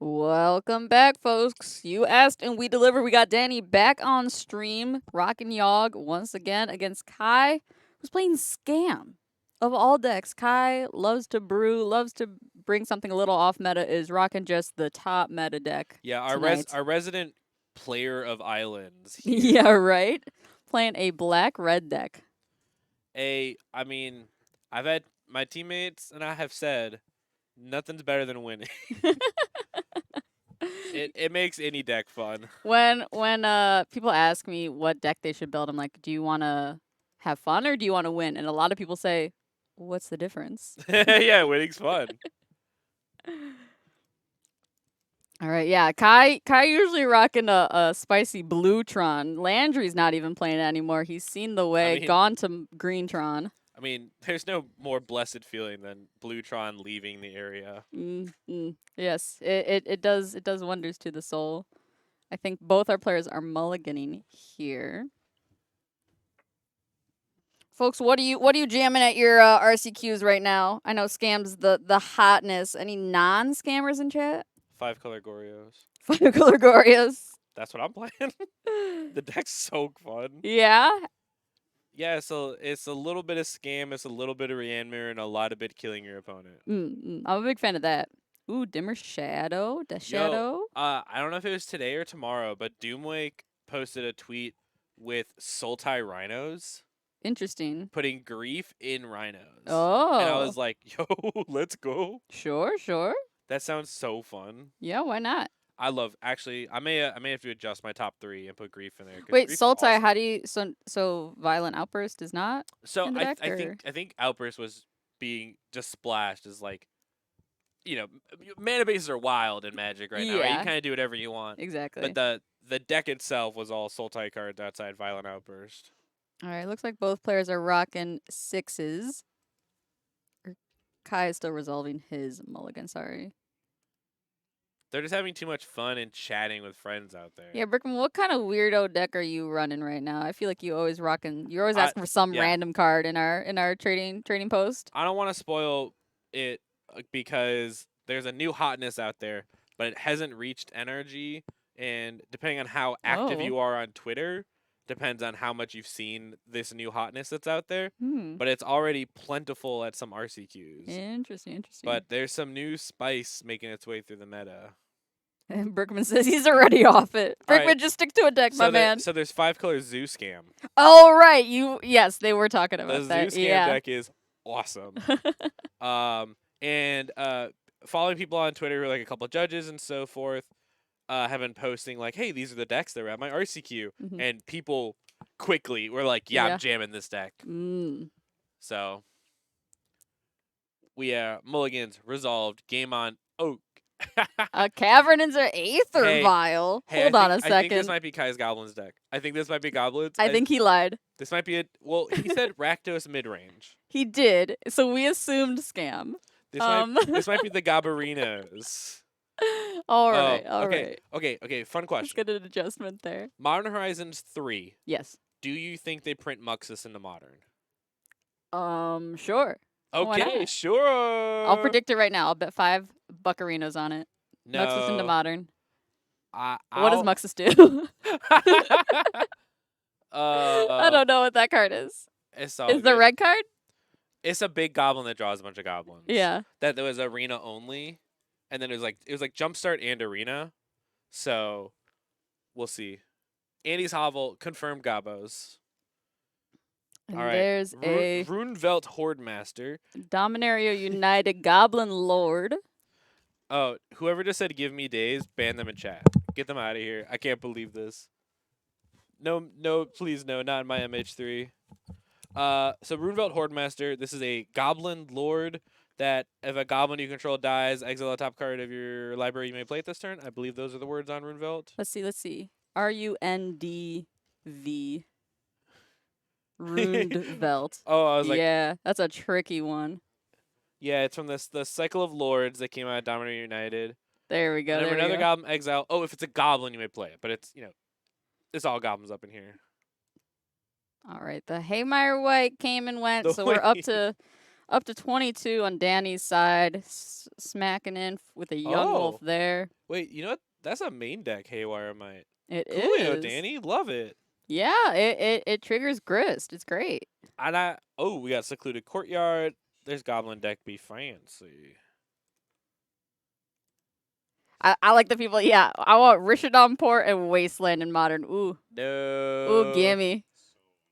C: Welcome back, folks. You asked and we delivered. We got Danny back on stream, rocking Yogg once again against Kai, who's playing Scam. Of all decks, Kai loves to brew, loves to bring something a little off meta, is rocking just the top meta deck.
D: Yeah,
C: tonight.
D: our resident player of islands. Here.
C: Yeah, right? Playing a black-red deck.
D: I mean, I've had my teammates and I have said nothing's better than winning. It makes any deck fun.
C: When people ask me what deck they should build, I'm like, do you want to have fun or do you want to win? And a lot of people say, what's the difference?
D: Yeah, winning's fun.
C: All right, yeah. Kai usually rocking a spicy blue Tron. Landry's not even playing it anymore. He's seen the way, gone to green Tron.
D: I mean, there's no more blessed feeling than blue Tron leaving the area.
C: Yes, it does wonders to the soul. I think both our players are mulliganing here. Folks, what are you jamming at your RCQs right now? I know Scam's the hotness. Any non-scammers in chat?
D: 5-color Gorios.
C: 5-color Gorios.
D: That's what I'm playing. The deck's so fun.
C: Yeah.
D: Yeah, so it's a little bit of scam, it's a little bit of reanimate, and a lot of bit killing your opponent.
C: I'm a big fan of that. Ooh, Dimmer Shadow. The Shadow.
D: I don't know if it was today or tomorrow, but Doomwake posted a tweet with Sultai Rhinos.
C: Interesting.
D: Putting grief in Rhinos.
C: Oh.
D: And I was like, yo, let's go.
C: Sure.
D: That sounds so fun.
C: Yeah, why not?
D: I love. Actually, I may have to adjust my top 3 and put grief in there.
C: Wait, Sultai,
D: awesome.
C: how do you so Violent Outburst is not?
D: So
C: in the deck,
D: I think Outburst was being just splashed as like, mana bases are wild in Magic right now. Right? You kind of do whatever you want.
C: Exactly.
D: But the deck itself was all Sultai cards outside Violent Outburst.
C: All right, looks like both players are rocking 6s. Kai is still resolving his mulligan. Sorry.
D: They're just having too much fun and chatting with friends out there.
C: Yeah, Brickman, what kind of weirdo deck are you running right now? I feel like you're always asking for some random card in our trading post.
D: I don't want to spoil it because there's a new hotness out there, but it hasn't reached NRG, and depending on how active you are on Twitter, depends on how much you've seen this new hotness that's out there. But it's already plentiful at some RCQs.
C: Interesting.
D: But there's some new spice making its way through the meta.
C: And Brickman says he's already off it. Brickman,
D: right.
C: just stick to a deck, my man.
D: So there's 5-color Zoo Scam.
C: Oh, right. Yes, they were talking about that.
D: The Zoo Scam deck is awesome. And following people on Twitter who are like a couple of judges and so forth, have been posting like, hey, these are the decks that were at my RCQ. And people quickly were like, yeah, I'm jamming this deck. So we mulligans resolved. Game on. Oh.
C: A Cavern into Aether Vial. Hold on a second.
D: I think this might be Kai's Goblins deck. I think this might be Goblins.
C: I think he lied.
D: This might be he said Rakdos mid-range.
C: He did. So we assumed Scam.
D: This might be the Goberinos.
C: All right.
D: Okay. Fun question.
C: Let's get an adjustment there.
D: Modern Horizons 3.
C: Yes.
D: Do you think they print Muxus into Modern?
C: Sure.
D: Okay, sure.
C: I'll predict it right now. I'll bet 5 Buccarinos on it.
D: No.
C: Muxus into Modern.
D: What
C: does Muxus do? I don't know what that card is. Is the red card?
D: It's a big goblin that draws a bunch of goblins.
C: Yeah.
D: That there was arena only, and then it was like jumpstart and arena. So we'll see. Andy's Hovel confirmed Gobos.
C: And
D: all right.
C: There's a
D: Runevelt Horde Master.
C: Dominario United Goblin Lord.
D: Oh, whoever just said give me days, ban them in chat. Get them out of here. I can't believe this. No, please no, not in my MH3. So Runevelt Horde Master, this is a Goblin Lord that if a goblin you control dies, exile a top card of your library you may play it this turn. I believe those are the words on Runevelt.
C: Let's see. RUNDV. Runevelt.
D: Oh, I was like,
C: yeah, that's a tricky one.
D: Yeah, it's from the Cycle of Lords that came out of Dominator United.
C: There we go.
D: And another goblin exile. Oh, if it's a goblin, you may play it, but it's it's all goblins up in here.
C: All right, the Haymire White came and went, so we're up to 22 on Danny's side, smacking in with a Yogmoth there.
D: Wait, you know what? That's a main deck Haywire Might.
C: It
D: Coolio,
C: is.
D: Danny. Love it.
C: Yeah, it triggers Grist. It's great.
D: And we got Secluded Courtyard. There's Goblin deck. Be fancy.
C: I like the people. Yeah, I want Rishadon Port and Wasteland in Modern. Ooh,
D: No.
C: gimme.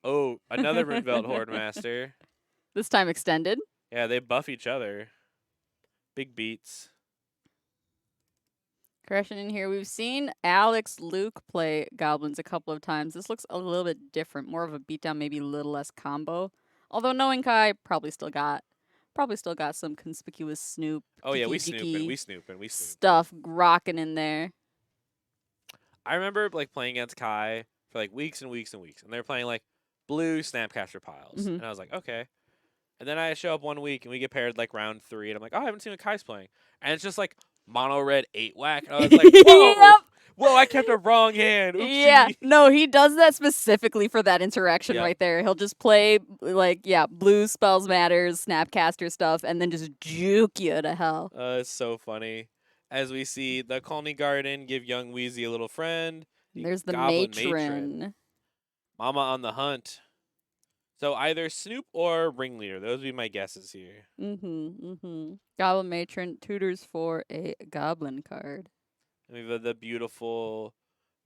D: Oh, another Runevelt Horde Master.
C: This time extended.
D: Yeah, they buff each other. Big beats.
C: Crashing in here. We've seen Alex Luke play Goblins a couple of times. This looks a little bit different. More of a beatdown, maybe a little less combo. Although knowing Kai probably still got some conspicuous Snoop.
D: Oh yeah, we
C: geeky
D: snooping.
C: stuff rocking in there.
D: I remember like playing against Kai for like weeks and weeks and weeks, and they were playing like blue Snapcaster piles, and I was like, okay. And then I show up one week and we get paired like round 3, and I'm like, oh, I haven't seen what Kai's playing, and it's just like mono red 8-whack. And I was like, whoa,
C: Yep.
D: whoa, I kept a wrong hand. Oopsie.
C: Yeah, no, he does that specifically for that interaction
D: Yep.
C: right there. He'll just play blue spells matters, Snapcaster stuff, and then just juke you to hell.
D: It's so funny. As we see the Colony Garden give young Wheezy a little friend.
C: There's the
D: Goblin
C: matron.
D: Mama on the hunt. So either Snoop or Ringleader. Those would be my guesses here.
C: Goblin matron tutors for a goblin card.
D: And we have the beautiful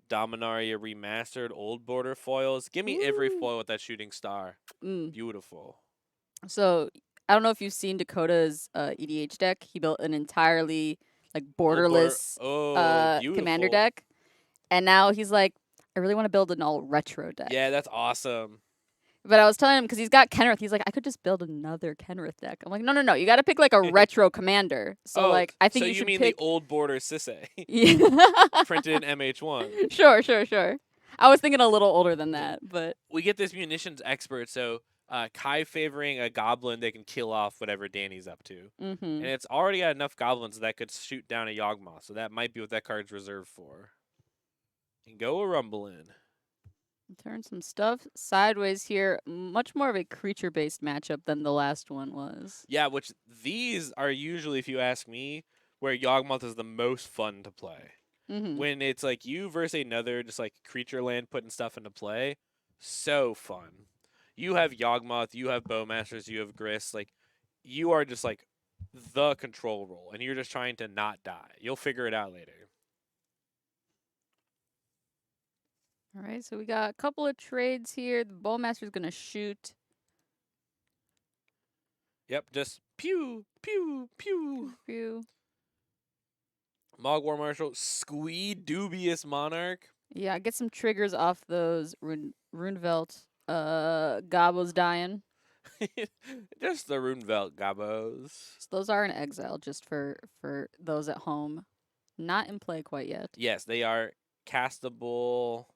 D: Dominaria remastered old border foils. Give me every foil with that shooting star. Beautiful.
C: So I don't know if you've seen Dakota's EDH deck. He built an entirely like borderless commander deck, and now he's like, I really want to build an all retro deck.
D: Yeah, that's awesome.
C: But I was telling him because he's got Kenrith. He's like, I could just build another Kenrith deck. I'm like, no. You got to pick like a retro commander. So like, I think
D: so
C: you should
D: mean
C: pick
D: the old border Sisei
C: yeah.
D: printed in MH1.
C: Sure. I was thinking a little older than that, but
D: we get this munitions expert. So Kai favoring a goblin that can kill off whatever Danny's up to, and it's already got enough goblins that could shoot down a Yogmoth. So that might be what that card's reserved for. And go a rumbling.
C: Turn some stuff sideways here. Much more of a creature-based matchup than the last one was.
D: Yeah, which these are usually, if you ask me, where Yogmoth is the most fun to play. When it's like you versus another, just like creature land putting stuff into play, so fun. You have Yogmoth, you have Bowmasters, you have Grist. Like, you are just like the control role, and you're just trying to not die. You'll figure it out later.
C: All right, so we got a couple of trades here. The Bowmaster's going to shoot.
D: Yep, just pew, pew, pew.
C: Pew.
D: Mog War Marshal, Squee Dubious Monarch.
C: Yeah, get some triggers off those Runevelt Gobos dying.
D: Just the Runevelt Gobos.
C: So those are in exile, just for those at home. Not in play quite yet.
D: Yes, they are castable.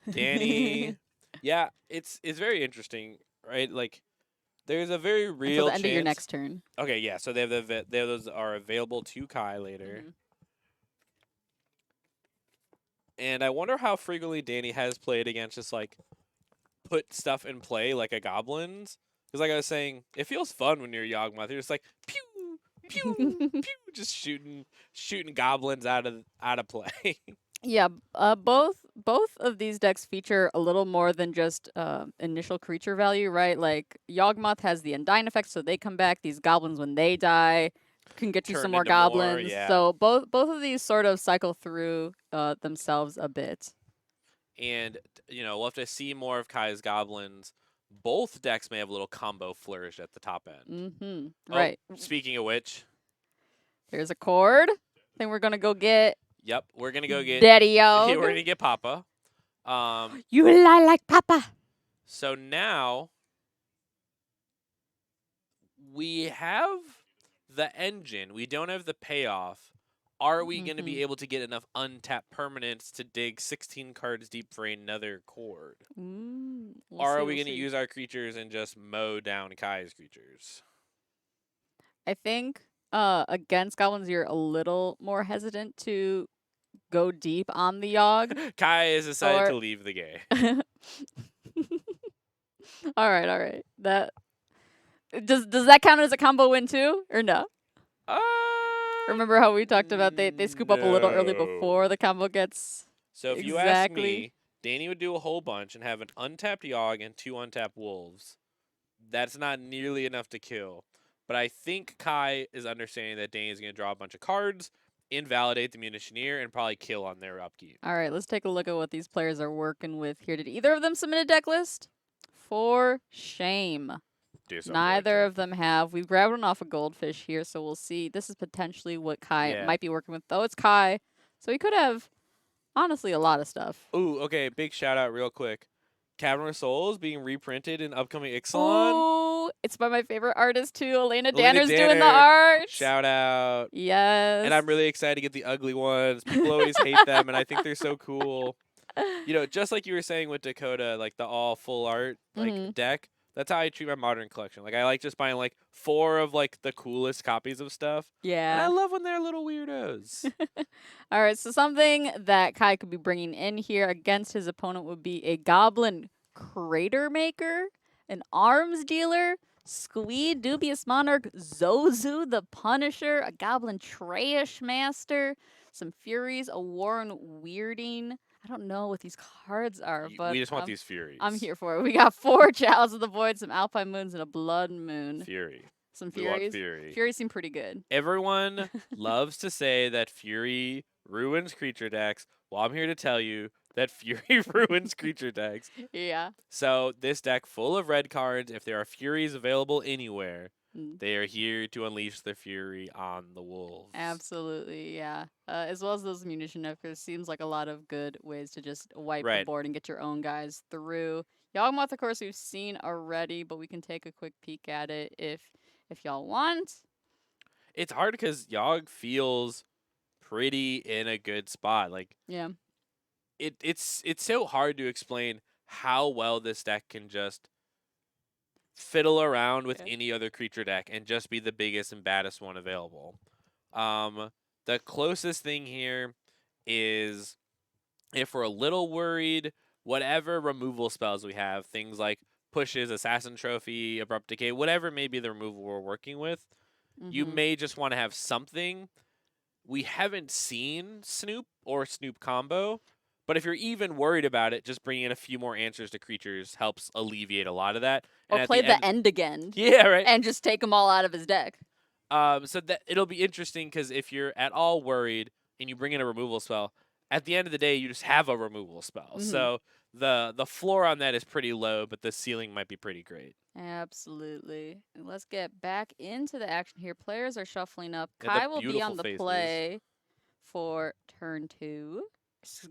D: Danny. Yeah, it's very interesting, right? Like, there's a very real
C: Until the end
D: chance.
C: of your next turn.
D: Okay, yeah, so they have those are available to Kai later. And I wonder how frequently Danny has played against just like put stuff in play like a Goblins. Because like I was saying, it feels fun when you're Yawgmoth. You're just like pew, pew, pew, just shooting Goblins out of play.
C: Yeah, both of these decks feature a little more than just initial creature value, right? Like Yawgmoth has the Undying effect, so they come back. These goblins, when they die, can get you
D: Turn
C: some more
D: into more,
C: goblins.
D: yeah.
C: So both of these sort of cycle through themselves a bit.
D: And we'll have to see more of Kai's goblins. Both decks may have a little combo flourish at the top end.
C: Mm-hmm. Right.
D: Speaking of which,
C: there's a cord. I think we're gonna go get.
D: Yep, we're gonna go get
C: Daddy Yog.
D: We're gonna get Papa.
C: You lie like Papa.
D: So now we have the engine. We don't have the payoff. Are we going to be able to get enough untapped permanents to dig 16 cards deep for another cord? Or are we going to use our creatures and just mow down Kai's creatures?
C: I think against goblins, you're a little more hesitant to go deep on the Yogg.
D: Kai has decided to leave the game.
C: All right. That does that count as a combo win too, or no? Remember how we talked about they scoop up a little early
D: No.
C: before the combo gets.
D: So if you ask
C: Exactly.
D: me, Danny would do a whole bunch and have an untapped Yogg and 2 untapped Wolves. That's not nearly enough to kill. But I think Kai is understanding that Danny's going to draw a bunch of cards, invalidate the Munitioneer, and probably kill on their upkeep.
C: All right, let's take a look at what these players are working with here. Did either of them submit a deck list? For shame. Neither of them have. We grabbed one off a Goldfish here, so we'll see. This is potentially what Kai
D: Yeah.
C: might be working with, though it's Kai. So he could have, honestly, a lot of stuff.
D: Ooh, okay, big shout out real quick. Cavern of Souls being reprinted in upcoming Ixalan.
C: Oh, it's by my favorite artist, too. Elena
D: Elena
C: Danner's doing the
D: Danner.
C: art.
D: Shout out.
C: Yes.
D: And I'm really excited to get the ugly ones. People always hate them, and I think they're so cool. You know, just like you were saying with Dakota, like the all full art like deck. That's how I treat my modern collection. Like I like just buying like 4 of like the coolest copies of stuff. And I
C: Yeah.
D: love when they're little weirdos.
C: All right, so something that Kai could be bringing in here against his opponent would be a Goblin Crater Maker, an Arms Dealer, Squee, Dubious Monarch, Zozu the Punisher, a Goblin Trash Master, some Furies, a Warren Weirding. I don't know what these cards are, but
D: We just want these Furies.
C: I'm here for it. We got 4 Chalice of the Void, some Alpine Moons, and a Blood Moon.
D: Fury.
C: Some
D: We want
C: Furies.
D: Fury.
C: Furies seem pretty good.
D: Everyone loves to say that Fury ruins creature decks. Well, I'm here to tell you that Fury ruins creature decks.
C: Yeah.
D: So this deck full of red cards, if there are Furies available anywhere,
C: Mm.
D: they are here to unleash their fury on the wolves.
C: Absolutely, yeah. As well as those munition nekers, seems like a lot of good ways to just wipe the
D: Right.
C: board and get your own guys through. Yogmoth, of course, we've seen already, but we can take a quick peek at it if y'all want.
D: It's hard because Yogg feels pretty in a good spot. Like
C: Yeah.
D: it's so hard to explain how well this deck can just fiddle around with
C: Yeah.
D: any other creature deck and just be the biggest and baddest one available. The closest thing here is if we're a little worried, whatever removal spells we have, things like pushes, assassin trophy, abrupt decay, whatever may be the removal we're working with, you
C: Mhm.
D: may just want to have something. We haven't seen Snoop or Snoop combo, but if you're even worried about it, just bringing in a few more answers to creatures helps alleviate a lot of that. And
C: Or
D: at
C: play the
D: end,
C: end again
D: yeah, right.
C: and just take them all out of his deck.
D: So that it'll be interesting because if you're at all worried and you bring in a removal spell, at the end of the day, you just have a removal spell.
C: Mhm.
D: So the floor on that is pretty low, but the ceiling might be pretty great.
C: Absolutely. And let's get back into the action here. Players are shuffling up.
D: Yeah, the
C: Kai will be
D: beautiful
C: on the
D: faces.
C: play for turn 2.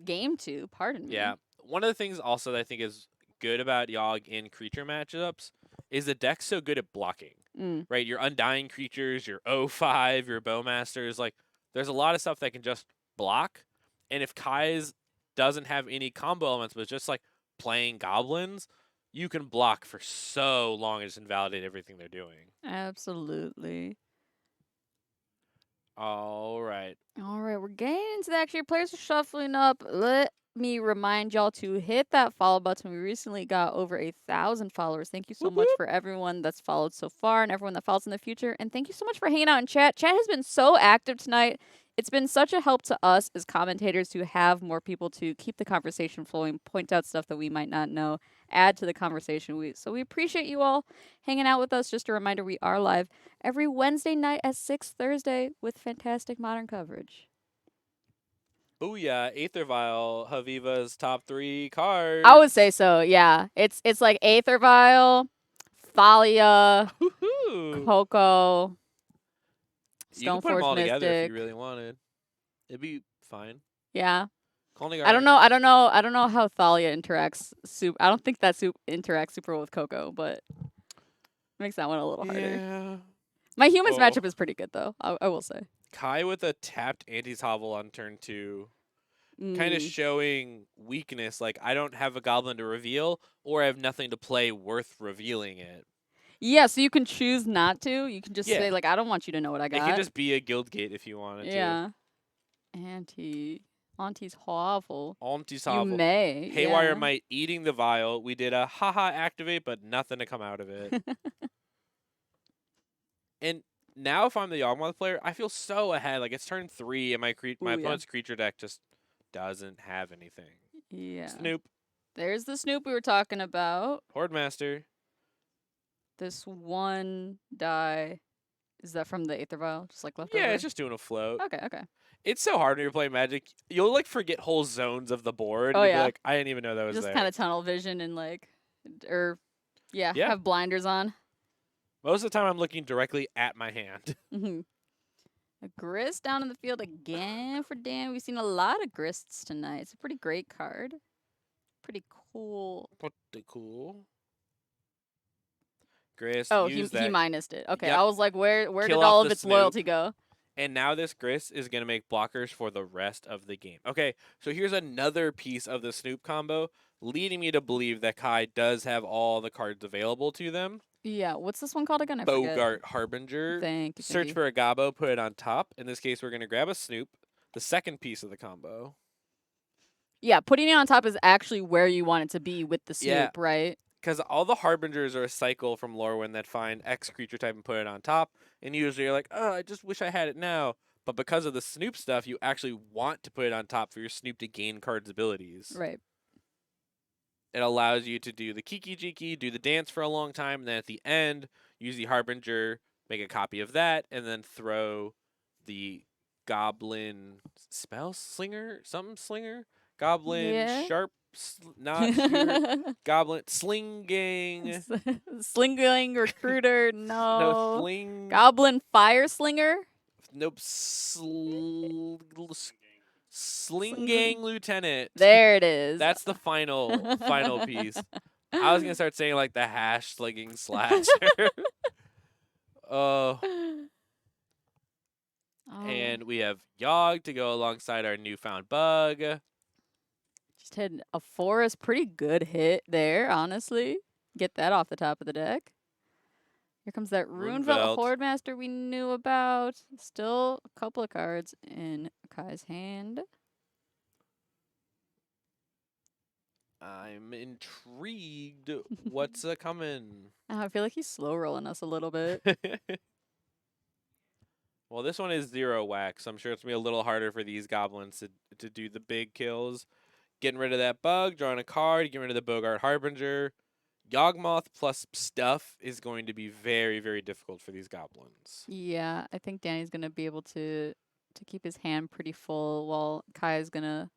C: Game 2, pardon me.
D: Yeah. One of the things also that I think is good about Yogg in creature matchups is the deck's so good at blocking.
C: Mm.
D: Right? Your Undying Creatures, your O5, your Bowmasters, like there's a lot of stuff that can just block. And if Kai's doesn't have any combo elements, but just like playing Goblins, you can block for so long and just invalidate everything they're doing.
C: Absolutely.
D: All right.
C: All right, we're getting into the action. Your players are shuffling up. Let me remind y'all to hit that follow button. We recently got over 1,000 followers. Thank you so
D: Whoop,
C: much
D: whoop.
C: for everyone that's followed so far and everyone that follows in the future. And thank you so much for hanging out in chat. Chat has been so active tonight. It's been such a help to us as commentators to have more people to keep the conversation flowing, point out stuff that we might not know, add to the conversation. So we appreciate you all hanging out with us. Just a reminder, we are live every Wednesday night at 6 Thursday with fantastic modern coverage.
D: Oh yeah, Aether Vial, Haviva's top 3 cards.
C: I would say so, yeah. It's like Aether Vial, Thalia,
D: Woohoo!
C: Coco,
D: You could put them all
C: Stoneforge
D: together if
C: Mystic.
D: you really wanted. It'd be fine.
C: Yeah.
D: Calling
C: I don't know how Thalia interacts. I don't think that interacts super well with Coco, but makes that one a little harder.
D: Yeah.
C: My humans
D: Well.
C: matchup is pretty good though. I will say.
D: Kai with a tapped anti-Hovel on turn 2. Kind of
C: Mm.
D: showing weakness. Like, I don't have a goblin to reveal, or I have nothing to play worth revealing it.
C: Yeah, so you can choose not to. You can just
D: Yeah.
C: say like, I don't want you to know what I
D: It
C: got.
D: can just be a guild gate if you wanted to.
C: yeah. Auntie's Hovel. You
D: Anti-Hovel.
C: may.
D: Haywire
C: yeah.
D: Might eating the vial. We did a haha activate, but nothing to come out of it. And now if I'm the Yogmoth player, I feel so ahead. Like it's turn 3, and my
C: Ooh, yeah.
D: opponent's creature deck just doesn't have anything.
C: Yeah.
D: Snoop,
C: There's the Snoop we were talking about.
D: Horde Master.
C: This 1 die. Is that from the Aether Vial? Just like left
D: Yeah,
C: over?
D: it's just doing a float.
C: Okay, okay.
D: It's so hard when you're playing Magic. You'll like forget whole zones of the board.
C: Oh,
D: You'll
C: yeah.
D: be like, I didn't even know that was
C: Just
D: there.
C: kind of tunnel vision and like, or yeah,
D: Yeah.
C: have blinders on.
D: Most of the time, I'm looking directly at my hand.
C: Mhm. A grist down in the field again for Dan. We've seen a lot of grists tonight. It's a pretty great card. Pretty cool.
D: Pretty cool. Grist,
C: Oh,
D: use
C: he
D: that.
C: minused it. Okay,
D: Yep.
C: I was like, where did
D: Kill
C: all
D: off
C: of
D: the
C: its
D: Snoop.
C: loyalty go?
D: And now this Grist is going to make blockers for the rest of the game. Okay, so here's another piece of the Snoop combo, leading me to believe that Kai does have all the cards available to them.
C: Yeah, what's this one called again? I forget.
D: Bogart Harbinger.
C: Thank you.
D: Search for a Gabo, put it on top. In this case, we're going to grab a Snoop, the second piece of the combo.
C: Yeah, putting it on top is actually where you want it to be with the Snoop,
D: Yeah.
C: right?
D: Because all the Harbingers are a cycle from Lorwyn that find X creature type and put it on top. And usually you're like, oh, I just wish I had it now. But because of the Snoop stuff, you actually want to put it on top for your Snoop to gain cards' abilities.
C: Right.
D: It allows you to do the Kiki Jiki, do the dance for a long time, and then at the end, use the Harbinger, make a copy of that, and then throw the Goblin Spell Slinger? Something Slinger? Goblin
C: Yeah.
D: Sharp, not shooter, Goblin Slinging.
C: Slinging recruiter, no.
D: No, Sling.
C: Goblin fire slinger?
D: Nope. Slinging Lieutenant.
C: There it is.
D: That's the final piece. I was gonna start saying like the hash slinging slasher. Oh, and we have Yogg to go alongside our newfound bug.
C: Just had a forest, pretty good hit there, honestly. Get that off the top of the deck. Here comes that Runevelt Horde Master we knew about. Still a couple of cards in Kai's hand.
D: I'm intrigued. What's coming?
C: I feel like he's slow rolling us a little bit.
D: Well, this one is 0 whack, so I'm sure it's going to be a little harder for these goblins to do the big kills. Getting rid of that bug, drawing a card, getting rid of the Bogart Harbinger. Yogmoth plus stuff is going to be very, very difficult for these goblins.
C: Yeah, I think Danny's going to be able to keep his hand pretty full while Kai's going to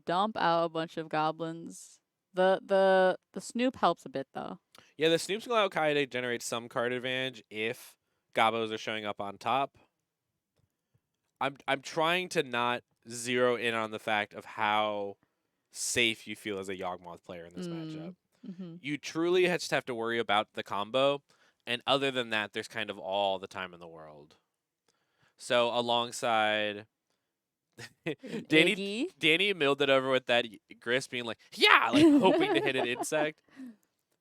C: dump out a bunch of goblins. The Snoop helps a bit, though.
D: Yeah, the Snoop's going to allow Kai to generate some card advantage if Gobos are showing up on top. I'm trying to not zero in on the fact of how safe you feel as a Yogmoth player in this matchup.
C: Mm-hmm.
D: You truly just have to worry about the combo, and other than that, there's kind of all the time in the world. So alongside Danny milled it over with that Grist being like, yeah, like hoping to hit an insect.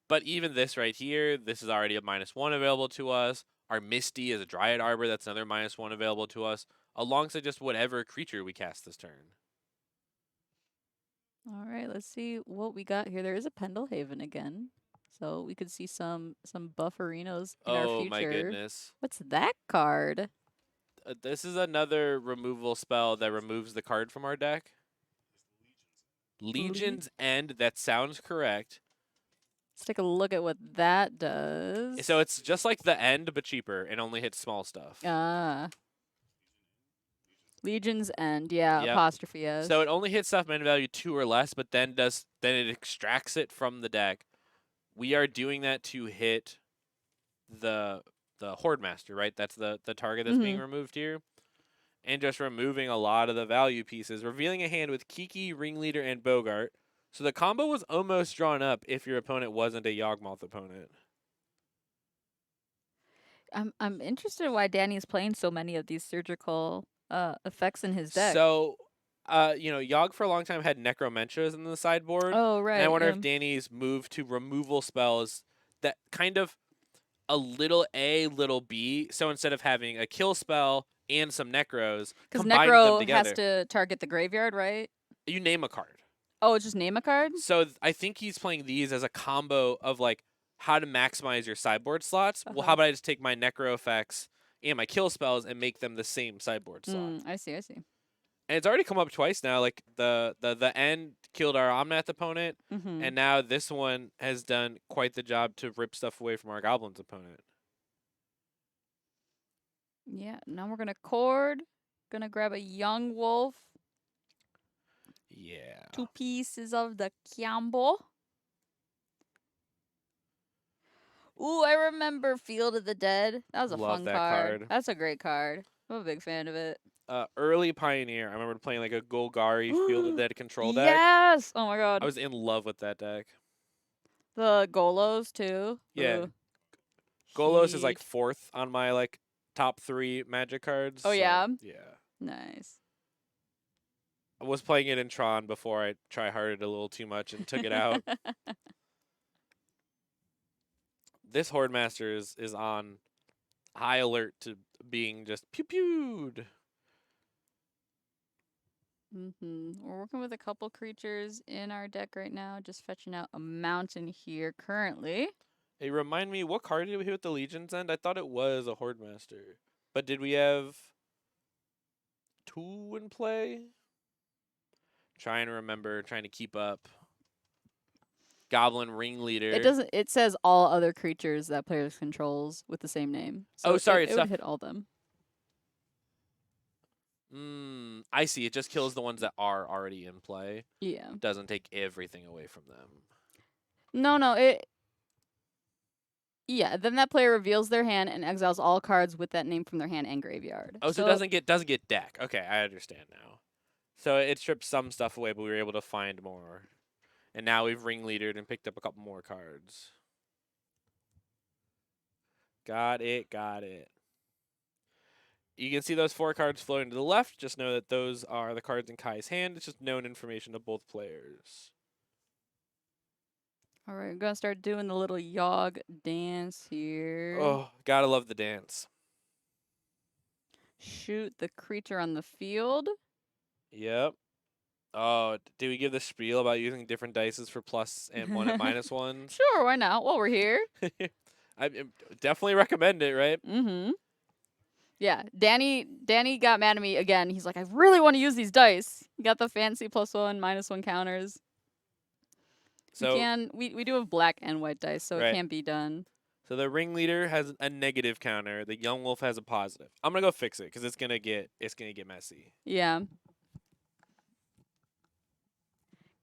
D: But even this right here, this is already a -1 available to us. Our Misty is a Dryad Arbor, that's another -1 available to us, alongside just whatever creature we cast this turn.
C: All right, let's see what we got here. There is a Pendelhaven again, so we could see some bufferinos in our future.
D: Oh my goodness.
C: What's that card?
D: This is another removal spell that removes the card from our deck. Legion's End, that sounds correct.
C: Let's take a look at what that does.
D: So it's just like the End, but cheaper, and only hits small stuff.
C: Legion's End, yeah,
D: Yep.
C: apostrophe S.
D: So it only hits stuff mana value 2 or less, but then it extracts it from the deck. We are doing that to hit the Horde Master, right? That's the target that's being removed here. And just removing a lot of the value pieces, revealing a hand with Kiki, Ringleader, and Bogart. So the combo was almost drawn up if your opponent wasn't a Yogmoth opponent.
C: I'm interested in why Danny is playing so many of these surgical effects in his deck.
D: So, Yogg for a long time had Necromentras in the sideboard.
C: Oh, right.
D: And I wonder if Danny's moved to removal spells that kind of a little A, little B. So instead of having a kill spell and some Necros,
C: because
D: combine them
C: Necro
D: together.
C: has to target the graveyard, right?
D: You name a card.
C: Oh, just name a card?
D: So I think he's playing these as a combo of like how to maximize your sideboard slots. Well, how about I just take my Necro effects and my kill spells and make them the same sideboard slot.
C: I see.
D: And it's already come up twice now. Like the end killed our Omnath opponent,
C: Mm-hmm.
D: and now this one has done quite the job to rip stuff away from our Goblins opponent.
C: Yeah. Now we're gonna cord. Gonna grab a young wolf.
D: Yeah.
C: 2 pieces of the Kiambo. Ooh, I remember Field of the Dead. That was a
D: Love
C: fun
D: that
C: card.
D: card.
C: That's a great card. I'm a big fan of it.
D: Early Pioneer. I remember playing like a Golgari Field of Dead control deck.
C: Yes! Oh my god.
D: I was in love with that deck.
C: The Golos too.
D: Yeah.
C: Ooh.
D: Golos is like
C: Heat.
D: 4th on my like top 3 Magic cards.
C: Oh, yeah?
D: Yeah.
C: Nice.
D: I was playing it in Tron before I try-harded a little too much and took it out. This Horde Master is on high alert to being just pew-pewed.
C: We're working with a couple creatures in our deck right now, just fetching out a mountain here currently.
D: Hey, remind me, what card did we hit with the Legion's End? I thought it was a Horde Master. But did we have 2 in play? Trying to remember, trying to keep up. Goblin Ringleader.
C: It doesn't. It says all other creatures that players controls with the same name. So
D: Oh, sorry,
C: it
D: it's
C: would
D: not-
C: hit all them.
D: I see. It just kills the ones that are already in play.
C: Yeah.
D: Doesn't take everything away from them.
C: No. It. Yeah. Then that player reveals their hand and exiles all cards with that name from their hand and graveyard.
D: Oh, so it doesn't get deck. Okay, I understand now. So it stripped some stuff away, but we were able to find more. And now we've ringleadered and picked up a couple more cards. Got it. You can see those 4 cards floating to the left. Just know that those are the cards in Kai's hand. It's just known information to both players.
C: All right, we're gonna start doing the little Yogg dance here.
D: Oh, gotta love the dance.
C: Shoot the creature on the field.
D: Yep. Oh, did we give the spiel about using different dices for plus and 1 and minus ones?
C: Sure, why not? While we're here.
D: I definitely recommend it, right?
C: Yeah, Danny got mad at me again. He's like, I really want to use these dice. He got the fancy +1, -1 counters.
D: So
C: we do have black and white dice, so
D: Right.
C: it can be done.
D: So the ringleader has a negative counter. The young wolf has a positive. I'm gonna go fix it because it's gonna get messy.
C: Yeah.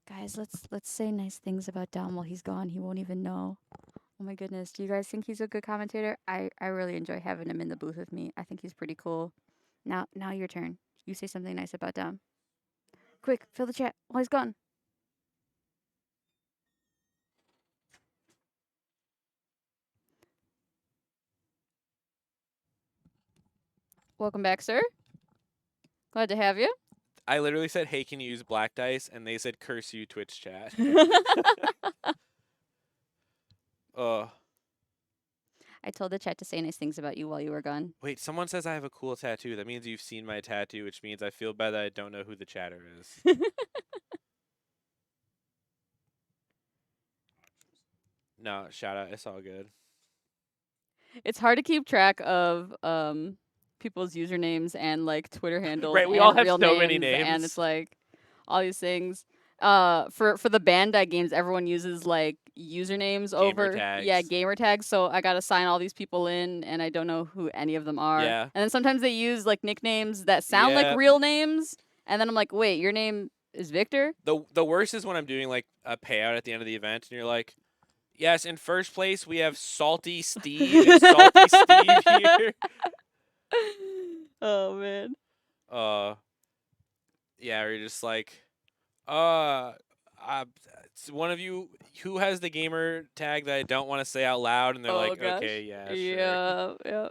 C: Guys, let's say nice things about Dom while he's gone. He won't even know. Oh my goodness. Do you guys think he's a good commentator? I really enjoy having him in the booth with me. I think he's pretty cool. Now your turn. You say something nice about Dom. Quick, fill the chat while he's gone. Welcome back, sir. Glad to have you.
D: I literally said, "Hey, can you use black dice?" And they said, "Curse you, Twitch chat."
C: I told the chat to say nice things about you while you were gone.
D: Wait, someone says I have a cool tattoo. That means you've seen my tattoo, which means I feel bad that I don't know who the chatter is. No, shout out. It's all good.
C: It's hard to keep track of people's usernames and like Twitter handles.
D: Right, we
C: and
D: all have
C: real
D: so many
C: and
D: names.
C: it's like all these things. For the Bandai games, everyone uses like usernames over
D: tags.
C: gamer tags. So I gotta sign all these people in, and I don't know who any of them are.
D: Yeah.
C: And then sometimes they use like nicknames that sound like
D: Yep.
C: real names, and then I'm like, wait, your name is Victor?
D: The worst is when I'm doing like a payout at the end of the event, and you're like, "Yes, in first place we have Salty Steve and Salty Steve here."
C: Oh man.
D: Yeah, or you're just like, it's one of you who has the gamer tag that I don't want to say out loud, and they're
C: Oh,
D: like,
C: gosh.
D: "Okay, yeah, sure."
C: Yeah.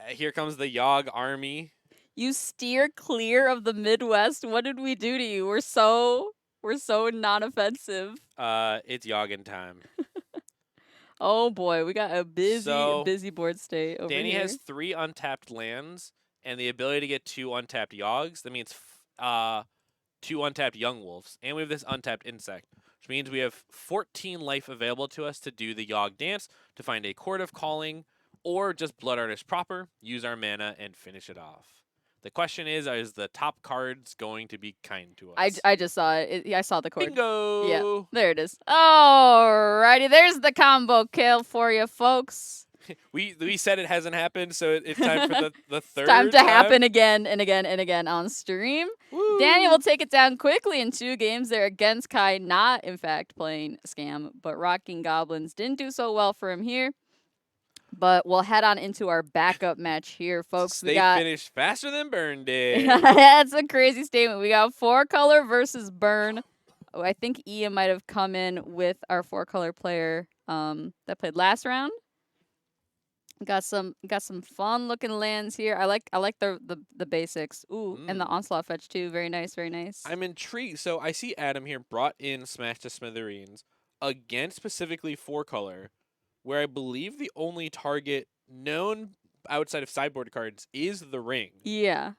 D: Here comes the Yogg army.
C: You steer clear of the Midwest. What did we do to you? We're so non-offensive.
D: It's Yoggin time.
C: Oh boy, we got a
D: So,
C: busy board state over
D: Danny
C: here.
D: has 3 untapped lands and the ability to get 2 untapped Yoggs. That means 2 untapped Young Wolves, and we have this untapped Insect, which means we have 14 life available to us to do the Yogg dance, to find a Chord of Calling or just Blood Artist proper, use our mana, and finish it off. The question is the top cards going to be kind to us?
C: I just saw it. I saw the cord.
D: Bingo!
C: Yeah, there it is. Alrighty, there's the combo kill for you, folks.
D: We said it hasn't happened, so it's time for the third
C: Time to happen again and again and again on stream.
D: Woo.
C: Daniel will take it down quickly in 2 games there against Kai, not in fact playing Scam, but rocking Goblins. Didn't do so well for him here. But we'll head on into our backup match here, folks.
D: They finished faster than Burn did.
C: That's a crazy statement. We got 4-color versus Burn. Oh, I think Ian might have come in with our 4-color player that played last round. Got some fun looking lands here. I like the basics. Ooh, and the onslaught fetch too. Very nice, very nice.
D: I'm intrigued. So I see Adam here brought in Smash to Smithereens against specifically 4-color, where I believe the only target known outside of sideboard cards is the ring.
C: Yeah.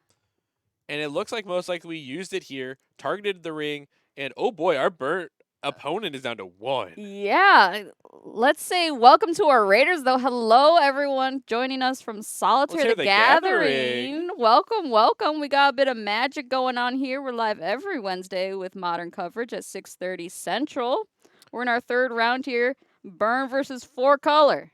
D: And it looks like most likely we used it here, targeted the ring, and oh boy, our burnt opponent is down to 1.
C: Yeah. Let's say welcome to our Raiders, though. Hello, everyone joining us from Solitaire the Gathering. Welcome, welcome. We got a bit of magic going on here. We're live every Wednesday with Modern coverage at 6:30 Central. We're in our 3rd round here. Burn versus 4-color.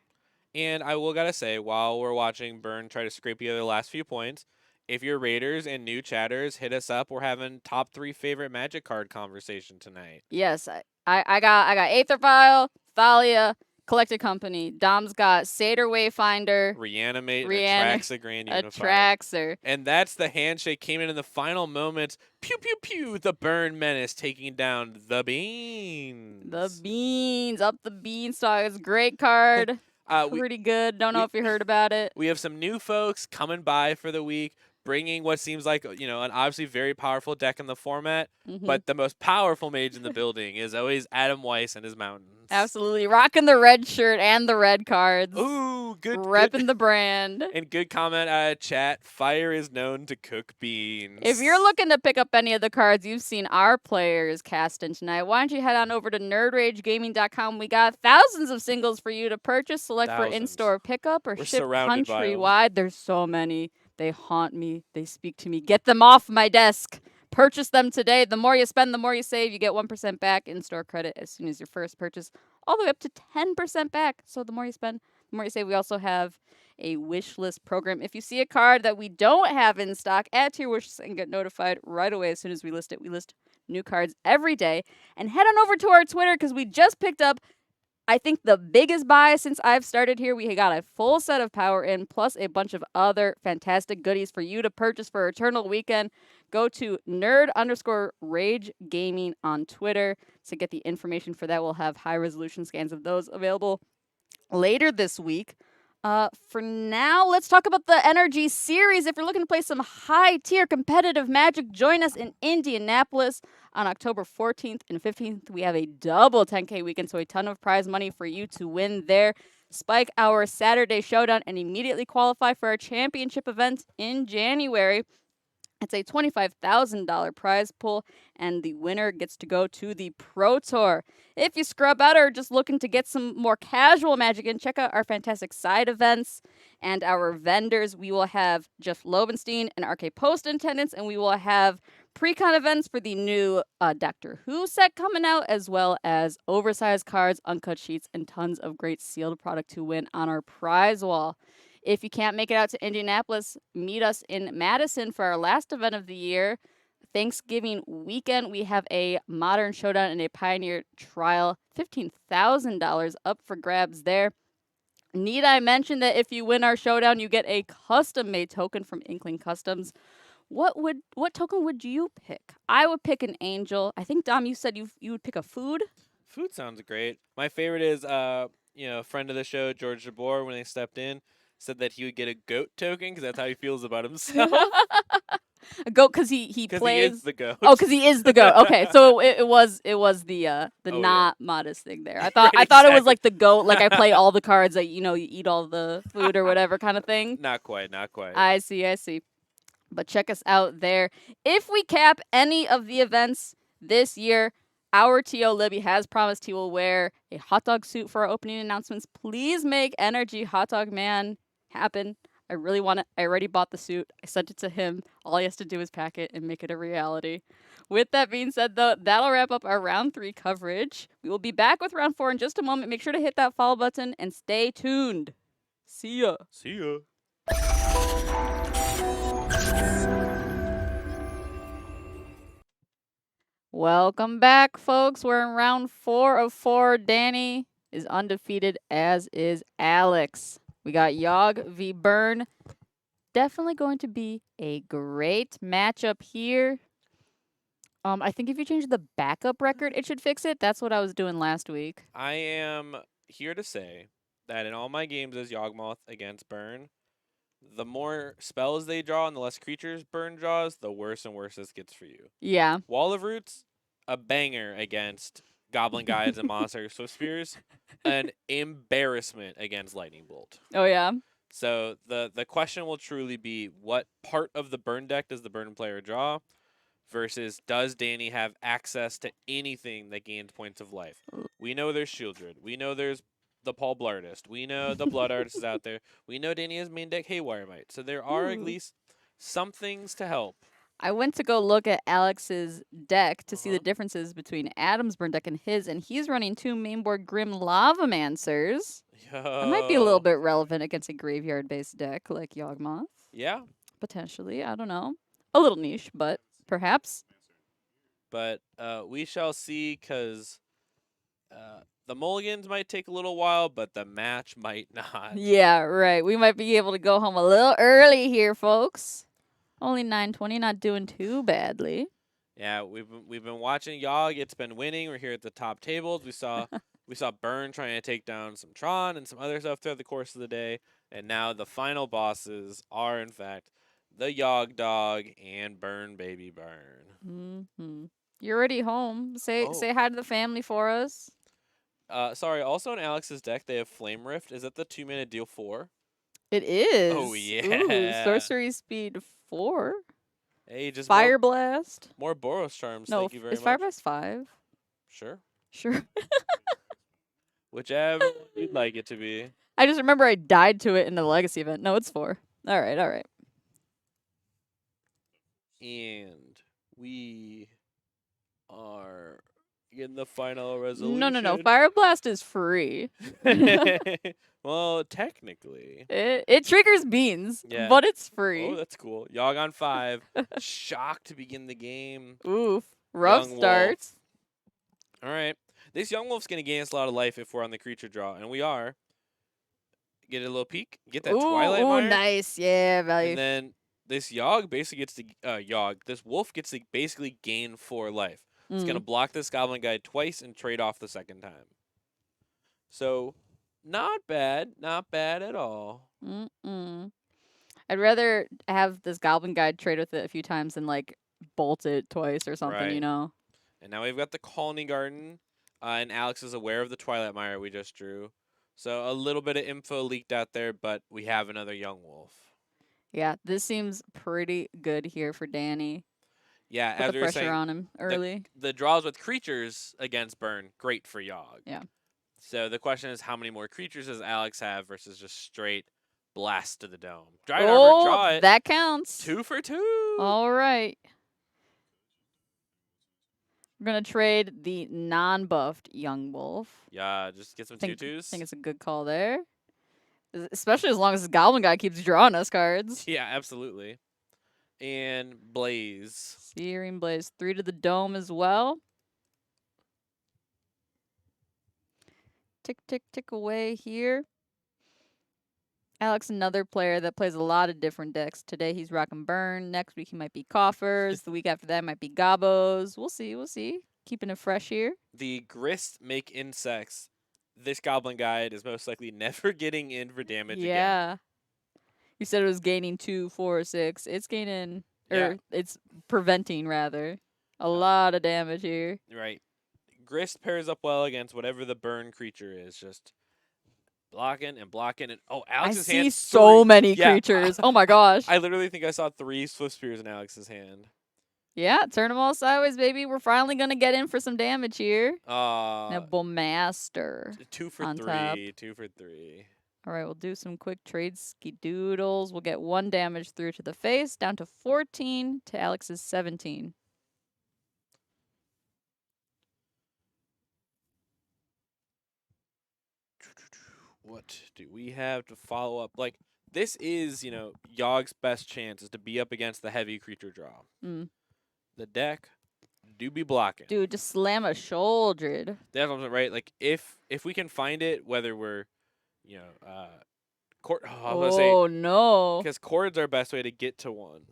D: And I will gotta say, while we're watching Burn try to scrape together the last few points, if you're Raiders and new chatters, hit us up. We're having top 3 favorite Magic card conversation tonight.
C: Yes, I got Aetherfile, Thalia, Collected Company. Dom's got Satyr Wayfinder,
D: Reanimate, Atraxa, Grand Unifier.
C: Atraxer.
D: And that's the handshake. Came in the final moments. Pew, pew, pew. The Burn Menace taking down the Beans.
C: The Beans. Up the Beanstalk. It's a great card. Pretty good. Don't know if you heard about it.
D: We have some new folks coming by for the week, bringing what seems like, an obviously very powerful deck in the format, but the most powerful mage in the building is always Adam Weiss and his mountains.
C: Absolutely. Rocking the red shirt and the red cards.
D: Ooh, good.
C: Repping the brand.
D: And good comment, chat. Fire is known to cook beans.
C: If you're looking to pick up any of the cards you've seen our players cast in tonight, why don't you head on over to nerdragegaming.com. We got thousands of singles for you to purchase, select for in-store pickup, or ship countrywide. There's so many. They haunt me. They speak to me. Get them off my desk. Purchase them today. The more you spend, the more you save. You get 1% back in-store credit as soon as your first purchase, all the way up to 10% back. So the more you spend, the more you save. We also have a wish list program. If you see a card that we don't have in stock, add to your wish list and get notified right away as soon as we list it. We list new cards every day. And head on over to our Twitter because we just picked up, I think, the biggest buy since I've started here. We got a full set of Power In, plus a bunch of other fantastic goodies for you to purchase for Eternal Weekend. Go to nerd_rage gaming on Twitter to get the information for that. We'll have high-resolution scans of those available later this week. For now, let's talk about the NRG series. If you're looking to play some high-tier competitive Magic, join us in Indianapolis on October 14th and 15th. We have a double 10K weekend, so a ton of prize money for you to win there. Spike our Saturday showdown and immediately qualify for our championship event in January. It's a $25,000 prize pool, and the winner gets to go to the Pro Tour. If you scrub out or are just looking to get some more casual Magic in, check out our fantastic side events and our vendors. We will have Jeff Lobenstein and RK Post in attendance, and we will have pre-con events for the new Doctor Who set coming out, as well as oversized cards, uncut sheets, and tons of great sealed product to win on our prize wall. If you can't make it out to Indianapolis, meet us in Madison for our last event of the year. Thanksgiving weekend, we have a Modern Showdown and a Pioneer Trial. $15,000 up for grabs there. Need I mention that if you win our showdown, you get a custom-made token from Inkling Customs. What token would you pick? I would pick an angel. I think, Dom, you said you would pick a food.
D: Food sounds great. My favorite is, a friend of the show, George Jabor, when they stepped in, said that he would get a goat token because that's how he feels about himself.
C: A goat because he plays.
D: He is the goat.
C: Oh, because he is the goat. Okay, so it was the not modest thing there. I thought it was like the goat, like I play all the cards that you eat all the food or whatever kind of thing.
D: Not quite.
C: I see. But check us out there. If we cap any of the events this year, our T.O. Libby has promised he will wear a hot dog suit for our opening announcements. Please make NRG Hot Dog Man happen. I really want it. I already bought the suit. I sent it to him. All he has to do is pack it and make it a reality. With that being said, though, that'll wrap up our round 3 coverage. We will be back with round 4 in just a moment. Make sure to hit that follow button and stay tuned. See ya.
D: See ya.
C: Welcome back, folks. We're in round 4 of 4. Danny is undefeated, as is Alex. We got Yogg v. Burn. Definitely going to be a great matchup here. I think if you change the backup record, it should fix it. That's what I was doing last week.
D: I am here to say that in all my games as Yogmoth against Burn, the more spells they draw and the less creatures Burn draws, the worse and worse this gets for you.
C: Yeah.
D: Wall of Roots, a banger against Goblin Guides and Monster Swift Spears, an embarrassment against Lightning Bolt.
C: Oh, yeah.
D: So the question will truly be, what part of the Burn deck does the Burn player draw versus does Danny have access to anything that gains points of life? We know there's Shieldred. We know there's the Paul Blardist. We know the Blood Artist is out there. We know Danny has main deck Haywire Might. So there are at least some things to help.
C: I went to go look at Alex's deck to see the differences between Adam's burn deck and his, and he's running 2 mainboard Grim Lavamancers. That might be a little bit relevant against a graveyard-based deck like Yogmoth.
D: Yeah.
C: Potentially, I don't know. A little niche, but perhaps.
D: But we shall see, because the mulligans might take a little while, but the match might not.
C: Yeah, right. We might be able to go home a little early here, folks. Only 9:20, not doing too badly.
D: Yeah, we've been watching Yogg. It's been winning. We're here at the top tables. We saw Burn trying to take down some Tron and some other stuff throughout the course of the day, and now the final bosses are in fact the Yogg Dog and Burn Baby Burn.
C: You're already home. Say hi to the family for us.
D: Sorry. Also in Alex's deck, they have Flame Rift. Is that the 2-mana deal 4?
C: It is.
D: Oh yeah.
C: Ooh, sorcery speed 4.
D: Hey, just
C: Fire Blast.
D: more Boros charms.
C: No,
D: Thank you very
C: is
D: much.
C: Fire Blast 5?
D: Sure.
C: Sure.
D: Whichever you'd like it to be.
C: I just remember I died to it in the Legacy event. No, it's 4. All right, all right.
D: And we are in the final resolution.
C: No. Fire Blast is free.
D: Well, technically.
C: It triggers beans,
D: Yeah.
C: but it's free.
D: Oh, that's cool. Yogg on 5. Shock to begin the game.
C: Oof. Rough
D: Young
C: start.
D: Wolf. All right. This Young Wolf's going to gain us a lot of life if we're on the creature draw, and we are. Get a little peek. Get that Twilight Mire.
C: Nice. Yeah, value.
D: And then this Yogg basically gets to this wolf gets to basically gain 4 life. It's gonna block this Goblin Guide twice and trade off the second time. So, not bad at all.
C: I'd rather have this Goblin Guide trade with it a few times than like bolt it twice or something,
D: Right.
C: you know.
D: And now we've got the Colony Garden, and Alex is aware of the Twilight Mire we just drew. So a little bit of info leaked out there, but we have another Young Wolf.
C: Yeah, this seems pretty good here for Danny.
D: Yeah,
C: Put
D: as
C: the
D: we were
C: pressure
D: saying,
C: on him early.
D: the draws with creatures against Burn, great for Yogg.
C: Yeah.
D: So the question is, how many more creatures does Alex have versus just straight blast to the dome? Dryad Arbor, draw it.
C: That counts.
D: 2 for 2.
C: All right. We're going to trade the non-buffed Young Wolf.
D: Yeah, just get some
C: I think
D: 2/2s.
C: it's a good call there. Especially as long as this Goblin Guy keeps drawing us cards.
D: Yeah, absolutely. And Blaze.
C: Searing Blaze. 3 to the dome as well. Tick, tick, tick away here. Alex, another player that plays a lot of different decks. Today he's rocking Burn. Next week he might be Coffers. The week after that might be Gobos. We'll see. Keeping it fresh here.
D: The Grist make insects. This Goblin Guide is most likely never getting in for damage again.
C: Yeah. You said it was gaining 2, 4, 6. It's gaining,
D: Yeah.
C: it's preventing rather. A lot of damage here.
D: Right. Grist pairs up well against whatever the Burn creature is. Just blocking and blocking. And Alex's
C: I
D: hand.
C: see so
D: 3.
C: many
D: Yeah.
C: creatures. Oh my gosh.
D: I literally think I saw 3 Swift Spears in Alex's hand.
C: Yeah, turn them all sideways, baby. We're finally going to get in for some damage here. Nebble Master.
D: 2 for
C: on
D: 3.
C: top.
D: 2 for 3.
C: All right, we'll do some quick trade ski-doodles. We'll get 1 damage through to the face, down to 14 to Alex's 17.
D: What do we have to follow up? Like, this is, Yogg's best chance is to be up against the heavy creature draw.
C: Mm.
D: The deck do be blocking.
C: Dude, just slam a shouldered.
D: That's what I'm saying, right? Like, if we can find it, whether we're, I was gonna say,
C: Oh, no.
D: because chord's our best way to get to one.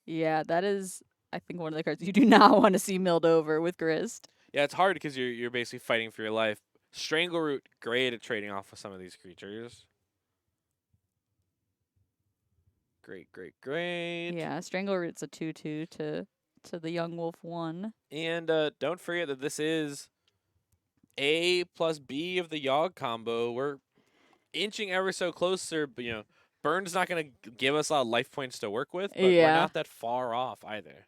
C: Yeah, that is, I think, one of the cards you do not want to see milled over with Grist.
D: Yeah, it's hard because you're basically fighting for your life. Strangleroot, great at trading off with some of these creatures. Great.
C: Yeah, Strangleroot's a 2/2 to the Young Wolf 1.
D: And don't forget that this is A plus B of the Yogg combo. We're inching ever so closer, but Burn's not gonna give us a lot of life points to work with, but we're
C: Yeah.
D: not that far off either.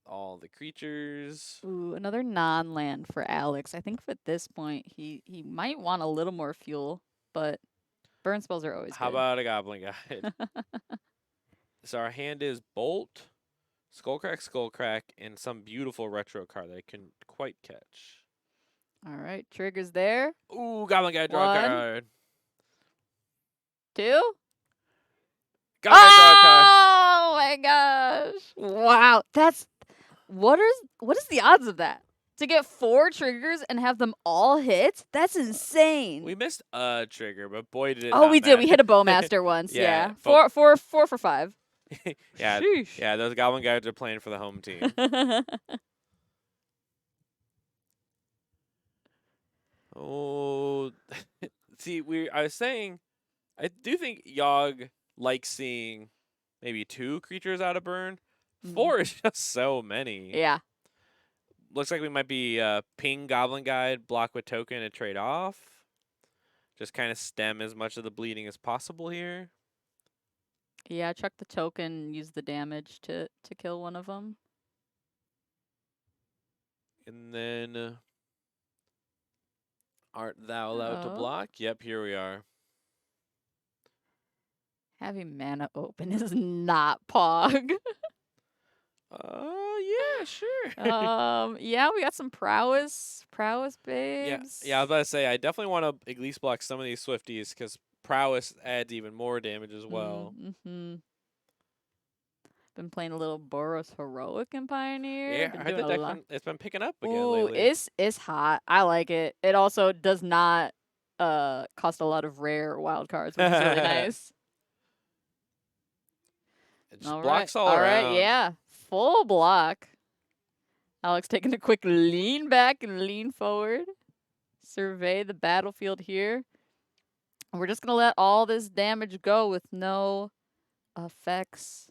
D: All the creatures.
C: Ooh, another non-land for Alex. I think at this point he might want a little more fuel, but burn spells are always
D: How
C: good.
D: about a Goblin Guide? So our hand is Bolt, Skullcrack, and some beautiful retro card that I can quite catch.
C: All right, triggers there.
D: Ooh, Goblin Guide, draw a
C: 1,
D: card.
C: 2.
D: Goblin Guide, draw a card.
C: Oh my gosh! Wow, that's what is the odds of that? To get 4 triggers and have them all hit? That's insane.
D: We missed a trigger, but boy did it
C: Oh,
D: not
C: we did. We
D: matter.
C: hit a Bowmaster once.
D: Yeah,
C: Yeah.
D: but-
C: 4 for 5.
D: Yeah,
C: Sheesh.
D: yeah, those Goblin Guides are playing for the home team. Oh, see, I was saying, I do think Yogg likes seeing maybe 2 creatures out of burn. 4 is just so many.
C: Yeah.
D: Looks like we might be ping Goblin Guide, block with token, and trade off. Just kind of stem as much of the bleeding as possible here.
C: Yeah, chuck the token, use the damage to kill one of them.
D: And then, art thou allowed to
C: Uh-oh.
D: block? Yep, here we are.
C: Having mana open is not Pog.
D: Yeah, sure.
C: Yeah, we got some prowess babes.
D: Yeah, I was about to say, I definitely want to at least block some of these Swifties, because prowess adds even more damage as well.
C: Mm-hmm. Been playing a little Boros Heroic in Pioneer.
D: Yeah,
C: Been
D: I heard
C: doing
D: the
C: a
D: deck
C: lot.
D: it's been picking up again
C: Ooh,
D: lately.
C: it's hot. I like it. It also does not cost a lot of rare wild cards, which is really nice.
D: It just
C: All
D: blocks
C: right.
D: all around.
C: Right, yeah. Full block. Alex taking a quick lean back and lean forward. Survey the battlefield here. We're just going to let all this damage go with no effects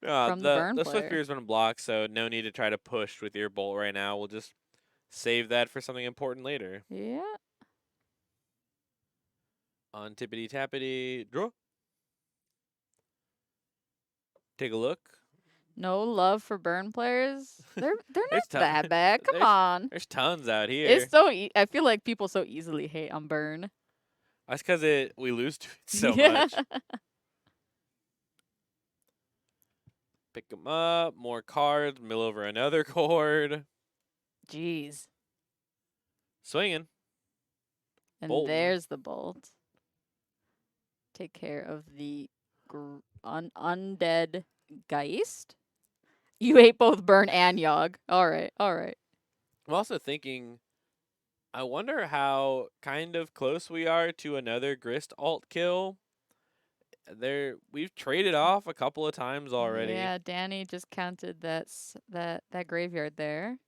C: from the burn
D: the
C: player.
D: Swifteer's been blocked, so no need to try to push with your bolt right now. We'll just save that for something important later.
C: Yeah.
D: On tippity tappity, draw. Take a look.
C: No love for burn players. They're not
D: There's
C: that bad. Come on.
D: There's tons out here.
C: It's so I feel like people so easily hate on burn.
D: That's because we lose to it so
C: Yeah.
D: much. Pick them up. More cards. Mill over another cord.
C: Jeez.
D: Swinging.
C: And
D: Bolton.
C: there's the bolt. Take care of the undead Geist. You ate both burn and Yogg. All right.
D: I'm also thinking, I wonder how kind of close we are to another Grist alt kill. We've traded off a couple of times already.
C: Yeah, Danny just counted that graveyard there.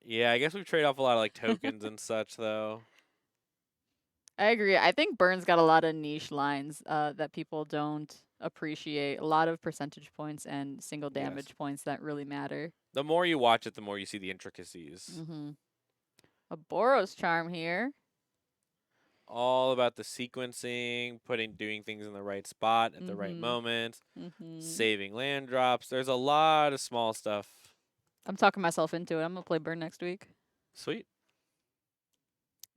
D: Yeah, I guess we've traded off a lot of like tokens and such though.
C: I agree. I think Burn's got a lot of niche lines that people don't appreciate. A lot of percentage points and single
D: Yes.
C: damage points that really matter.
D: The more you watch it, the more you see the intricacies.
C: Mm-hmm. A Boros charm here.
D: All about the sequencing, doing things in the right spot at the right moment,
C: Mm-hmm.
D: saving land drops. There's a lot of small stuff.
C: I'm talking myself into it. I'm gonna play Burn next week.
D: Sweet.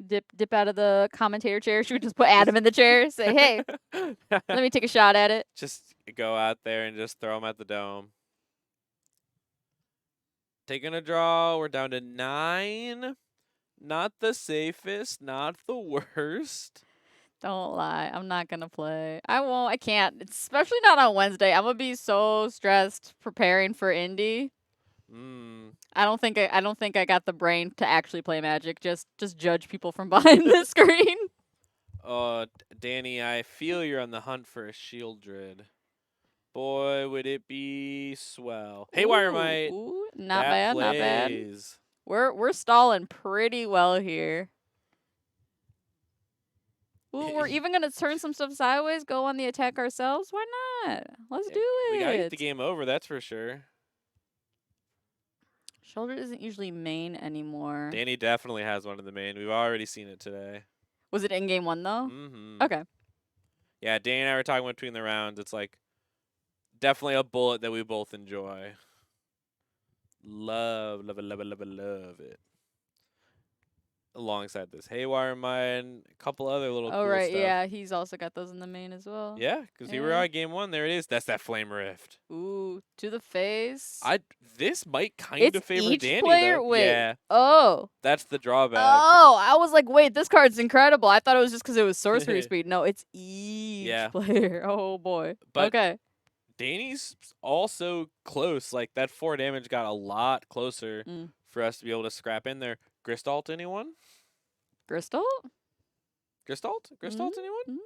C: dip out of the commentator chair? Should we just put Adam in the chair? Say, hey, let me take a shot at it.
D: Just go out there and just throw them at the dome. Taking a draw. We're down to 9. Not the safest, not the worst.
C: Don't lie. I'm not gonna play. I won't. I can't. Especially not on Wednesday. I'm gonna be so stressed preparing for Indy. I don't think I got the brain to actually play Magic. Just judge people from behind the screen.
D: Danny, I feel you're on the hunt for a Shieldred. Boy, would it be swell. Haywire Might.
C: Ooh, not
D: that
C: bad. Not bad.
D: plays.
C: We're stalling pretty well here. Ooh, we're even gonna turn some stuff sideways, go on the attack ourselves. Why not? Let's do it.
D: We gotta get the game over, that's for sure.
C: Shoulder isn't usually main anymore.
D: Danny definitely has one in the main. We've already seen it today.
C: Was it in game 1 though?
D: Mm-hmm.
C: Okay.
D: Yeah, Danny and I were talking between the rounds. It's like definitely a bullet that we both enjoy. Love it. Alongside this Haywire Mine, a couple other little cool
C: right,
D: stuff.
C: yeah, he's also got those in the main as well.
D: Yeah, because here we are at game 1. There it is. That's that Flame Rift.
C: Ooh, to the face.
D: This might kind of favor
C: each
D: Danny,
C: player?
D: though.
C: Wait.
D: Yeah,
C: Oh.
D: that's the drawback.
C: Oh, I was like, wait, this card's incredible. I thought it was just because it was sorcery speed. No, it's each player. Oh boy.
D: But
C: okay.
D: Danny's also close. Like that 4 damage got a lot closer for us to be able to scrap in there. Gristalt, anyone?
C: Gristalt?
D: Gristalt, anyone?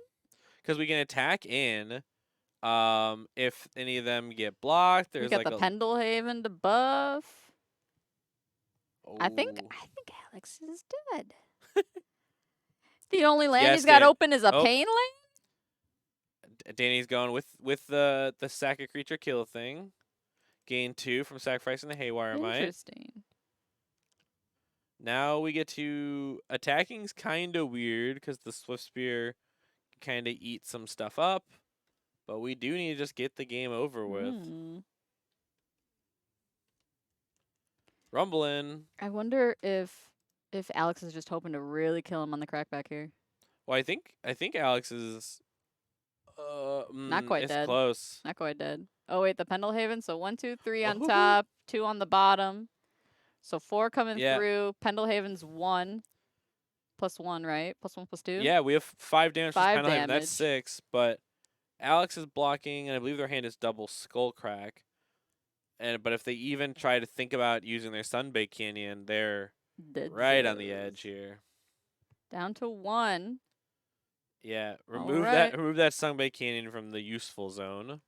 D: Because we can attack in. If any of them get blocked, there's
C: we got
D: like
C: the Pendelhaven to buff.
D: Oh.
C: I think Alex is dead. The only land
D: Yes,
C: he's got
D: Dan.
C: open is a pain land.
D: Danny's going with the sack a creature kill thing. Gain 2 from sacrificing the Haywire Might.
C: Interesting.
D: Now we get to attacking's kind of weird because the Swift Spear can kind of eat some stuff up, but we do need to just get the game over with. Rumbling.
C: I wonder if Alex is just hoping to really kill him on the crackback here.
D: Well, I think Alex is
C: not quite dead.
D: Close.
C: Not quite dead. Oh wait, the Pendelhaven. So 1, 2, 3 on top, 2 on the bottom. So 4 coming through. Pendelhaven's 1 plus 1, right? Plus 1 plus 2.
D: Yeah, we have 5 damage.
C: 5
D: from Pendelhaven.
C: damage.
D: That's 6. But Alex is blocking, and I believe their hand is double Skullcrack. But if they even try to think about using their Sunbake Canyon, they're right on the edge here.
C: Down to 1.
D: Yeah, remove that Sunbake Canyon from the useful zone.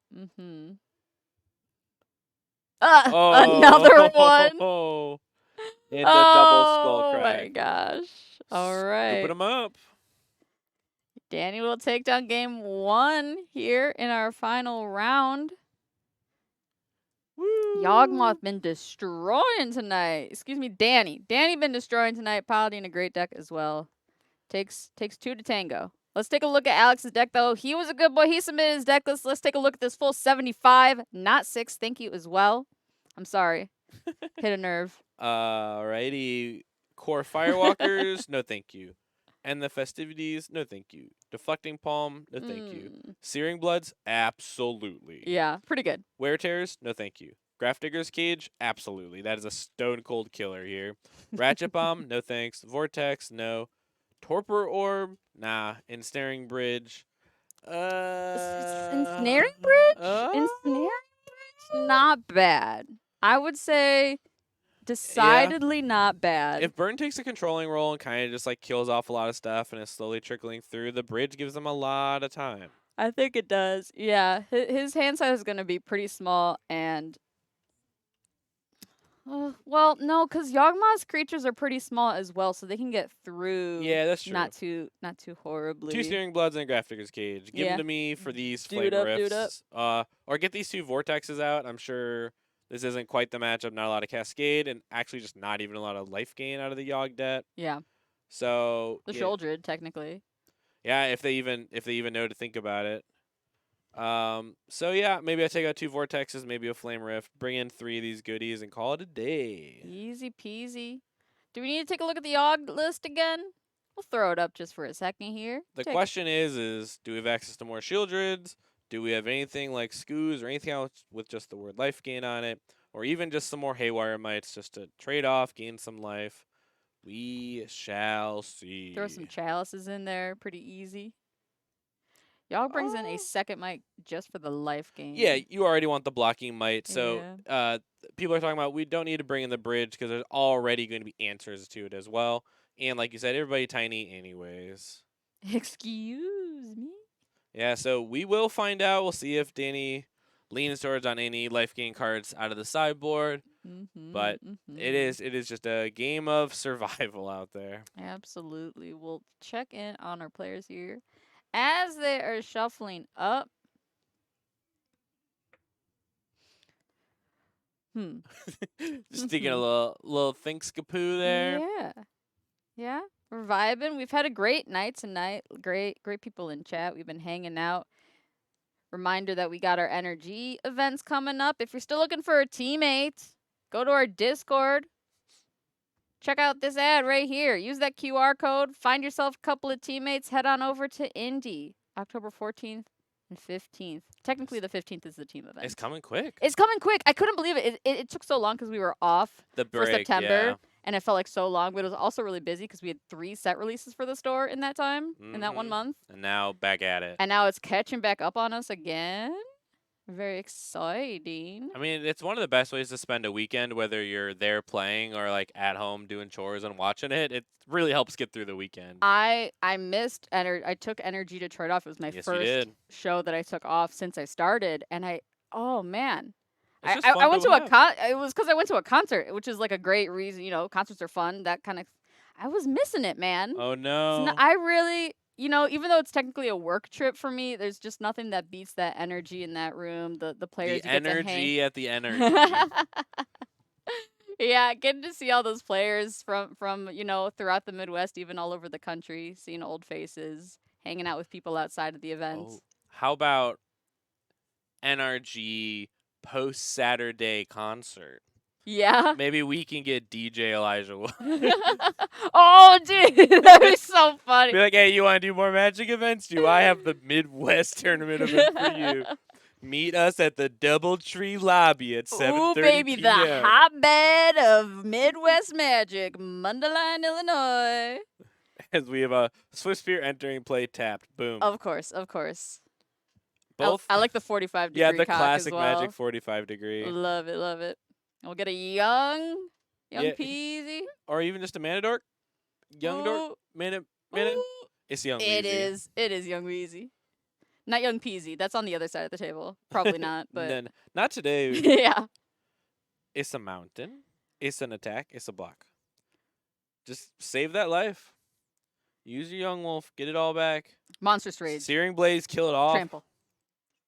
C: Another one.
D: And the double Skullcrack.
C: Oh my gosh. All right.
D: Scooping them up.
C: Danny will take down game 1 here in our final round.
D: Woo.
C: Yogmoth been destroying tonight. Excuse me, Danny. Danny been destroying tonight. Piloting a great deck as well. Takes 2 to tango. Let's take a look at Alex's deck, though. He was a good boy. He submitted his deck list. Let's take a look at this full 75, not 6. Thank you as well. I'm sorry. Hit a nerve.
D: Alrighty. Core Firewalkers, no thank you. And the Festivities, no thank you. Deflecting Palm, no thank you. Searing Bloods, absolutely.
C: Yeah, pretty good.
D: Wear Tears, no thank you. Grafdigger's Cage, absolutely. That is a stone cold killer here. Ratchet Bomb, no thanks. Vortex, no. Torpor Orb, nah. Ensnaring Bridge.
C: Ensnaring Bridge? Ensnaring Bridge? Not bad. I would say decidedly not bad.
D: If Burn takes a controlling role and kind of just like kills off a lot of stuff and is slowly trickling through, the bridge gives them a lot of time.
C: I think it does. Yeah, his hand size is going to be pretty small and... well, no, because Yawgmoth's creatures are pretty small as well, so they can get through.
D: Yeah, that's true.
C: Not too horribly.
D: 2 Searing Bloods and a Grafdigger's Cage. Give them to me for these Flame Rifts. Or get these 2 Vortexes out. I'm sure this isn't quite the matchup. Not a lot of Cascade, and actually just not even a lot of life gain out of the Yogg deck.
C: Yeah.
D: So
C: the Shouldred, technically.
D: Yeah, if they even know to think about it. So yeah, maybe I take out 2 Vortexes, maybe a Flame Rift, bring in 3 of these goodies, and call it a day.
C: Easy peasy. Do we need to take a look at the Yogg list again? We'll throw it up just for a second here.
D: The
C: Take-
D: question is do we have access to more Shieldreds? Do we have anything like Skoos or anything else with just the word life gain on it? Or even just some more Haywire Mites just to trade off, gain some life? We shall see.
C: Throw some chalices in there, pretty easy. Y'all brings in a second mic just for the life gain.
D: Yeah, you already want the blocking mite. So
C: Yeah.
D: people are talking about we don't need to bring in the bridge because there's already going to be answers to it as well. And like you said, everybody tiny anyways.
C: Excuse me.
D: Yeah, so we will find out. We'll see if Danny leans towards on any life gain cards out of the sideboard. But it is just a game of survival out there.
C: Absolutely. We'll check in on our players here as they are shuffling up.
D: Just taking a little think-skapoo there.
C: Yeah. Yeah. We're vibing. We've had a great night tonight. Great people in chat. We've been hanging out. Reminder that we got our NRG events coming up. If you're still looking for a teammate, go to our Discord. Check out this ad right here. Use that QR code. Find yourself a couple of teammates. Head on over to Indy, October 14th and 15th. Technically, the 15th is the team event.
D: It's coming quick.
C: It's coming quick. I couldn't believe it. It took so long because we were off
D: The
C: for
D: break,
C: September.
D: yeah.
C: And it felt like so long, but it was also really busy because we had 3 set releases for the store in that time, in that 1
D: Mhm.
C: month.
D: And now back at it.
C: And now it's catching back up on us again. Very exciting.
D: I mean, it's one of the best ways to spend a weekend, whether you're there playing or like at home doing chores and watching it. It really helps get through the weekend.
C: I missed I took energy to trade off. It was my
D: Yes, you
C: first
D: did.
C: show that I took off since I started, and oh man.
D: It's just
C: I
D: fun
C: went
D: to
C: to a
D: have.
C: it was because I went to a concert, which is like a great reason. You know, concerts are fun. That kind of, I was missing it, man.
D: Oh no.
C: I really, even though it's technically a work trip for me, there's just nothing that beats that energy in that room. The players
D: The
C: you get to hang.
D: energy at the energy.
C: Yeah, getting to see all those players from throughout the Midwest, even all over the country, seeing old faces, hanging out with people outside of the events.
D: Oh, how about NRG post Saturday concert?
C: Yeah.
D: Maybe we can get DJ Elijah.
C: Oh, dude, that'd be so funny.
D: Be like, hey, you want to do more Magic events? Do I have the Midwest tournament event for you? Meet us at the Doubletree lobby at 7:30
C: Ooh, baby, the
D: p.m.
C: hotbed of Midwest Magic, Mundelein, Illinois.
D: As we have a Swift Spear entering play tapped. Boom.
C: Of course, of course.
D: Both.
C: I like the 45 degree
D: Yeah, the
C: cock
D: classic
C: as well.
D: Magic 45 degree.
C: Love it, love it. And we'll get a young
D: Yeah.
C: peasy.
D: Or even just a Mana Dork. Young Dork.
C: Ooh,
D: Mana.
C: ooh.
D: It's Young
C: It
D: Weezy.
C: is young Weezy. Not young peasy. That's on the other side of the table. Probably not, but
D: Then, not today.
C: yeah.
D: It's a mountain. It's an attack. It's a block. Just save that life. Use your Young Wolf. Get it all back.
C: Monstrous Rage.
D: Searing Blaze. Kill it off.
C: Trample.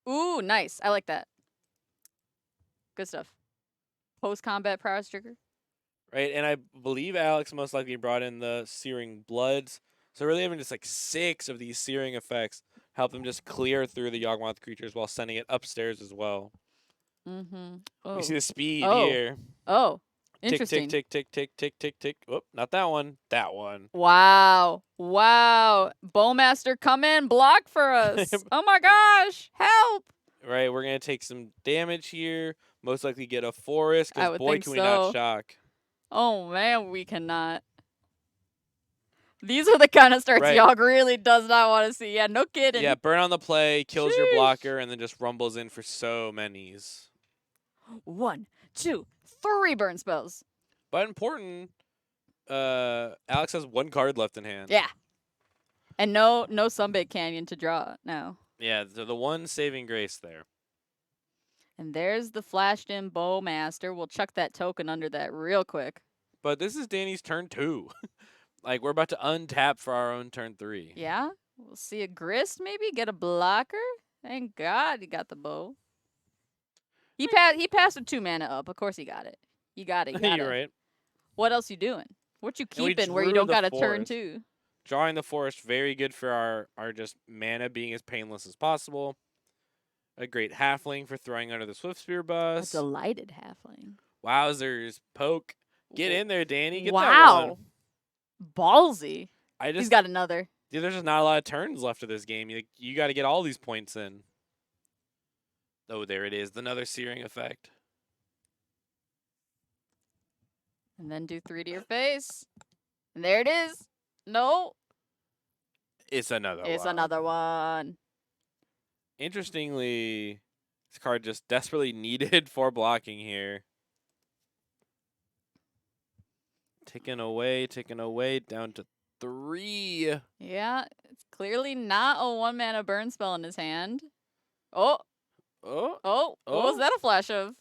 C: Ooh, nice. I like that. Good stuff. Post-combat prowess trigger.
D: Right, and I believe Alex most likely brought in the Searing Bloods. So really having just like 6 of these Searing effects help them just clear through the Yogmoth creatures while sending it upstairs as well.
C: Mm-hmm. Oh.
D: You see the speed
C: Oh.
D: here.
C: Oh.
D: Tick,
C: Interesting.
D: tick, tick, tick, tick, tick, tick, tick. Whoop, not that one. That one.
C: Wow. Wow. Bowmaster, come in, block for us. Oh my gosh. Help.
D: Right, we're going to take some damage here. Most likely get a forest,
C: I
D: because
C: would
D: boy,
C: think
D: can we not
C: so.
D: shock.
C: Oh man, we cannot. These are the kind of starts
D: Right.
C: Yogg really does not want to see. Yeah, no kidding.
D: Yeah, burn on the play, kills your
C: Sheesh.
D: blocker, and then just rumbles in for so manys.
C: 1, 2, 3 burn spells.
D: But important, Alex has 1 card left in hand.
C: Yeah. And no Sunbait Canyon to draw now.
D: Yeah, the one saving grace there.
C: And there's the flashed in Bowmaster. We'll chuck that token under that real quick.
D: But this is Danny's turn 2. Like, we're about to untap for our own turn 3.
C: Yeah. We'll see a Grist maybe. Get a blocker. Thank God he got the bow. He passed with 2 mana up. Of course he got it. You got it. You got
D: You're
C: it.
D: right.
C: What else you doing? What you
D: And we
C: keeping where you
D: drew
C: don't
D: the
C: got a turn
D: forest.
C: 2?
D: Drawing the forest, very good for our just mana being as painless as possible. A great halfling for throwing under the Swift Spear
C: A
D: bus.
C: delighted halfling.
D: Wowzers. Poke. Get in there, Danny. Get that
C: Wow.
D: one.
C: Ballsy. He's got another.
D: Yeah, there's just not a lot of turns left of this game. You got to get all these points in. Oh, there it is. Another searing effect.
C: And then do 3 to your face. And there it is. No.
D: It's another one.
C: It's another one.
D: Interestingly, this card just desperately needed for blocking here. Ticking away, down to 3.
C: Yeah, it's clearly not a 1-mana burn spell in his hand. Oh,
D: Oh,
C: what was that a flash of?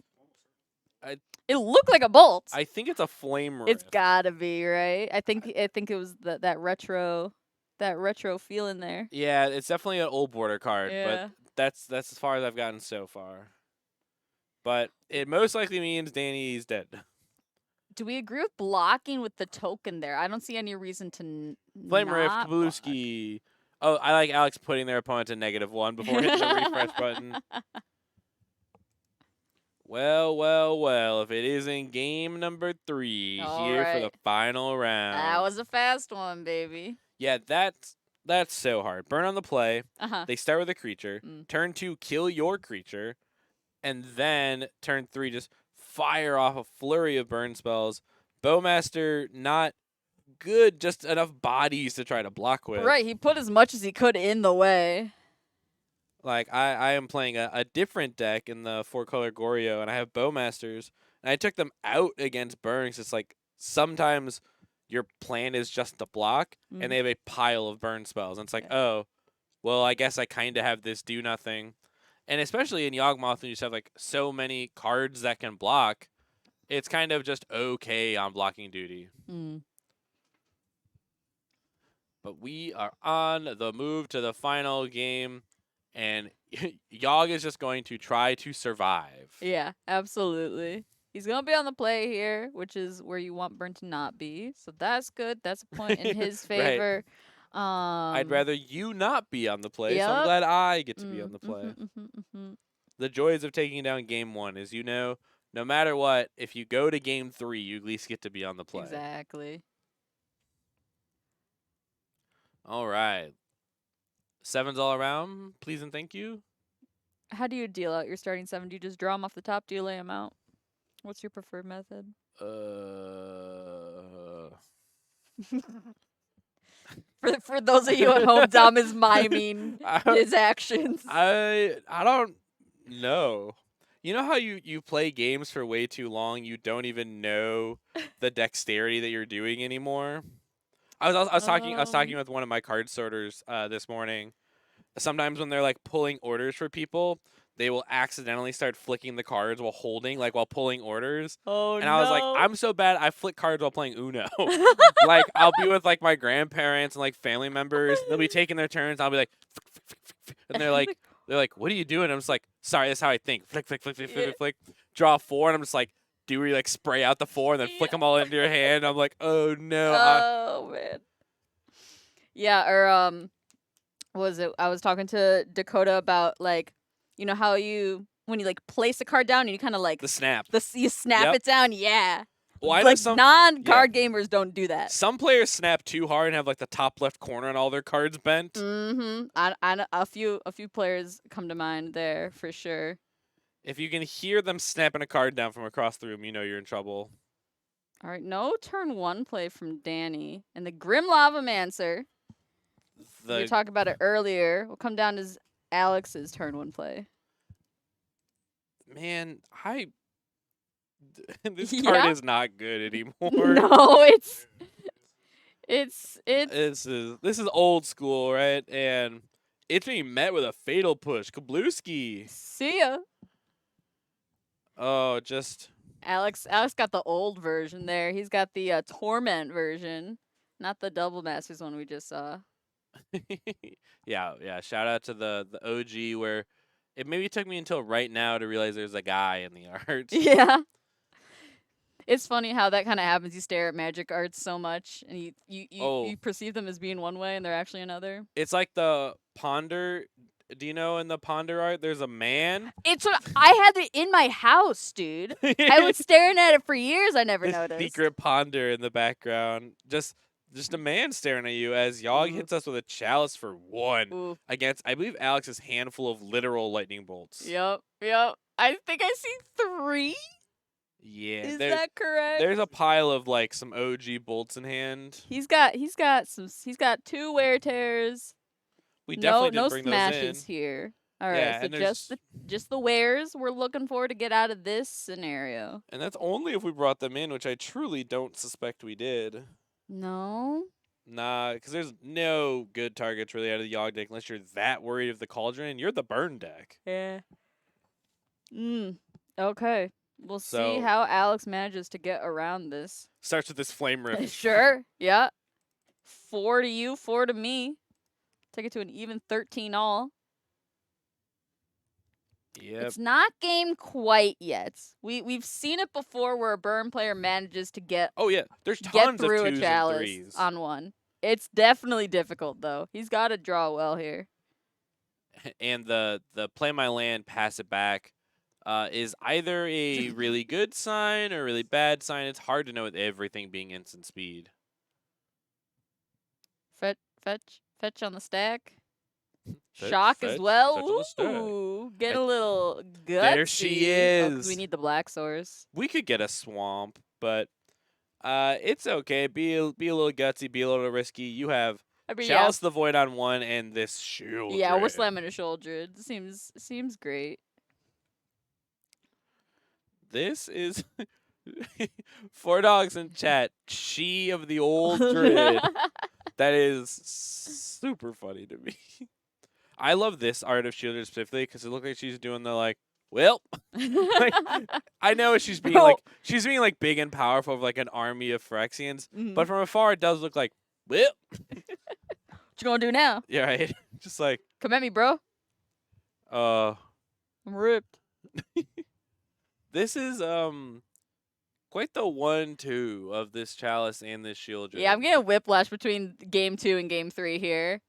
D: I-
C: It looked like a bolt.
D: I think it's a flame rift.
C: It's gotta be, right? I think it was that retro feel in there.
D: Yeah, it's definitely an old border card,
C: Yeah.
D: but that's as far as I've gotten so far. But it most likely means Danny's dead.
C: Do we agree with blocking with the token there? I don't see any reason to
D: Flame Rift,
C: not block.
D: Kablooski. Oh, I like Alex putting their opponent to -1 before hitting the refresh button. Well, if it isn't game number 3
C: All
D: here for the
C: right.
D: final round.
C: That was a fast one, baby.
D: Yeah, that's so hard. Burn on the play.
C: Uh-huh.
D: They start with a creature.
C: Mm.
D: Turn 2, kill your creature. And then turn 3, just fire off a flurry of burn spells. Bowmaster, not good, just enough bodies to try to block with.
C: Right, he put as much as he could in the way.
D: Like, I am playing a different deck in the 4-color Goryo, and I have Bowmasters. And I took them out against burns. It's like sometimes your plan is just to block, and they have a pile of burn spells. And it's like, oh, well, I guess I kind of have this do nothing. And especially in Yogmoth, when you just have like so many cards that can block, it's kind of just okay on blocking duty.
C: Mm.
D: But we are on the move to the final game, and Yogg is just going to try to survive.
C: Yeah, absolutely. He's going to be on the play here, which is where you want Burn to not be. So that's good. That's a point in his favor.
D: I'd rather you not be on the play, so I'm
C: Yep.
D: glad I get to be on the play.
C: Mm-hmm.
D: The joys of taking down game 1 is, no matter what, if you go to game 3, you at least get to be on the play.
C: Exactly.
D: All right. 7s all around, please and thank you.
C: How do you deal out your starting 7? Do you just draw them off the top? Do you lay them out? What's your preferred method? For those of you at home, Dom is miming his actions.
D: I don't know. You know how you play games for way too long, you don't even know the dexterity that you're doing anymore? I was talking with one of my card sorters this morning. Sometimes when they're like pulling orders for people, they will accidentally start flicking the cards while pulling orders.
C: Oh,
D: and I was like, I'm so bad, I flick cards while playing Uno. Like, I'll be with like my grandparents and like family members. They'll be taking their turns. I'll be like, and they're like, what are you doing? I'm just like, sorry, that's how I think. Flick, flick, flick, flick, flick, flick. Draw 4, and I'm just like, do we like spray out the 4 and then flick them all into your hand? I'm like, oh no.
C: Oh man. Yeah, or what was it? I was talking to Dakota about like, you know how when you like place a card down and you kind of like
D: The snap.
C: you snap it down. Yeah.
D: Well, I know
C: Like non-card gamers don't do that.
D: Some players snap too hard and have like the top left corner and all their cards bent.
C: Mm-hmm. I a few players come to mind there for sure.
D: If you can hear them snapping a card down from across the room, you know you're in trouble.
C: All right, no turn 1 play from Danny and the Grim Lavamancer. We were talking about it earlier. We'll come down to Alex's turn 1 play.
D: Man, this card is not good anymore.
C: No, it's
D: This is old school, right? And it's being met with a fatal push. Kablooski.
C: see ya.
D: Oh, just
C: Alex got the old version there. He's got the Torment version, not the Double Masters one we just saw.
D: yeah. Shout out to the OG, where it maybe took me until right now to realize there's a guy in the art.
C: Yeah. It's funny how that kind of happens. You stare at magic arts so much, and you perceive them as being one way, and they're actually another.
D: It's like the Ponder. Do you know in the Ponder art there's a man?
C: It's what I had it in my house, dude. I was staring at it for years. I never
D: This
C: noticed.
D: secret Ponder in the background. Just just a man staring at you as Yogg
C: Ooh.
D: hits us with a chalice for 1
C: Ooh.
D: against, I believe, Alex's handful of literal lightning bolts.
C: Yep. I think I see 3.
D: Yeah,
C: Is that correct?
D: there's a pile of like some OG bolts in hand.
C: He's got 2 wear tears.
D: We definitely
C: no
D: didn't bring those in.
C: smashes here. All right,
D: Yeah,
C: so
D: and there's
C: just the wares we're looking for to get out of this scenario.
D: and that's only if we brought them in, which I truly don't suspect we did.
C: No.
D: Nah, because there's no good targets really out of the Yogg deck unless you're that worried of the Cauldron, and you're the burn deck.
C: Yeah. Okay. We'll see
D: So-
C: how Alex manages to get around this.
D: Starts with this flame rift.
C: Sure. Yeah. 4 to you, 4 to me. Take it to an even 13 all.
D: Yep.
C: It's not game quite yet. We've seen it before where a burn player manages to get
D: Oh yeah, there's
C: get
D: tons of
C: through a
D: 2s and
C: chalice
D: 3s.
C: on one. It's definitely difficult though. He's got to draw well here.
D: And the play my land, pass it back, is either a really good sign or a really bad sign. It's hard to know with everything being instant speed.
C: Fetch on the stack.
D: Fetch,
C: Shock
D: fetch,
C: as well.
D: fetch on the stack.
C: Ooh, get a little gutsy.
D: There she
C: Oh, 'cause
D: is.
C: we need the black source.
D: We could get a swamp, but it's okay. Be a little gutsy, be a little risky. You have
C: I mean,
D: Chalice the Void on 1 and this shield.
C: yeah, we're
D: Grid.
C: slamming a shoulder. It seems great.
D: This is 4 dogs in chat. She of the old Druid. That is super funny to me. I love this art of Shieldred specifically because it looks like she's doing the like, well, I know she's being like big and powerful of like an army of Phyrexians,
C: Mhm.
D: but from afar it does look like, well,
C: What you gonna do now?
D: yeah, right. Just like,
C: Come at me, bro.
D: uh,
C: I'm ripped.
D: this is quite the 1-2 of this Chalice and this Shieldred.
C: Yeah, I'm getting whiplash between game 2 and game 3 here.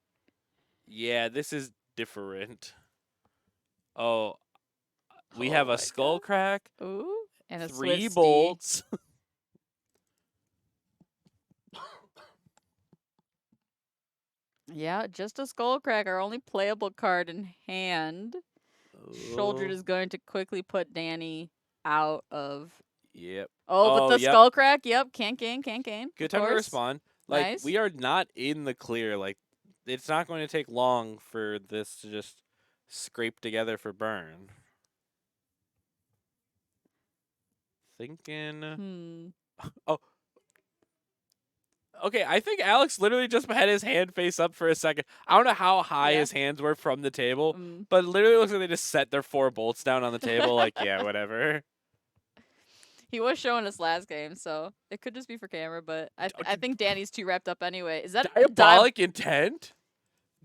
D: Yeah, this is different. Oh, we
C: Oh
D: have
C: my
D: a skull
C: God.
D: crack,
C: Ooh, and a
D: 3
C: Swifty.
D: bolts.
C: Yeah, just a skull crack, our only playable card in hand. Shouldered is going to quickly put Danny out of.
D: Yep.
C: Oh, but the
D: yep.
C: skull crack. Yep, can't gain.
D: Good
C: of
D: time to
C: course.
D: respond. Like
C: Nice.
D: we are not in the clear. Like it's not going to take long for this to just scrape together for burn. Thinking. Oh. Okay, I think Alex literally just had his hand face up for a second. I don't know how high
C: Yeah.
D: his hands were from the table,
C: Mm.
D: but it literally looks like they just set their 4 bolts down on the table. Like, yeah, whatever.
C: He was showing us last game, so it could just be for camera. But I think Danny's too wrapped up anyway. Is that
D: Diabolic intent?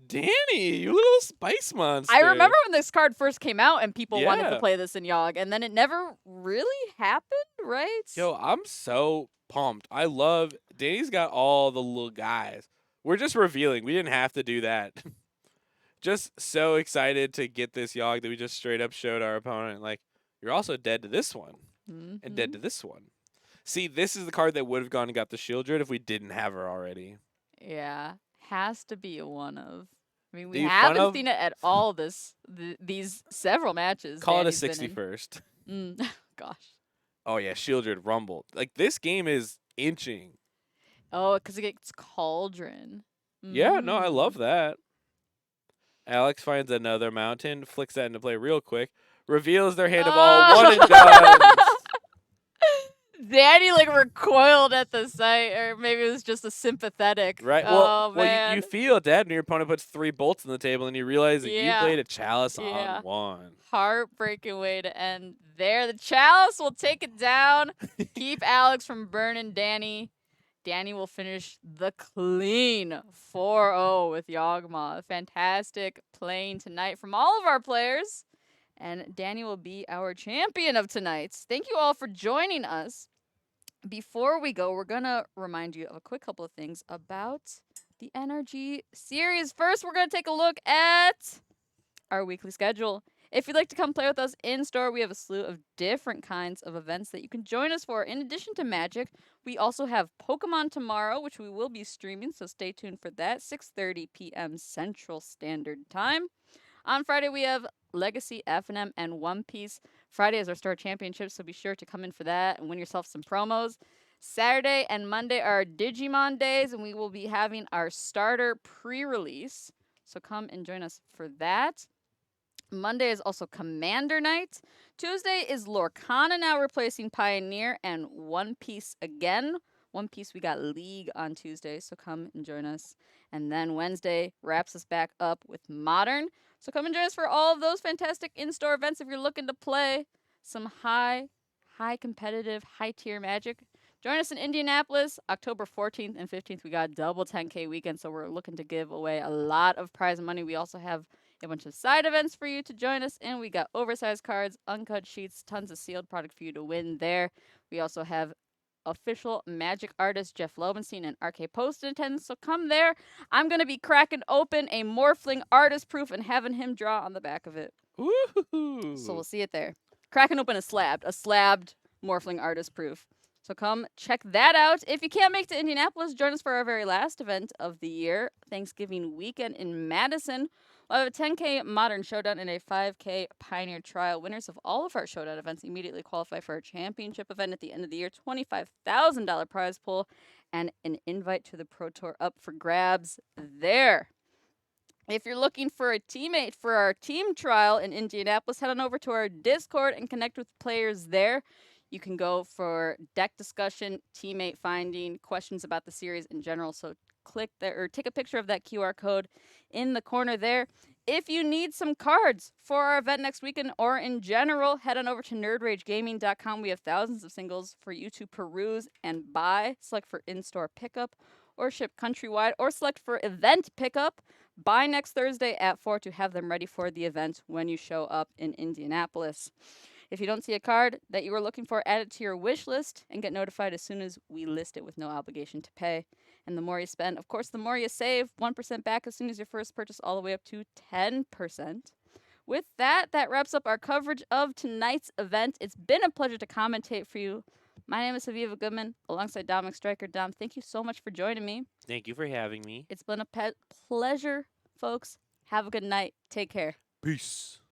D: Danny, you little spice monster.
C: I remember when this card first came out and people wanted
D: Yeah.
C: to play this in Yogg, and then it never really happened, right?
D: Yo, I'm so pumped. I love Danny's got all the little guys. We're just revealing. We didn't have to do that. Just so excited to get this Yogg that we just straight up showed our opponent. Like, you're also dead to this one. And dead to this one. See, this is the card that would have gone and got the Shieldred if we didn't have her already.
C: Yeah, has to be a one of. I mean, we
D: The fun
C: haven't
D: of-
C: seen it at all these several matches.
D: Call
C: Danny's
D: it a
C: been in.
D: 61st.
C: Gosh.
D: Oh, yeah, Shieldred rumbled. Like, this game is inching.
C: Oh, because it gets Cauldron.
D: Yeah, no, I love that. Alex finds another mountain, flicks that into play real quick, reveals their hand of all one and done.
C: Danny like recoiled at the sight, or maybe it was just a sympathetic.
D: Right.
C: Oh
D: Well,
C: man.
D: you feel dead when your opponent puts 3 bolts on the table, and you realize that
C: Yeah.
D: you played a chalice
C: Yeah.
D: on 1.
C: Heartbreaking way to end there. The Chalice will take it down. Keep Alex from burning Danny. Danny will finish the clean 4-0 with Yogmoth. Fantastic playing tonight from all of our players. And Danny will be our champion of tonight. Thank you all for joining us. Before we go, we're going to remind you of a quick couple of things about the NRG series. First, we're going to take a look at our weekly schedule. If you'd like to come play with us in store, we have a slew of different kinds of events that you can join us for. In addition to Magic, we also have Pokemon tomorrow, which we will be streaming, so stay tuned for that. 6:30 p.m. Central Standard Time. On Friday, we have Legacy, FNM, and One Piece. Friday is our Store Championship, so be sure to come in for that and win yourself some promos. Saturday and Monday are Digimon days, and we will be having our starter pre-release. So come and join us for that. Monday is also Commander Night. Tuesday is Lorcana now replacing Pioneer and One Piece again. One Piece, we got League on Tuesday, so come and join us. And then Wednesday wraps us back up with Modern. So come and join us for all of those fantastic in-store events if you're looking to play some high competitive, high-tier Magic. Join us in Indianapolis, October 14th and 15th. We got double 10K weekend, so we're looking to give away a lot of prize money. We also have a bunch of side events for you to join us in. We got oversized cards, uncut sheets, tons of sealed product for you to win there. We also have official Magic artist Jeff Lobenstein and RK Post in attendance, so come there. I'm going to be cracking open a Morphling artist proof and having him draw on the back of it.
D: Woohoo!
C: So we'll see it there. Cracking open a slabbed Morphling artist proof. So come check that out. If you can't make it to Indianapolis, join us for our very last event of the year, Thanksgiving weekend in Madison. We'll have a 10K Modern Showdown and a 5K Pioneer Trial. Winners of all of our Showdown events immediately qualify for our championship event at the end of the year, $25,000 prize pool, and an invite to the Pro Tour up for grabs there. If you're looking for a teammate for our team trial in Indianapolis, head on over to our Discord and connect with players there. You can go for deck discussion, teammate finding, questions about the series in general. So click there or take a picture of that QR code in the corner there. If you need some cards for our event next weekend or in general, head on over to nerdragegaming.com. We have thousands of singles for you to peruse and buy. Select for in-store pickup or ship countrywide, or select for event pickup. Buy next Thursday at 4 to have them ready for the event when you show up in Indianapolis. If you don't see a card that you were looking for, add it to your wish list and get notified as soon as we list it with no obligation to pay. And the more you spend, of course, the more you save. 1% back as soon as your first purchase, all the way up to 10%. With that, that wraps up our coverage of tonight's event. It's been a pleasure to commentate for you. My name is Aviva Goodman, alongside Dominic Stryker. Dom, thank you so much for joining me.
D: Thank you for having me.
C: It's been a pleasure, folks. Have a good night. Take care.
D: Peace.